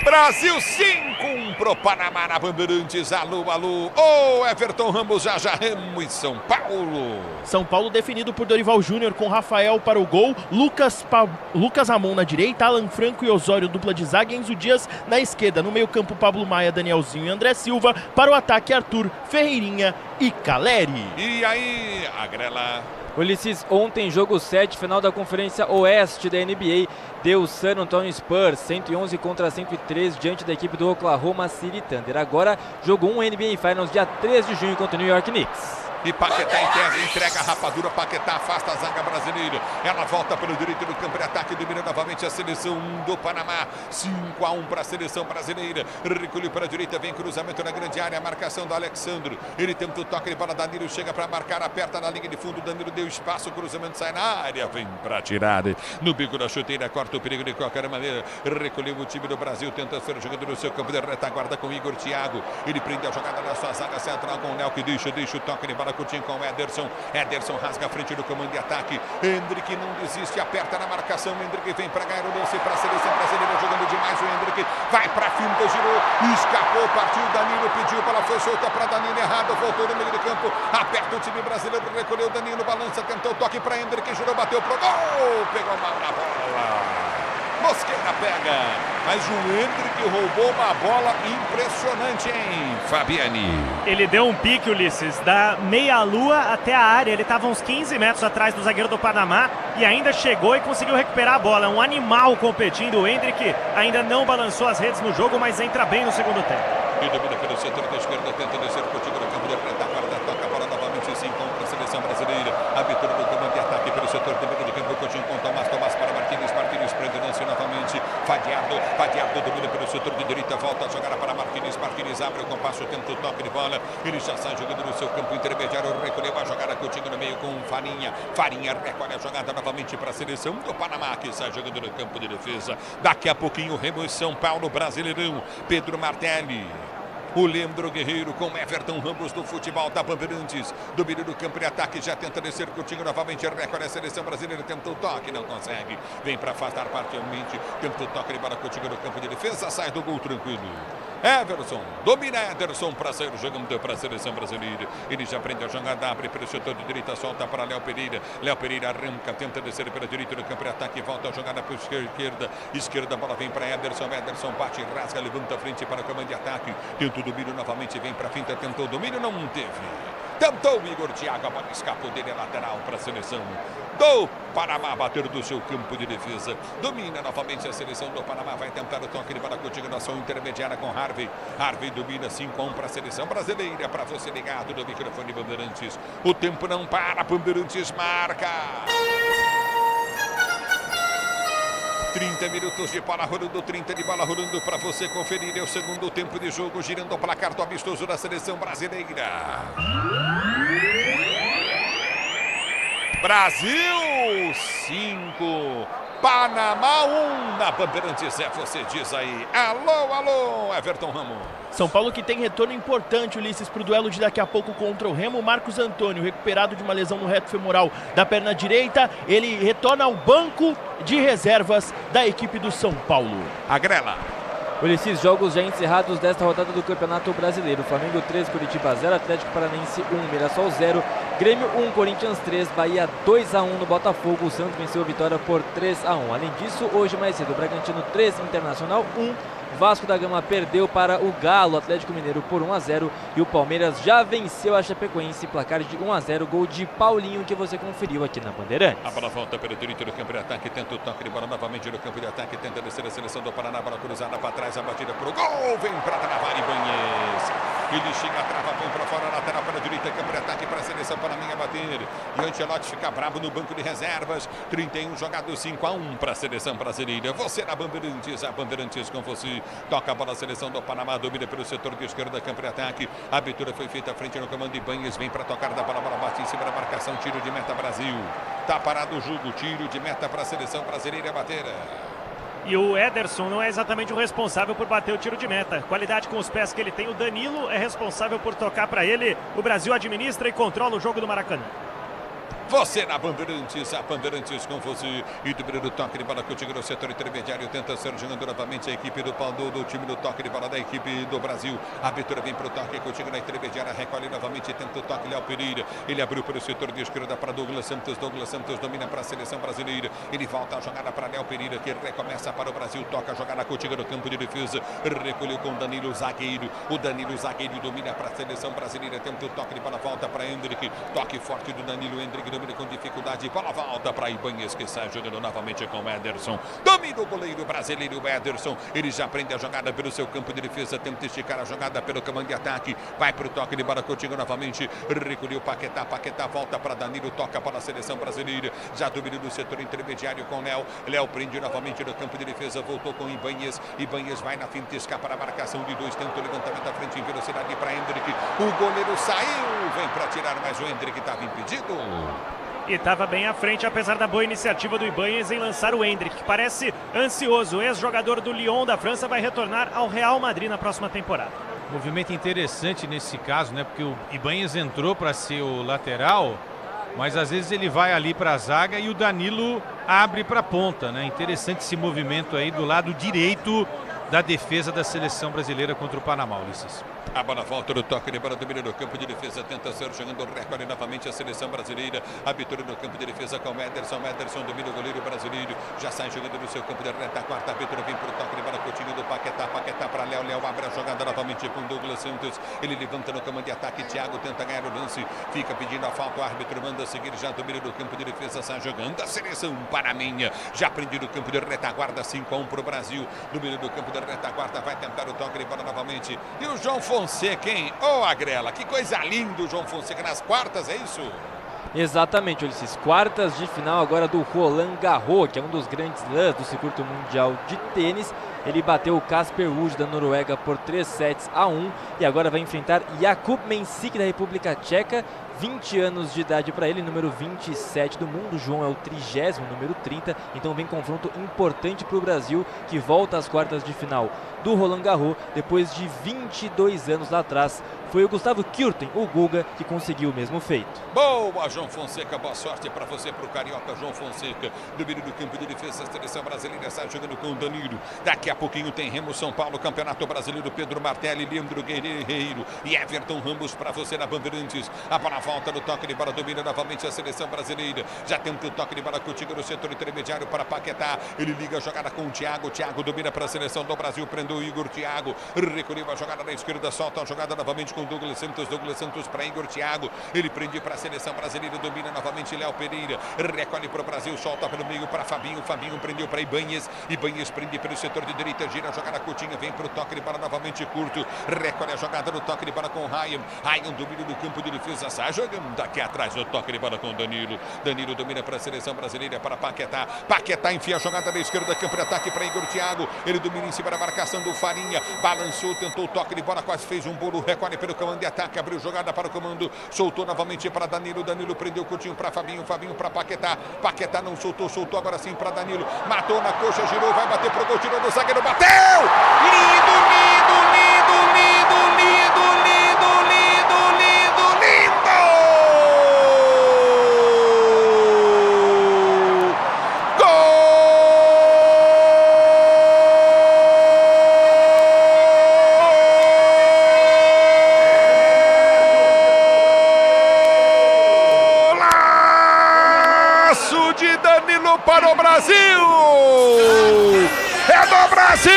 Brasil 5-1 pro Panamá na Bandeirantes. Alô, alô. Ô, Everton Ramos, já Remo em São Paulo. São Paulo definido por Dorival Júnior com Rafael para o gol, Lucas Ramon na direita, Alan Franco e Osório dupla de zaga, Enzo Dias na esquerda. No meio campo, Pablo Maia, Danielzinho e André Silva. Para o ataque, Arthur, Ferreirinha e Caleri. E aí, Agrela. Ulisses, ontem jogo 7, final da Conferência Oeste da NBA, deu San Antonio Spurs 111 contra 103 diante da equipe do Oklahoma City Thunder. Agora, jogo 1 NBA Finals, dia 3 de junho contra o New York Knicks. E Paquetá entrega a rapadura, Paquetá afasta a zaga brasileira. Ela volta pelo direito do campo de ataque, domina novamente a seleção do Panamá. 5-1 para a seleção brasileira. Recolheu para a direita, vem cruzamento na grande área, a marcação do Alexandre. Ele tenta o toque de bola, Danilo chega para marcar, aperta na linha de fundo, Danilo deu espaço, o cruzamento sai na área, vem para a tirada. No bico da chuteira, corta o perigo de qualquer maneira. Recolheu o time do Brasil, tenta ser jogando no seu campo de retaguarda com Igor Thiago. Ele prende a jogada na sua zaga central com o Léo, que deixa o toque de bola curtinho com o Ederson. Ederson rasga a frente do comando de ataque. Hendrick não desiste, aperta na marcação. Hendrick vem para ganhar o lance para a seleção brasileira, jogando demais o Hendrick. Vai para a finta, girou, escapou, partiu. Danilo pediu, bola foi solta para Danilo, errado, voltou no meio de campo. Aperta o time brasileiro, recolheu Danilo, balança, tentou o toque para Hendrick, girou, bateu pro gol. Pegou mal na bola. Mosqueira pega, mas o Hendrick roubou uma bola impressionante, hein, Fabiani? Ele deu um pique, Ulisses, da meia-lua até a área. Ele estava uns 15 metros atrás do zagueiro do Panamá e ainda chegou e conseguiu recuperar a bola. Um animal competindo. O Hendrick ainda não balançou as redes no jogo, mas entra bem no segundo tempo. E domina pelo setor da esquerda, tenta descer contigo no campo de retaguarda, toca a bola novamente, 5 para a seleção brasileira. Abertura do comando de ataque pelo setor do meio de campo, Coutinho com Tomás para Marquinhos prende lance novamente, Fadiardo domina pelo setor de direita, volta a jogar para Marquinhos abre o compasso, tenta o toque de bola, ele já sai jogando no seu campo intermediário, recolheu a jogada Coutinho no meio com Farinha recolhe a jogada novamente para a seleção do Panamá, que sai jogando no campo de defesa. Daqui a pouquinho, Remo e São Paulo, Brasileirão, Pedro Martelli. O Leandro Guerreiro com Everton Ramos do futebol da Bandeirantes. Domínio do campo de ataque, já tenta descer Coutinho novamente. Recolhe a seleção brasileira, tenta o toque, não consegue. Vem para afastar parcialmente. Tenta o toque de bola, Coutinho no campo de defesa. Sai do gol tranquilo. Everson, domina Ederson para sair jogando para a seleção brasileira. Ele já prende a jogada, abre pelo setor de direita, solta para Léo Pereira. Léo Pereira arranca, tenta descer pela direita do campo de ataque. Volta a jogada para a esquerda. A bola vem para Ederson. Ederson bate, rasga, levanta a frente para o comando de ataque. Tenta o domínio novamente, vem para a finta, tentou o domínio, não teve. Tentou o Igor Thiago, a bola escapou dele, é lateral para a seleção do Panamá, bater do seu campo de defesa. Domina novamente a seleção do Panamá, vai tentar o toque de bola contigo na ação intermediária com Harvey. Harvey domina 5-1 para a seleção brasileira, para você ligado no microfone Bandeirantes. O tempo não para, Bandeirantes marca. 30 minutos de bola rolando, 30 de bola rolando para você conferir. É o segundo tempo de jogo, girando o placar do amistoso da seleção brasileira. Brasil 5, Panamá 1 na Bandeirantes. Você diz aí, alô, Everton Ramos. São Paulo que tem retorno importante, Ulisses, para o duelo de daqui a pouco contra o Remo. Marcos Antônio, recuperado de uma lesão no reto femoral da perna direita. Ele retorna ao banco de reservas da equipe do São Paulo. Agrela. Ulisses, jogos já encerrados desta rodada do Campeonato Brasileiro. Flamengo 3, Curitiba 0, Atlético Paranaense 1, Mirassol 0, Grêmio 1, Corinthians 3, Bahia 2-1 no Botafogo. O Santos venceu a Vitória por 3-1. Além disso, hoje mais cedo, Bragantino 3, Internacional 1. Vasco da Gama perdeu para o Galo, Atlético Mineiro por 1-0. E o Palmeiras já venceu a Chapecoense, placar de 1-0, gol de Paulinho, que você conferiu aqui na Bandeirantes. A bola volta pelo direito do campo de ataque, tenta o toque de bola novamente no campo de ataque, tenta descer a seleção do Paraná, bola cruzada para trás, a batida para o gol, vem para travar Ibanez. Ele chega, trava, vem para fora, lateral para a direita, campo de ataque para a seleção Paraná bater. E o Ancelotti fica bravo no banco de reservas. 31 jogados, 5-1 para a seleção brasileira. Você na Bandeirantes, a Bandeirantes com você. Toca a bola, a seleção do Panamá, domina pelo setor de esquerda, campo de ataque. A abertura foi feita à frente no comando Ibanez, vem para tocar da bola, bola bate em cima da marcação, tiro de meta Brasil. Tá parado o jogo, tiro de meta para a seleção brasileira bater. E o Ederson não é exatamente o responsável por bater o tiro de meta. Qualidade com os pés que ele tem, o Danilo é responsável por tocar para ele. O Brasil administra e controla o jogo do Maracanã. Você na Bandeirantes, a Bandeirantes com você. E do primeiro toque de bola contigo no setor intermediário. Tenta ser jogando novamente a equipe do time do toque de bola da equipe do Brasil. A abertura vem para o toque contigo na intermediária. Recolhe novamente, tenta o toque, Léo Pereira. Ele abriu para o setor de esquerda para Douglas Santos. Douglas Santos domina para a seleção brasileira. Ele volta a jogada para Léo Pereira, que recomeça para o Brasil. Toca a jogada contigo no campo de defesa. Recolheu com Danilo Zagueiro. O Danilo Zagueiro domina para a seleção brasileira. Tenta o toque de bola, volta para Hendrick. Toque forte do Danilo. Hendrick domina com dificuldade, bola volta para Ibanez, que sai jogando novamente com o Ederson. Domina o goleiro brasileiro, o Ederson. Ele já prende a jogada pelo seu campo de defesa, tenta esticar a jogada pelo comando de ataque. Vai para o toque de bola contigo novamente. Recolheu Paquetá, Paquetá volta para Danilo, toca para a seleção brasileira. Já domina no setor intermediário com Léo. Léo prende novamente no campo de defesa, voltou com Ibanez. Ibanez vai na finta, escapa para a marcação de dois, tenta o levantamento à frente em velocidade para Hendrick. O goleiro saiu, vem para tirar, mas o Hendrick estava impedido. E estava bem à frente, apesar da boa iniciativa do Ibanez em lançar o Hendrick, que parece ansioso. O ex-jogador do Lyon da França vai retornar ao Real Madrid na próxima temporada. Movimento interessante nesse caso, né? Porque o Ibanez entrou para ser o lateral, mas às vezes ele vai ali para a zaga e o Danilo abre para a ponta, né? Interessante esse movimento aí do lado direito da defesa da seleção brasileira contra o Panamá, Ulisses. A bola volta no toque de bola, domina no campo de defesa, tenta ser jogando o recorde novamente a seleção brasileira. Abertura no campo de defesa com o Ederson. Ederson domina o goleiro brasileiro, já sai jogando no seu campo de retaguarda. A abertura vem para o toque de bola, continua do Paquetá. Paquetá para Léo. Léo abre a jogada novamente com Douglas Santos. Ele levanta no comando de ataque. Thiago tenta ganhar o lance, fica pedindo a falta. O árbitro manda seguir, já domina no campo de defesa, sai jogando. A seleção paraminha já prende no campo de retaguarda, 5-1 para o Brasil. Domina no campo de retaguarda, vai tentar o toque de bola novamente. E o João Fonseca, hein? Ô, Agrela, que coisa linda o João Fonseca nas quartas, é isso? Exatamente, Ulisses. Quartas de final agora do Roland Garros, que é um dos grandes lãs do circuito mundial de tênis. Ele bateu o Casper Ruud da Noruega por 3-1 e agora vai enfrentar Jakub Mensik da República Tcheca. 20 anos de idade para ele, número 27 do mundo. O João é o 30º, número 30. Então vem confronto importante para o Brasil, que volta às quartas de final do Roland Garros depois de 22 anos lá atrás. Foi o Gustavo Kuerten, o Guga, que conseguiu o mesmo feito. Boa, João Fonseca, boa sorte para você, para o carioca João Fonseca. Domínio do campo de defesa, a seleção brasileira sai jogando com o Danilo. Daqui a pouquinho tem Remo São Paulo, Campeonato Brasileiro, Pedro Martelli, Leandro Guerreiro e Everton Ramos para você na Bandeirantes. A bola volta no toque de bola, domina novamente a seleção brasileira. Já tem um toque de bola contigo no setor intermediário para Paquetá. Ele liga a jogada com o Thiago. Thiago domina para a seleção do Brasil, prendeu o Igor. Thiago recolheu a jogada na esquerda, solta a jogada novamente com Douglas Santos. Douglas Santos para Igor. Thiago, ele prende para a seleção brasileira, domina novamente Léo Pereira. Recolhe para o Brasil, solta pelo meio para Fabinho. Fabinho prendeu para Ibanez. Ibanez prende pelo setor de direita, gira a jogada curtinha, vem para o toque de bola novamente curto. Recolhe a jogada no toque de bola com Ryan. Ryan domina no campo de defesa, sai jogando daqui atrás no toque de bola com Danilo. Danilo domina para a seleção brasileira, para Paquetá. Paquetá enfia a jogada na esquerda, campo de ataque para Igor. Thiago, ele domina em cima da marcação do Farinha. Balançou, tentou o toque de bola, quase fez um bolo. Recolhe pelo comando de ataque, abriu jogada para o comando, soltou novamente para Danilo. Danilo prendeu curtinho para Fabinho. Fabinho para Paquetá. Paquetá não soltou, soltou agora sim para Danilo. Matou na coxa, girou, vai bater pro gol, tirou do zagueiro, bateu! Lindo, lindo, lindo, lindo, lindo, lindo, lindo, lindo, lindo! Gol! Danilo para o Brasil! É do Brasil!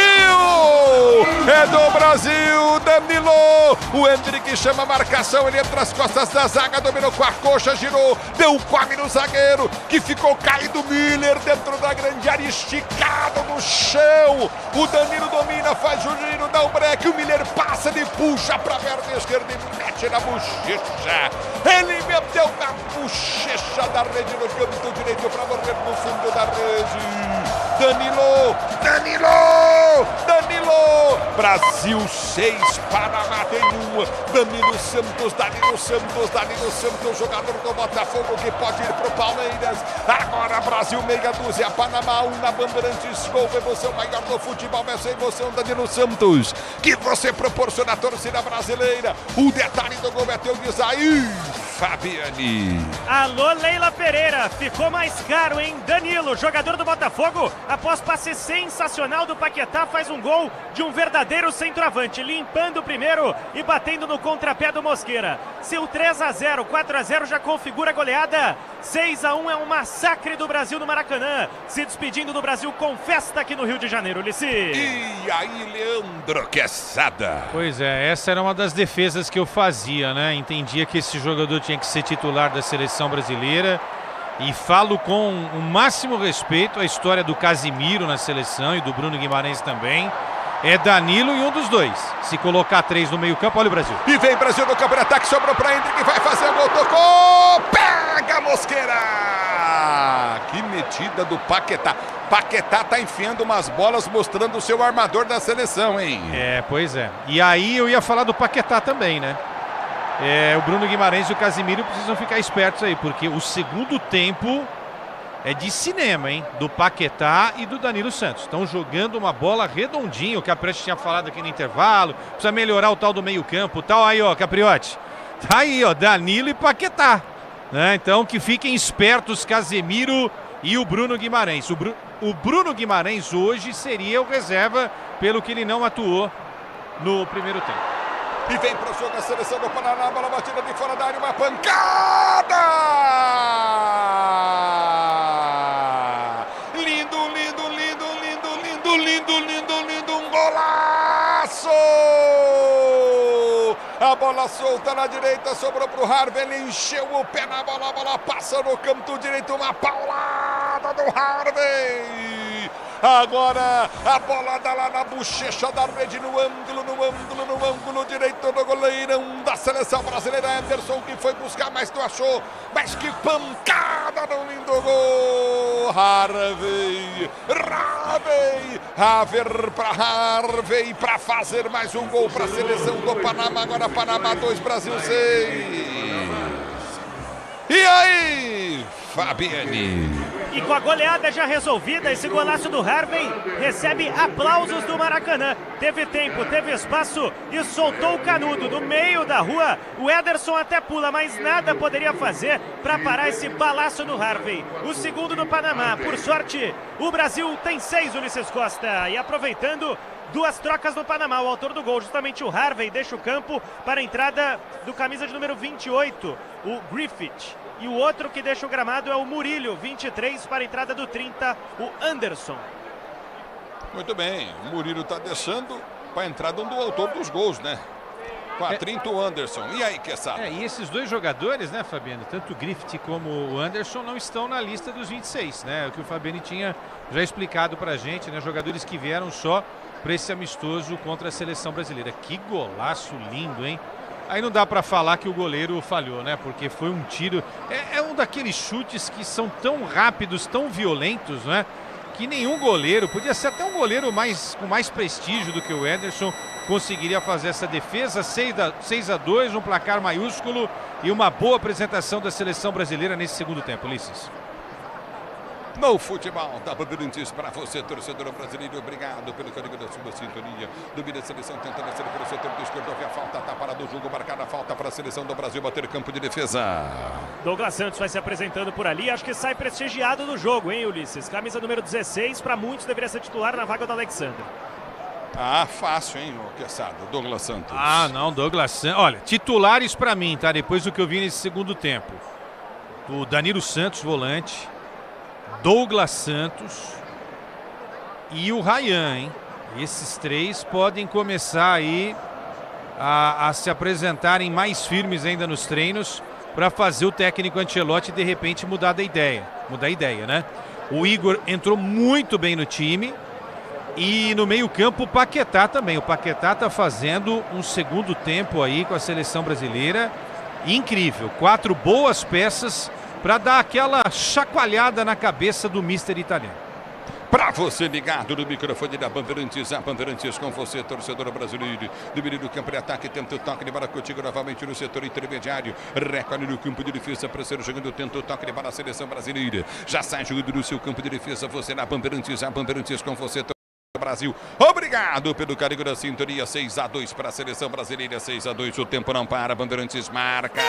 É do Brasil, Danilo! O Hendrick chama a marcação, ele entra as costas da zaga, dominou com a coxa, girou, deu come no zagueiro, que ficou caído. Miller dentro da grande área, esticado no chão. O Danilo domina, faz o giro, dá o break, o Miller passa, ele puxa para a perna esquerda e mete na bochecha. Ele meteu na bochecha da rede no canto direito para morrer no fundo da rede. Danilo! Brasil 6, Panamá tem 1. Danilo Santos, jogador do Botafogo que pode ir pro Palmeiras. Agora Brasil meia dúzia, Panamá 1 na Bandeirantes. Gol, emoção maior do futebol, essa emoção, Danilo Santos, que você proporciona a torcida brasileira. O detalhe do gol é teu de Isaí, Fabiane. Alô, Leila Pereira, ficou mais caro, hein? Danilo, jogador do Botafogo, após passe sensacional do Paquetá, faz um gol de um verdadeiro centroavante, limpando o primeiro e batendo no contrapé do Mosqueira. Seu 3-0, 4-0 já configura a goleada. 6-1 é um massacre do Brasil no Maracanã. Se despedindo do Brasil com festa aqui no Rio de Janeiro, Ulisses. E aí, Leandro Quesada? Pois é, essa era uma das defesas que eu fazia, né? Entendia que esse jogador tinha que ser titular da seleção brasileira. E falo com o máximo respeito a história do Casimiro na seleção e do Bruno Guimarães também. É Danilo e um dos dois. Se colocar 3 no meio campo, olha o Brasil. E vem Brasil no campo de ataque, sobrou para Hendrick, vai fazer o gol, tocou, pega a Mosqueira. Que metida do Paquetá. Paquetá tá enfiando umas bolas, mostrando o seu armador da seleção, hein? É, pois é. E aí eu ia falar do Paquetá também, né? O Bruno Guimarães e o Casimiro precisam ficar espertos aí, porque o segundo tempo é de cinema, hein? Do Paquetá e do Danilo Santos. Estão jogando uma bola redondinha, o Capriotti tinha falado aqui no intervalo. Precisa melhorar o tal do meio campo, tal. Aí, ó, Capriotti. Tá aí, ó, Danilo e Paquetá. Né? Então que fiquem espertos Casemiro e o Bruno Guimarães. O Bruno Guimarães hoje seria o reserva, pelo que ele não atuou no primeiro tempo. E vem pro jogo a seleção do Paraná, bola batida de fora da área, uma pancada! Lindo, um golaço! A bola solta na direita, sobrou pro Harvey, ele encheu o pé na bola, a bola passa no canto direito, uma paulada do Harvey! Agora a bola dá lá na bochecha da rede, no ângulo direito do goleirão da seleção brasileira, Anderson, que foi buscar, mas não achou. Mas que pancada no lindo gol! Harvey para fazer mais um gol para a seleção do Panamá. Agora Panamá 2, Brasil 6. E aí, Fabiane? E com a goleada já resolvida, esse golaço do Harvey recebe aplausos do Maracanã. Teve tempo, teve espaço e soltou o canudo no meio da rua. O Ederson até pula, mas nada poderia fazer para parar esse balaço do Harvey. O segundo do Panamá. Por sorte, o Brasil tem 6, Ulisses Costa. E aproveitando, 2 trocas no Panamá. O autor do gol, justamente o Harvey, deixa o campo para a entrada do camisa de número 28, o Griffith. E o outro que deixa o gramado é o Murilho, 23, para a entrada do 30, o Anderson. Muito bem, o Murilho está deixando para a entrada do autor dos gols, né? Com a 30, o Anderson. E aí, Quesada? E esses dois jogadores, né, Fabiano? Tanto o Griffith como o Anderson não estão na lista dos 26, né? O que o Fabiano tinha já explicado pra gente, né? Jogadores que vieram só para esse amistoso contra a seleção brasileira. Que golaço lindo, hein? Aí não dá para falar que o goleiro falhou, né? Porque foi um tiro... É um daqueles chutes que são tão rápidos, tão violentos, né? Que nenhum goleiro, podia ser até um goleiro com mais prestígio do que o Ederson, conseguiria fazer essa defesa. 6-2, um placar maiúsculo e uma boa apresentação da seleção brasileira nesse segundo tempo, Ulisses. No futebol da Bandeirantes para você, torcedor brasileiro, obrigado pelo carinho da sua sintonia. Dúvida, seleção tentando ser para o setor do esquerdo, a falta, tá parado o jogo, marcada a falta para a seleção do Brasil bater campo de defesa. Douglas Santos vai se apresentando por ali, acho que sai prestigiado do jogo, hein, Ulisses? Camisa número 16, para muitos deveria ser titular na vaga do Alexandre. Ah, fácil, hein, o Quesada, Douglas Santos. Ah, não, Douglas Santos. Olha, titulares para mim, tá? Depois do que eu vi nesse segundo tempo. O Danilo Santos, volante. Douglas Santos e o Ryan, hein? Esses três podem começar aí a se apresentarem mais firmes ainda nos treinos para fazer o técnico Ancelotti de repente mudar a ideia, né? O Igor entrou muito bem no time e no meio-campo o Paquetá também. O Paquetá está fazendo um segundo tempo aí com a seleção brasileira incrível. 4 boas peças para dar aquela chacoalhada na cabeça do mister italiano. Para você ligado no microfone da Bandeirantes, a Bandeirantes com você, torcedor brasileiro. Do meio do campo de ataque, tenta o toque de bola contigo novamente no setor intermediário. Recolhe no campo de defesa para ser jogando, tenta o toque de bola a seleção brasileira. Já sai jogando no seu campo de defesa, você na Bandeirantes, a Bandeirantes com você, Brasil. Obrigado pelo carinho da sintonia. 6-2 para a seleção brasileira, 6-2. O tempo não para, Bandeirantes marca.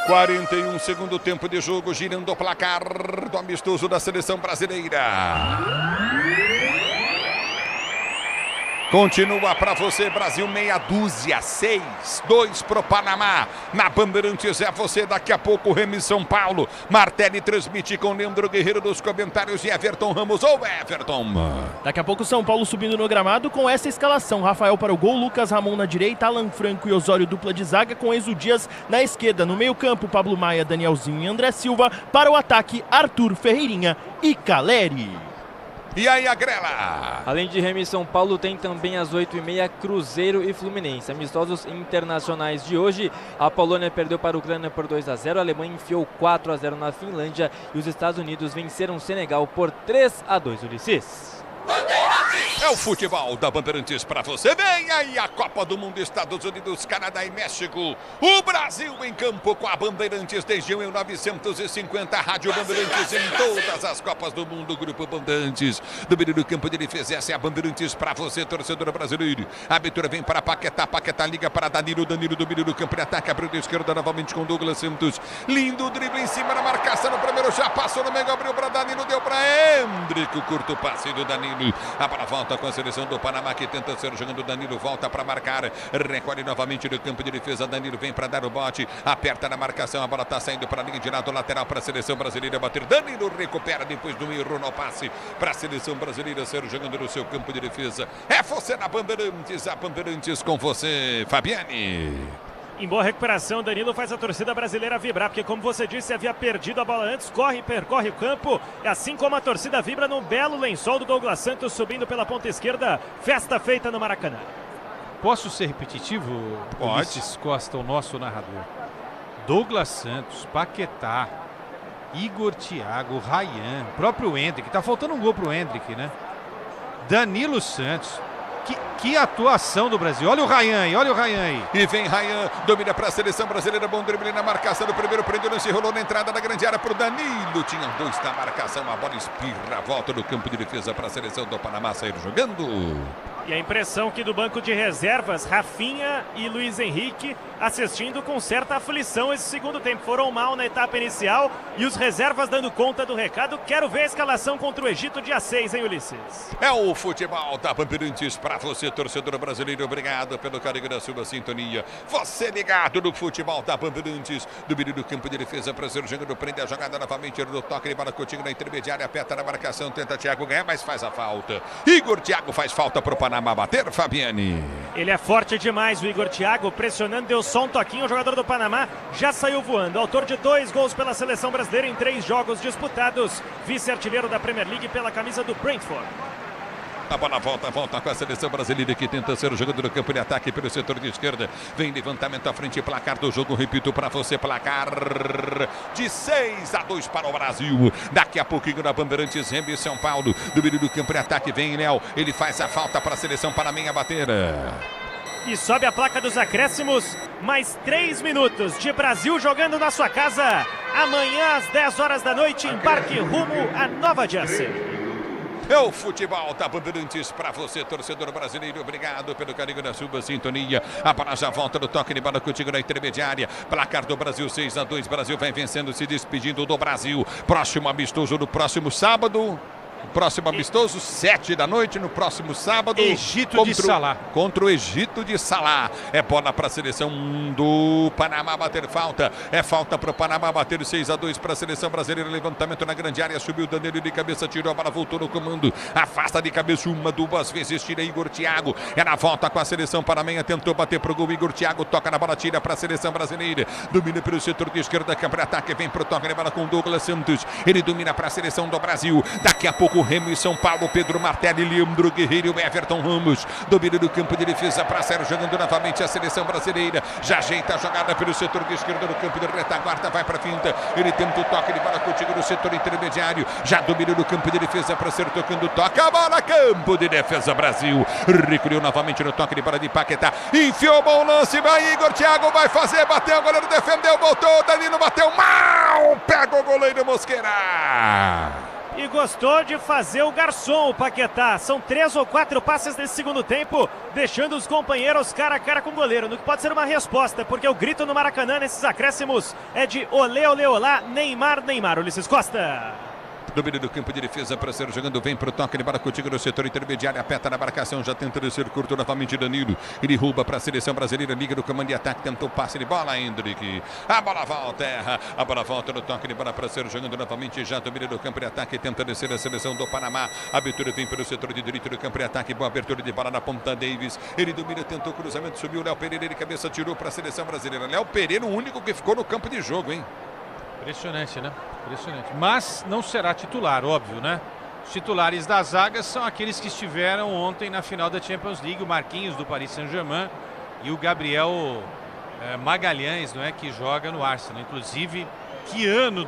41 segundo tempo de jogo, girando o placar do amistoso da seleção brasileira. Continua para você, Brasil, meia dúzia, 6-2 pro Panamá. Na Bandeirantes é você, daqui a pouco, Remy São Paulo. Martelli transmite com Leandro Guerreiro nos comentários e Everton Ramos. Ou Everton. Daqui a pouco São Paulo subindo no gramado com essa escalação. Rafael para o gol, Lucas Ramon na direita, Alan Franco e Osório dupla de zaga com Enzo Dias na esquerda. No meio campo, Pablo Maia, Danielzinho e André Silva. Para o ataque, Arthur Ferreirinha e Caleri. E aí, a grela? Além de Remy São Paulo, tem também às 8h30 Cruzeiro e Fluminense. Amistosos internacionais de hoje. A Polônia perdeu para a Ucrânia por 2-0. A Alemanha enfiou 4-0 na Finlândia. E os Estados Unidos venceram o Senegal por 3-2, Ulisses. É o futebol da Bandeirantes para você. Vem aí a Copa do Mundo, Estados Unidos, Canadá e México. O Brasil em campo com a Bandeirantes desde 1950. Rádio Bandeirantes em todas as Copas do Mundo. Grupo Bandeirantes. Do meio do campo de defesa, essa é a Bandeirantes para você, torcedor brasileiro. A abertura vem para Paquetá. Paquetá liga para Danilo. Danilo do meio do campo de ataque. Abriu da esquerda novamente com Douglas Santos. Lindo drible em cima da marcação. No primeiro já passou no meio. Abriu para Danilo. Deu para Hendrick. O curto passe do Danilo. A bola volta com a seleção do Panamá que tenta ser jogando. Danilo volta para marcar. Recolhe novamente do campo de defesa. Danilo vem para dar o bote. Aperta na marcação. A bola está saindo para a linha de lado lateral para a seleção brasileira bater. Danilo recupera depois do erro no passe para a seleção brasileira ser jogando no seu campo de defesa. É você na Bandeirantes. A Bandeirantes com você, Fabiane. Em boa recuperação, Danilo faz a torcida brasileira vibrar, porque como você disse, havia perdido a bola antes, percorre o campo, assim como a torcida vibra no belo lençol do Douglas Santos subindo pela ponta esquerda, festa feita no Maracanã. Posso ser repetitivo? Ulisses Costa, o nosso narrador. Douglas Santos, Paquetá, Igor Thiago, Ryan, próprio Hendrick, tá faltando um gol pro Hendrick, né? Danilo Santos. Que atuação do Brasil. Olha o Ryan aí, E vem Ryan, domina para a seleção brasileira, bom drible na marcação do primeiro, prendeu, se rolou na entrada da grande área para o Danilo. Tinha 2 na marcação, a bola espirra, volta do campo de defesa para a seleção do Panamá sair jogando. E a impressão que do banco de reservas, Rafinha e Luiz Henrique assistindo com certa aflição esse segundo tempo. Foram mal na etapa inicial e os reservas dando conta do recado. Quero ver a escalação contra o Egito dia 6, hein, Ulisses? É o futebol da Bandeirantes para você, torcedor brasileiro. Obrigado pelo carinho da sua sintonia. Você ligado no futebol da Bandeirantes. Do meio do campo de defesa para ser jogando, prende a jogada novamente no toque de bola contigo na intermediária, aperta na marcação, tenta Thiago ganhar, mas faz a falta. Igor Thiago faz falta para o Panamá bater, Fabiane. Ele é forte demais, o Igor Thiago, pressionando, deu só um toquinho, o jogador do Panamá já saiu voando. Autor de 2 gols pela seleção brasileira em 3 jogos disputados. Vice-artilheiro da Premier League pela camisa do Brentford. A bola volta com a seleção brasileira que tenta ser o jogador do campo de ataque pelo setor de esquerda. Vem levantamento à frente, placar do jogo, repito para você, placar de 6-2 para o Brasil. Daqui a pouquinho na Bandeirantes, Remy São Paulo, do meio do campo de ataque, vem Léo, ele faz a falta para a seleção panamenha bater. E sobe a placa dos acréscimos, mais 3 minutos de Brasil jogando na sua casa. Amanhã às 10 horas da noite, embarque rumo a Nova Jersey. É o futebol da Bandeirantes para você, torcedor brasileiro. Obrigado pelo carinho da sua sintonia. A bola já volta no toque de bola contigo na intermediária. Placar do Brasil 6-2. Brasil vai vencendo, se despedindo do Brasil. Próximo amistoso no próximo sábado. Próximo amistoso, 7 da noite, no próximo sábado. Egito de Salá. Contra o Egito de Salá. É bola para a seleção do Panamá bater falta. É falta para o Panamá bater 6-2 para a seleção brasileira. Levantamento na grande área. Subiu o Danilo de cabeça, tirou a bola, voltou no comando. Afasta de cabeça uma, duas vezes. Tira Igor Thiago. É na volta com a seleção panamenha. Tentou bater pro gol. Igor Thiago toca na bola, tira para a seleção brasileira. Domina pelo setor de esquerda. Câmara ataque. Vem pro toque de bola com Douglas Santos. Ele domina para a seleção do Brasil. Daqui a pouco Remo e São Paulo, Pedro Martelli, Leandro Guerreiro e o Everton Ramos. Domínio do campo de defesa para Sérgio, jogando novamente a seleção brasileira. Já ajeita a jogada pelo setor de esquerda no campo de retaguarda, vai para a finta. Ele tenta o toque de bola contigo no setor intermediário. Já domínio do campo de defesa para ser tocando, toca a bola, campo de defesa Brasil. Recolheu novamente no toque de bola de Paquetá. Enfiou bom lance, vai Igor Thiago, vai fazer, bateu, o goleiro defendeu, voltou, Danilo bateu mal, pega o goleiro Mosquera. E gostou de fazer o garçom, o Paquetá. São 3 ou 4 passes nesse segundo tempo, deixando os companheiros cara a cara com o goleiro, no que pode ser uma resposta, porque o grito no Maracanã nesses acréscimos é de olê, olê, olá, Neymar, Neymar. Ulisses Costa. Domínio do campo de defesa para ser jogando, vem pro toque de bola contigo no setor intermediário, aperta na marcação, já tenta descer curto novamente Danilo, ele rouba para a seleção brasileira, liga no comando de ataque, tentou passe de bola, Hendrick, a bola volta, erra, a bola volta no toque de bola para ser jogando novamente, já domínio do campo de ataque, tenta descer a seleção do Panamá, a abertura vem pelo setor de direito do campo de ataque, boa abertura de bola na ponta, Davis, ele domina, tentou cruzamento, subiu, Léo Pereira, ele cabeça, tirou para a seleção brasileira, Léo Pereira o único que ficou no campo de jogo, hein? Impressionante, né? Impressionante. Mas não será titular, óbvio, né? Os titulares da zaga são aqueles que estiveram ontem na final da Champions League, o Marquinhos do Paris Saint-Germain e o Gabriel Magalhães, não é, que joga no Arsenal. Inclusive, que ano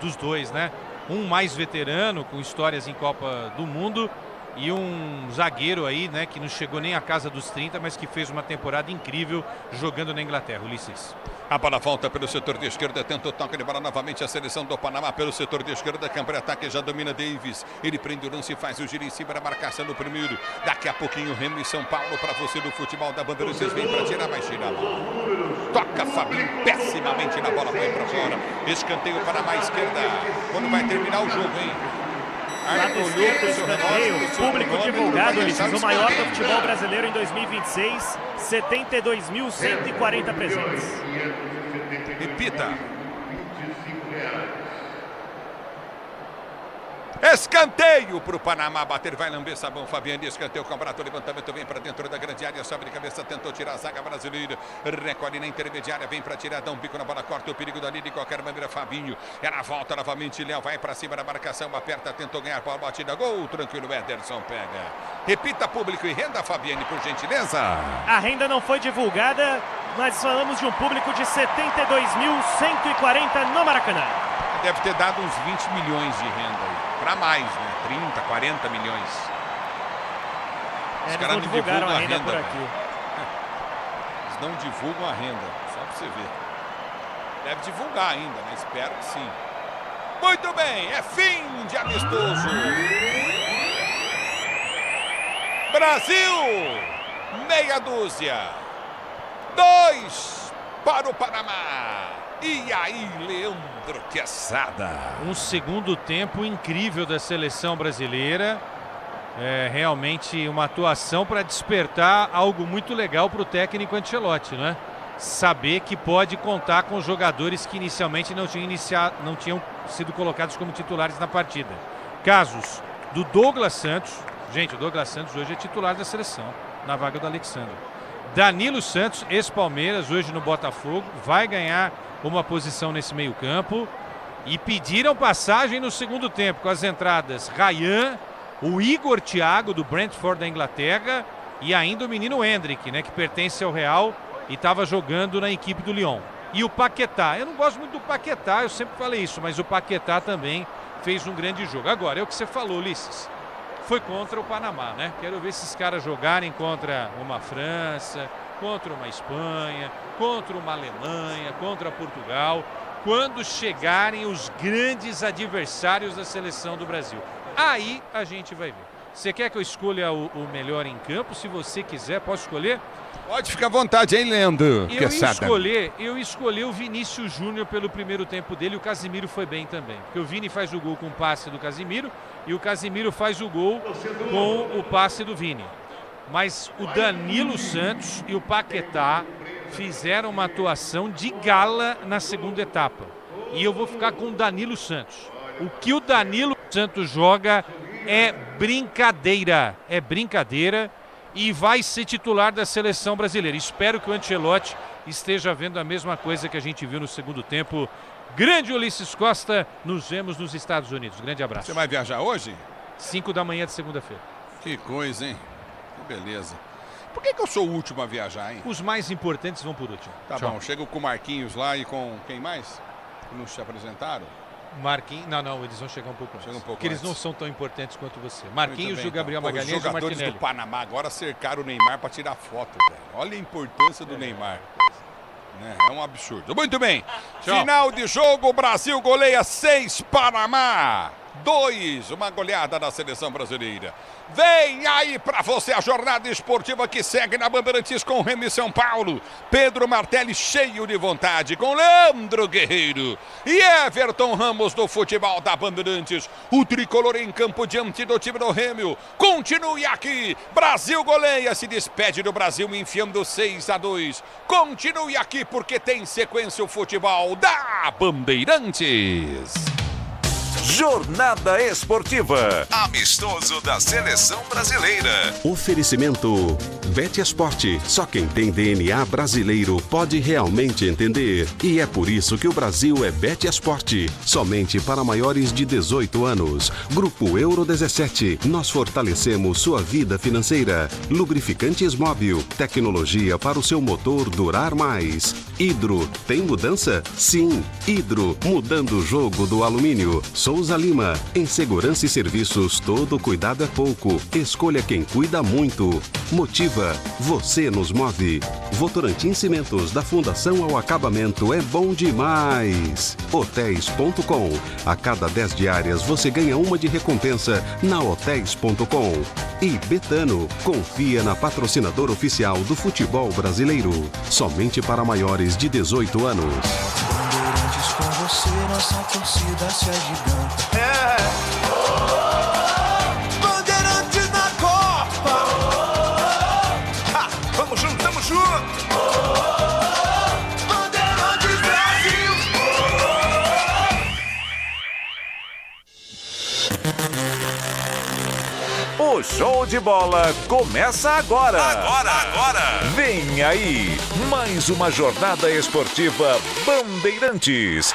dos dois, né? Um mais veterano, com histórias em Copa do Mundo, e um zagueiro aí, né, que não chegou nem à casa dos 30, mas que fez uma temporada incrível jogando na Inglaterra, Ulisses. A bola volta pelo setor de esquerda, tenta o toque de bola novamente a seleção do Panamá pelo setor de esquerda, campo de ataque, já domina Davis, ele prende o lance e faz o giro em cima da marcação no primeiro, daqui a pouquinho Remo e São Paulo para você do futebol da Bandeira, vocês vêm para tirar, mas tira a bola, toca Fabinho pessimamente na bola, vai para fora, escanteio Panamá à esquerda, quando vai terminar o jogo, hein? Lado esquerdo do escanteio, público divulgado, Ulisses, o maior do futebol brasileiro em 2026, 72.140 presentes. Repita. Escanteio para o Panamá bater, vai lamber sabão, Fabiano, escanteio, cambrato, levantamento, vem para dentro da grande área, sobe de cabeça, tentou tirar a zaga brasileira, recolhe na intermediária, vem para tirar, dá um bico na bola, corta o perigo dali, de qualquer maneira, Fabinho, ela volta novamente, Léo vai para cima da marcação, aperta, tentou ganhar bola, batida, gol, tranquilo, Ederson pega. Repita, público e renda, Fabiane, por gentileza. A renda não foi divulgada, mas falamos de um público de 72.140 no Maracanã. Deve ter dado uns 20 milhões de renda aí. Para mais, né? 30, 40 milhões. Os caras não divulgaram a renda por aqui. Eles não divulgam a renda, só para você ver. Deve divulgar ainda, né? Espero que sim. Muito bem, é fim de amistoso. Brasil, meia dúzia. 2 para o Panamá. E aí, Leandro Quesada. Um segundo tempo incrível da seleção brasileira. É realmente uma atuação para despertar algo muito legal para o técnico Ancelotti, né? Saber que pode contar com jogadores que inicialmente não tinham sido colocados como titulares na partida. Casos do Douglas Santos. Gente, o Douglas Santos hoje é titular da seleção, na vaga do Alexandre. Danilo Santos, ex-Palmeiras, hoje no Botafogo, vai ganhar uma posição nesse meio campo. E pediram passagem no segundo tempo com as entradas Ryan, o Igor Thiago do Brentford da Inglaterra e ainda o menino Hendrick, né, que pertence ao Real e estava jogando na equipe do Lyon. E o Paquetá, eu não gosto muito do Paquetá, eu sempre falei isso, mas o Paquetá também fez um grande jogo. Agora, é o que você falou, Ulisses, foi contra o Panamá, né? Quero ver esses caras jogarem contra uma França, contra uma Espanha, contra uma Alemanha, contra Portugal, quando chegarem os grandes adversários da seleção do Brasil. Aí a gente vai ver. Você quer que eu escolha o melhor em campo? Se você quiser, posso escolher? Pode ficar à vontade, hein, Leandro? Eu escolhi o Vinícius Júnior pelo primeiro tempo dele. O Casimiro foi bem também. Porque o Vini faz o gol com o passe do Casimiro. e o Casimiro faz o gol com o passe do Vini. Mas o Danilo Santos e o Paquetá fizeram uma atuação de gala na segunda etapa. E eu vou ficar com o Danilo Santos. O que o Danilo Santos joga é brincadeira. É brincadeira e vai ser titular da seleção brasileira. Espero que o Ancelotti esteja vendo a mesma coisa que a gente viu no segundo tempo. Grande Ulisses Costa, nos vemos nos Estados Unidos. Grande abraço. Você vai viajar hoje? 5 da manhã de segunda-feira. Que coisa, hein? Que beleza. Por que eu sou o último a viajar, hein? Os mais importantes vão por último. Tá Tchau. bom, chego com o Marquinhos lá e com quem mais? Que não se apresentaram? Marquinhos, não, eles vão chegar um pouco antes. Porque eles não são tão importantes quanto você. Marquinhos e o Gabriel Magalhães e o Martinelli. Os jogadores do Panamá agora cercaram o Neymar para tirar foto, velho. Olha a importância do Neymar. É um absurdo. Muito bem. Tchau. Final de jogo, o Brasil goleia 6, Panamá 2. Uma goleada da seleção brasileira. Vem aí para você a jornada esportiva que segue na Bandeirantes com Remy São Paulo. Pedro Martelli cheio de vontade com Leandro Guerreiro e Everton Ramos do futebol da Bandeirantes. O tricolor em campo diante do time do Rêmio. Continue aqui. Brasil goleia, se despede do Brasil enfiando 6-2. Continue aqui porque tem sequência o futebol da Bandeirantes. Jornada Esportiva. Amistoso da Seleção Brasileira. Oferecimento Bet Esporte. Só quem tem DNA brasileiro pode realmente entender. E é por isso que o Brasil é Bet Esporte. Somente para maiores de 18 anos. Grupo Euro 17. Nós fortalecemos sua vida financeira. Lubrificantes Móvel. Tecnologia para o seu motor durar mais. Hidro. Tem mudança? Sim. Hidro. Mudando o jogo do alumínio. Souza Lima. Em segurança e serviços, todo cuidado é pouco. Escolha quem cuida muito. Motiva. Você nos move. Votorantim Cimentos, da fundação ao acabamento, é bom demais. Hotéis.com. A cada 10 diárias você ganha uma de recompensa na Hotéis.com. E Betano. Confia na patrocinadora oficial do futebol brasileiro. Somente para maiores de 18 anos. Com você nossa torcida se agiganta. Bandeirantes na Copa. Vamos junto, tamo junto. Bandeirantes Brasil. O show de bola começa agora. Agora. Vem aí, mais uma jornada esportiva Bandeirantes.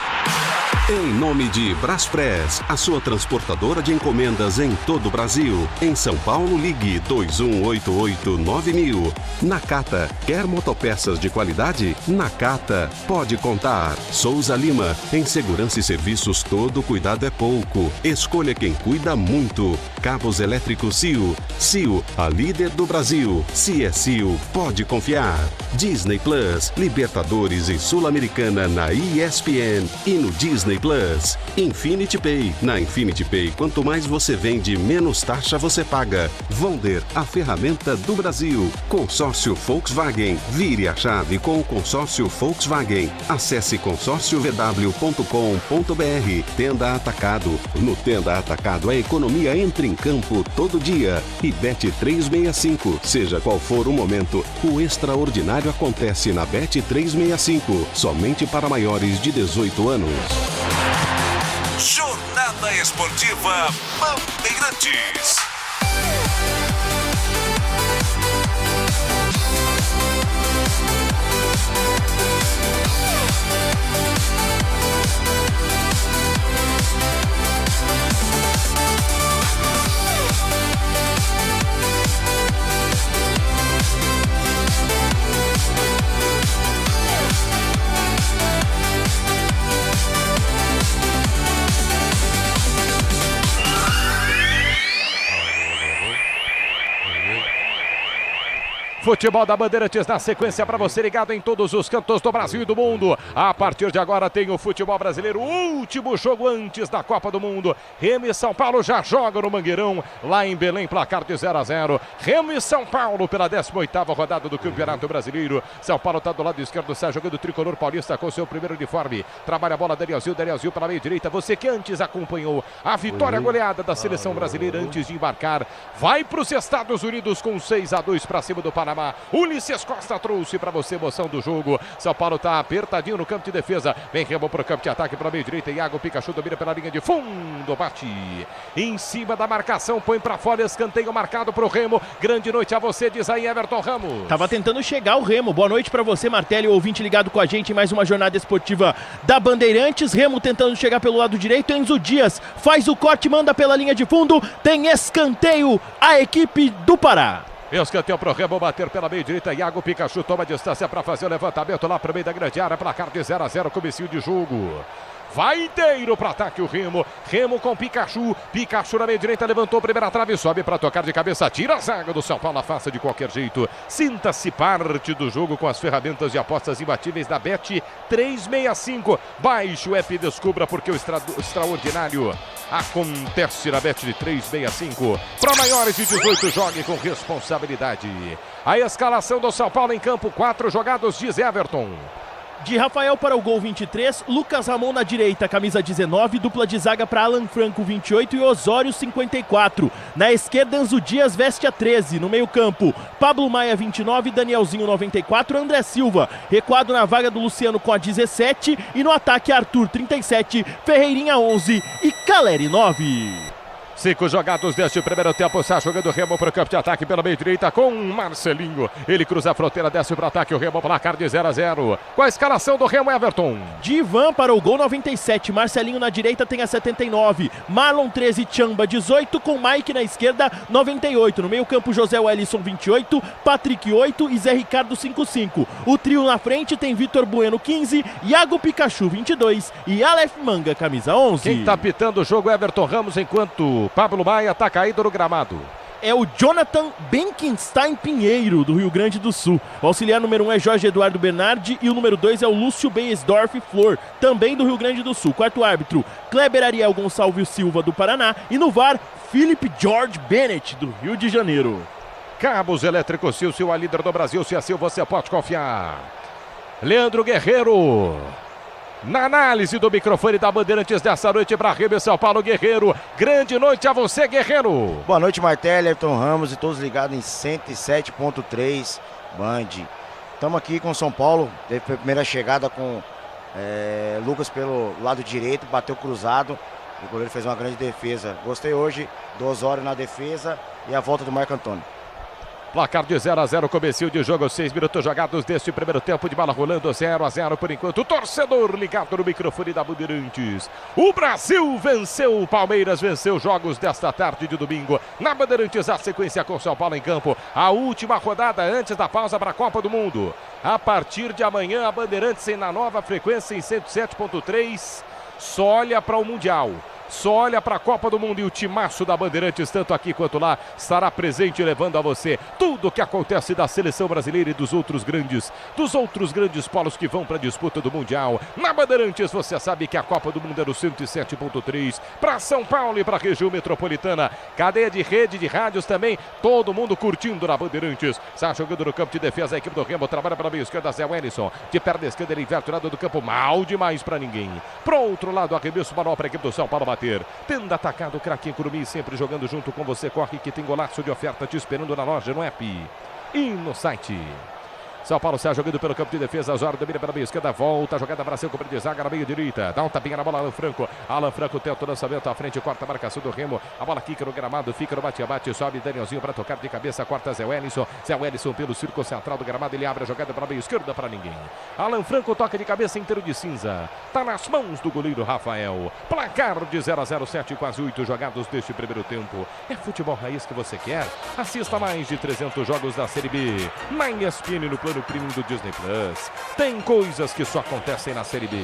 Em nome de Braspress, a sua transportadora de encomendas em todo o Brasil. Em São Paulo, ligue 2188-9000. Nakata, quer motopeças de qualidade? Nakata, pode contar. Souza Lima, em segurança e serviços todo cuidado é pouco. Escolha quem cuida muito. Cabos elétricos CIO. CIO, a líder do Brasil. Se é CIO, pode confiar. Disney Plus, Libertadores e Sul-Americana na ESPN e no Disney Plus. Infinity Pay. Na Infinity Pay, quanto mais você vende, menos taxa você paga. Vonder, a ferramenta do Brasil. Consórcio Volkswagen. Vire a chave com o consórcio Volkswagen. Acesse consórciovw.com.br. Tenda Atacado. No Tenda Atacado, a economia entra em campo todo dia. E Bet365. Seja qual for o momento, o extraordinário acontece na Bet365. Somente para maiores de 18 anos. Jornada Esportiva Bandeirantes. futebol da Bandeirantes na sequência para você ligado em todos os cantos do Brasil e do mundo. A partir de agora tem o futebol brasileiro, o último jogo antes da Copa do Mundo. Remo e São Paulo já jogam no Mangueirão, lá em Belém, placar de 0-0. Remo e São Paulo pela 18ª rodada do Campeonato Brasileiro. São Paulo está do lado esquerdo, sai jogando o tricolor paulista com seu primeiro uniforme. Trabalha a bola, Danielzinho pela meia direita. Você que antes acompanhou a vitória goleada da seleção brasileira antes de embarcar, vai para os Estados Unidos com 6-2 para cima do Panamá. Ulisses Costa trouxe para você emoção do jogo. São Paulo está apertadinho no campo de defesa. Vem Remo para o campo de ataque pela meia direita. Iago Pikachu domina pela linha de fundo. Bate em cima da marcação. Põe para fora. Escanteio marcado para o Remo. Grande noite a você, diz aí Everton Ramos. Tava tentando chegar o Remo. Boa noite para você, Martelli, ouvinte ligado com a gente em mais uma jornada esportiva da Bandeirantes. Remo tentando chegar pelo lado direito. Enzo Dias faz o corte, manda pela linha de fundo. Tem escanteio a equipe do Pará. Escanteio pro Remo, bater pela meia direita. Iago Pikachu toma distância para fazer o levantamento lá pro meio da grande área. Placar de 0-0, comecinho de jogo. Vai inteiro para ataque o Remo. Remo com Pikachu. Pikachu na meia direita, levantou a primeira trave, sobe para tocar de cabeça, tira a zaga do São Paulo, afasta de qualquer jeito. Sinta-se parte do jogo com as ferramentas de apostas imbatíveis da Bet 365. Baixe o app e descubra porque o extraordinário acontece na Bet de 365. Para maiores de 18, jogue com responsabilidade. A escalação do São Paulo em campo, 4 jogados, diz Everton. De Rafael para o gol 23, Lucas Ramon na direita, camisa 19, dupla de zaga para Alan Franco 28 e Osório 54. Na esquerda, Enzo Dias veste a 13, no meio campo, Pablo Maia 29, Danielzinho 94, André Silva, recuado na vaga do Luciano com a 17 e no ataque Arthur 37, Ferreirinha 11 e Caleri 9. 5 jogados deste primeiro tempo, está jogando o Remo para o campo de ataque pela meia direita com Marcelinho. Ele cruza a fronteira, desce para o ataque, o Remo placar de 0-0. Com a escalação do Remo, Everton. Divan para o gol 97, Marcelinho na direita tem a 79, Marlon 13, Chamba 18, com Mike na esquerda 98. No meio campo, José Wellison 28, Patrick 8 e Zé Ricardo 55. O trio na frente tem Vitor Bueno 15, Iago Pikachu 22 e Aleph Manga, camisa 11. Quem está pitando o jogo é Everton Ramos, enquanto Pablo Maia está caído no gramado. É o Jonathan Benkenstein Pinheiro, do Rio Grande do Sul. O auxiliar número 1 é Jorge Eduardo Bernardi e o número 2 é o Lúcio Beisdorf Flor, também do Rio Grande do Sul. Quarto árbitro, Kleber Ariel Gonçalves Silva, do Paraná. E no VAR, Philip George Bennett, do Rio de Janeiro. Cabos elétricos Silvio, a líder do Brasil. Se assim você pode confiar. Leandro Guerreiro. Na análise do microfone da Bandeirantes dessa noite para Remo e São Paulo. Guerreiro, grande noite a você, Guerreiro. Boa noite, Martelli, Everton Ramos e todos ligados em 107.3 Band. Estamos aqui com São Paulo, teve a primeira chegada com Lucas pelo lado direito, bateu cruzado, o goleiro fez uma grande defesa. Gostei hoje do Osório na defesa e a volta do Marco Antônio. Placar de 0-0, comecinho de jogo, 6 minutos jogados deste primeiro tempo de bola rolando, 0-0 por enquanto. O torcedor ligado no microfone da Bandeirantes. O Brasil venceu, o Palmeiras venceu jogos desta tarde de domingo. Na Bandeirantes, a sequência com São Paulo em campo. A última rodada antes da pausa para a Copa do Mundo. A partir de amanhã, a Bandeirantes na nova frequência em 107.3 só olha para o Mundial. Só olha para a Copa do Mundo e o timaço da Bandeirantes, tanto aqui quanto lá, estará presente levando a você tudo o que acontece da seleção brasileira e dos outros grandes polos que vão para a disputa do Mundial. Na Bandeirantes, você sabe que a Copa do Mundo é no 107.3 para São Paulo e para a região metropolitana. Cadeia de rede de rádios também, todo mundo curtindo na Bandeirantes. Está jogando no campo de defesa a equipe do Remo, trabalha pela meia esquerda, Zé Wellison. De perna esquerda, ele inverte o lado do campo, mal demais para ninguém. Pro outro lado, arremesso manual para a equipe do São Paulo bater. Tendo atacado o craque Curumim, sempre jogando junto com você. Corre que tem golaço de oferta te esperando na loja, no app e no site. São Paulo sai jogando pelo campo de defesa. Osório domina pela meia esquerda. Volta a jogada para seu companheiro de zaga na meia direita. Dá um tapinha na bola, Alan Franco. Alan Franco tenta o lançamento à frente. Corta a marcação do Remo. A bola quica no gramado. Fica no bate-a-bate. Sobe Danielzinho para tocar de cabeça. Corta Zé Wellison. Zé Wellison pelo círculo central do gramado. Ele abre a jogada para a meia esquerda para ninguém. Alan Franco toca de cabeça inteiro de cinza. Tá nas mãos do goleiro Rafael. Placar de 0-0, 7, quase 8 jogados deste primeiro tempo. É futebol raiz que você quer? Assista mais de 300 jogos da Série B. Na ESPN, no plano premium do Disney Plus. Tem coisas que só acontecem na Série B.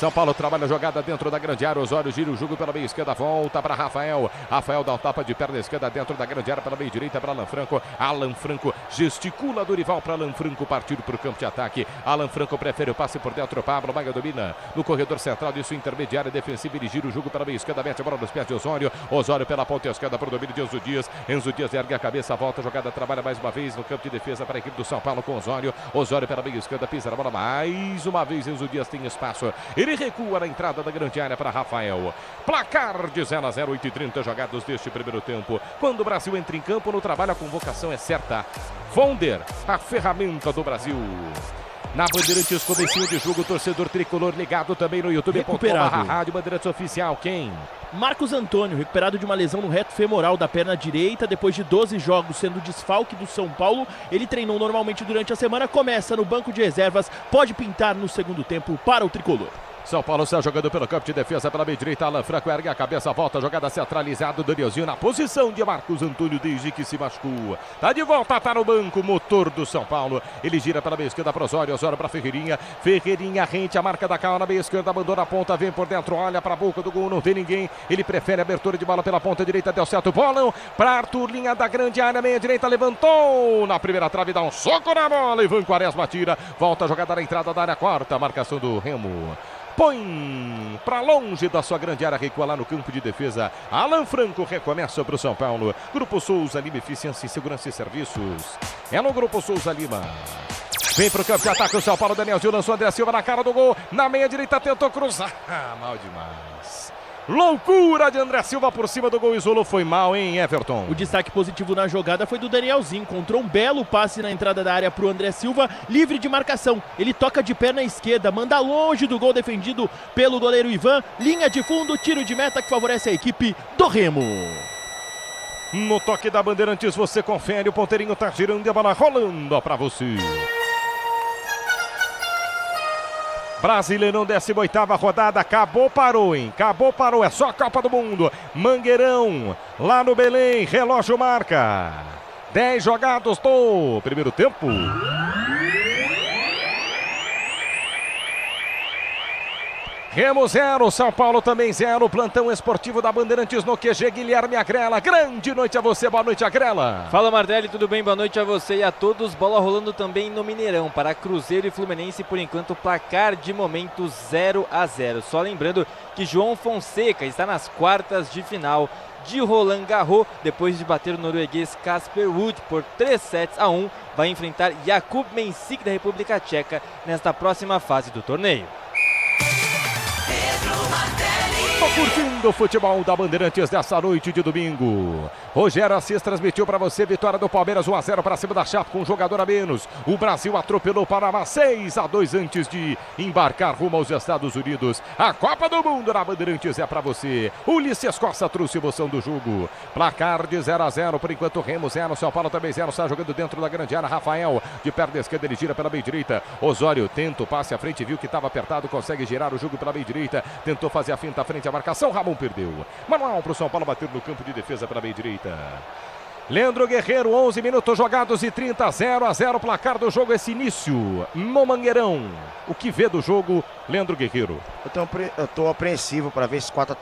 São Paulo trabalha a jogada dentro da grande área. Osório gira o jogo pela meia esquerda. Volta para Rafael. Rafael dá um tapa de perna esquerda dentro da grande área pela meia direita para Alan Franco. Alan Franco gesticula Dorival para Alan Franco partir para o campo de ataque. Alan Franco prefere o passe por dentro. Pablo Maia domina no corredor central de sua intermediária defensiva. Ele gira o jogo pela meia esquerda. Mete a bola nos pés de Osório. Osório pela ponta esquerda para o domínio de Enzo Dias. Enzo Dias ergue a cabeça, volta a jogada, trabalha mais uma vez no campo de defesa para a equipe do São Paulo com Osório. Osório pela meia esquerda, pisa na bola mais uma vez. Enzo Dias tem espaço. Ele recua na entrada da grande área para Rafael. Placar de 0-0, 8h30 jogados deste primeiro tempo. Quando o Brasil entra em campo no trabalho, a convocação é certa. Vonder, a ferramenta do Brasil. Na Bandeirantes, comecinho de jogo, torcedor tricolor ligado também no YouTube.com/, Rádio Bandeirantes Oficial. Quem? Marcos Antônio, recuperado de uma lesão no reto femoral da perna direita, depois de 12 jogos sendo desfalque do São Paulo. Ele treinou normalmente durante a semana, começa no banco de reservas, pode pintar no segundo tempo para o tricolor. São Paulo está jogando pelo campo de defesa pela meia direita. Alan Franco ergue a cabeça, volta a jogada centralizada. Danielzinho na posição de Marcos Antônio desde que se machucou. Tá de volta, tá no banco, motor do São Paulo. Ele gira pela meia esquerda para Osório. Osório para Ferreirinha. Ferreirinha rente a marca da Cal na meia esquerda, abandona a ponta, vem por dentro, olha para a boca do gol, não tem ninguém. Ele prefere a abertura de bola pela ponta direita, deu certo. Bolão para Arthur, linha da grande área, meia direita, levantou na primeira trave, dá um soco na bola. Ivan Quaresma tira, volta a jogada na entrada da área, quarta, marcação do Remo. Põe para longe da sua grande área, recua lá no campo de defesa. Alan Franco recomeça para o São Paulo. Grupo Souza Lima, Eficiência, Segurança e Serviços. É no Grupo Souza Lima. Vem para o campo de ataque o São Paulo. Danielzinho lançou André Silva na cara do gol. Na meia direita tentou cruzar. Mal demais. Loucura de André Silva por cima do gol, isolou, foi mal, hein, Everton? O destaque positivo na jogada foi do Danielzinho, encontrou um belo passe na entrada da área para o André Silva, livre de marcação. Ele toca de perna esquerda, manda longe do gol defendido pelo goleiro Ivan. Linha de fundo, tiro de meta que favorece a equipe do Remo. No toque da Bandeirantes você confere, o ponteirinho tá girando e a bola rolando para você. Brasileirão, 18ª rodada, acabou, parou, hein? Acabou, parou, é só a Copa do Mundo. Mangueirão, lá no Belém, relógio marca. 10 jogados do primeiro tempo. Remo 0, São Paulo também 0, plantão esportivo da Bandeirantes no QG, Guilherme Agrela. Grande noite a você, boa noite, Agrela. Fala, Mardelli, tudo bem? Boa noite a você e a todos. Bola rolando também no Mineirão para Cruzeiro e Fluminense, por enquanto placar de momento 0-0. Só lembrando que João Fonseca está nas quartas de final de Roland Garros, depois de bater o norueguês Casper Ruud por 3-1, vai enfrentar Jakub Mensik da República Tcheca nesta próxima fase do torneio. Tô curtindo o futebol da Bandeirantes dessa noite de domingo. Rogério Assis transmitiu para você vitória do Palmeiras 1-0 para cima da Chape com um jogador a menos. O Brasil atropelou o Panamá 6-2 antes de embarcar rumo aos Estados Unidos. A Copa do Mundo na Bandeirantes é para você. Ulisses Costa trouxe emoção do jogo. Placar de 0-0 por enquanto. Remo 0, São Paulo também 0. Está jogando dentro da grande área. Rafael de perna esquerda, ele gira pela meia direita. Osório tenta o passe à frente, viu que estava apertado, consegue girar o jogo pela meia direita. Tentou fazer a finta à frente, a marcação, Ramon perdeu. Manual para o São Paulo bater no campo de defesa pela meia direita. Leandro Guerreiro, 11 minutos jogados e 30, 0-0 placar do jogo, esse início no Mangueirão. O que vê do jogo, Leandro Guerreiro? Eu tô apreensivo para ver esses 4 atacantes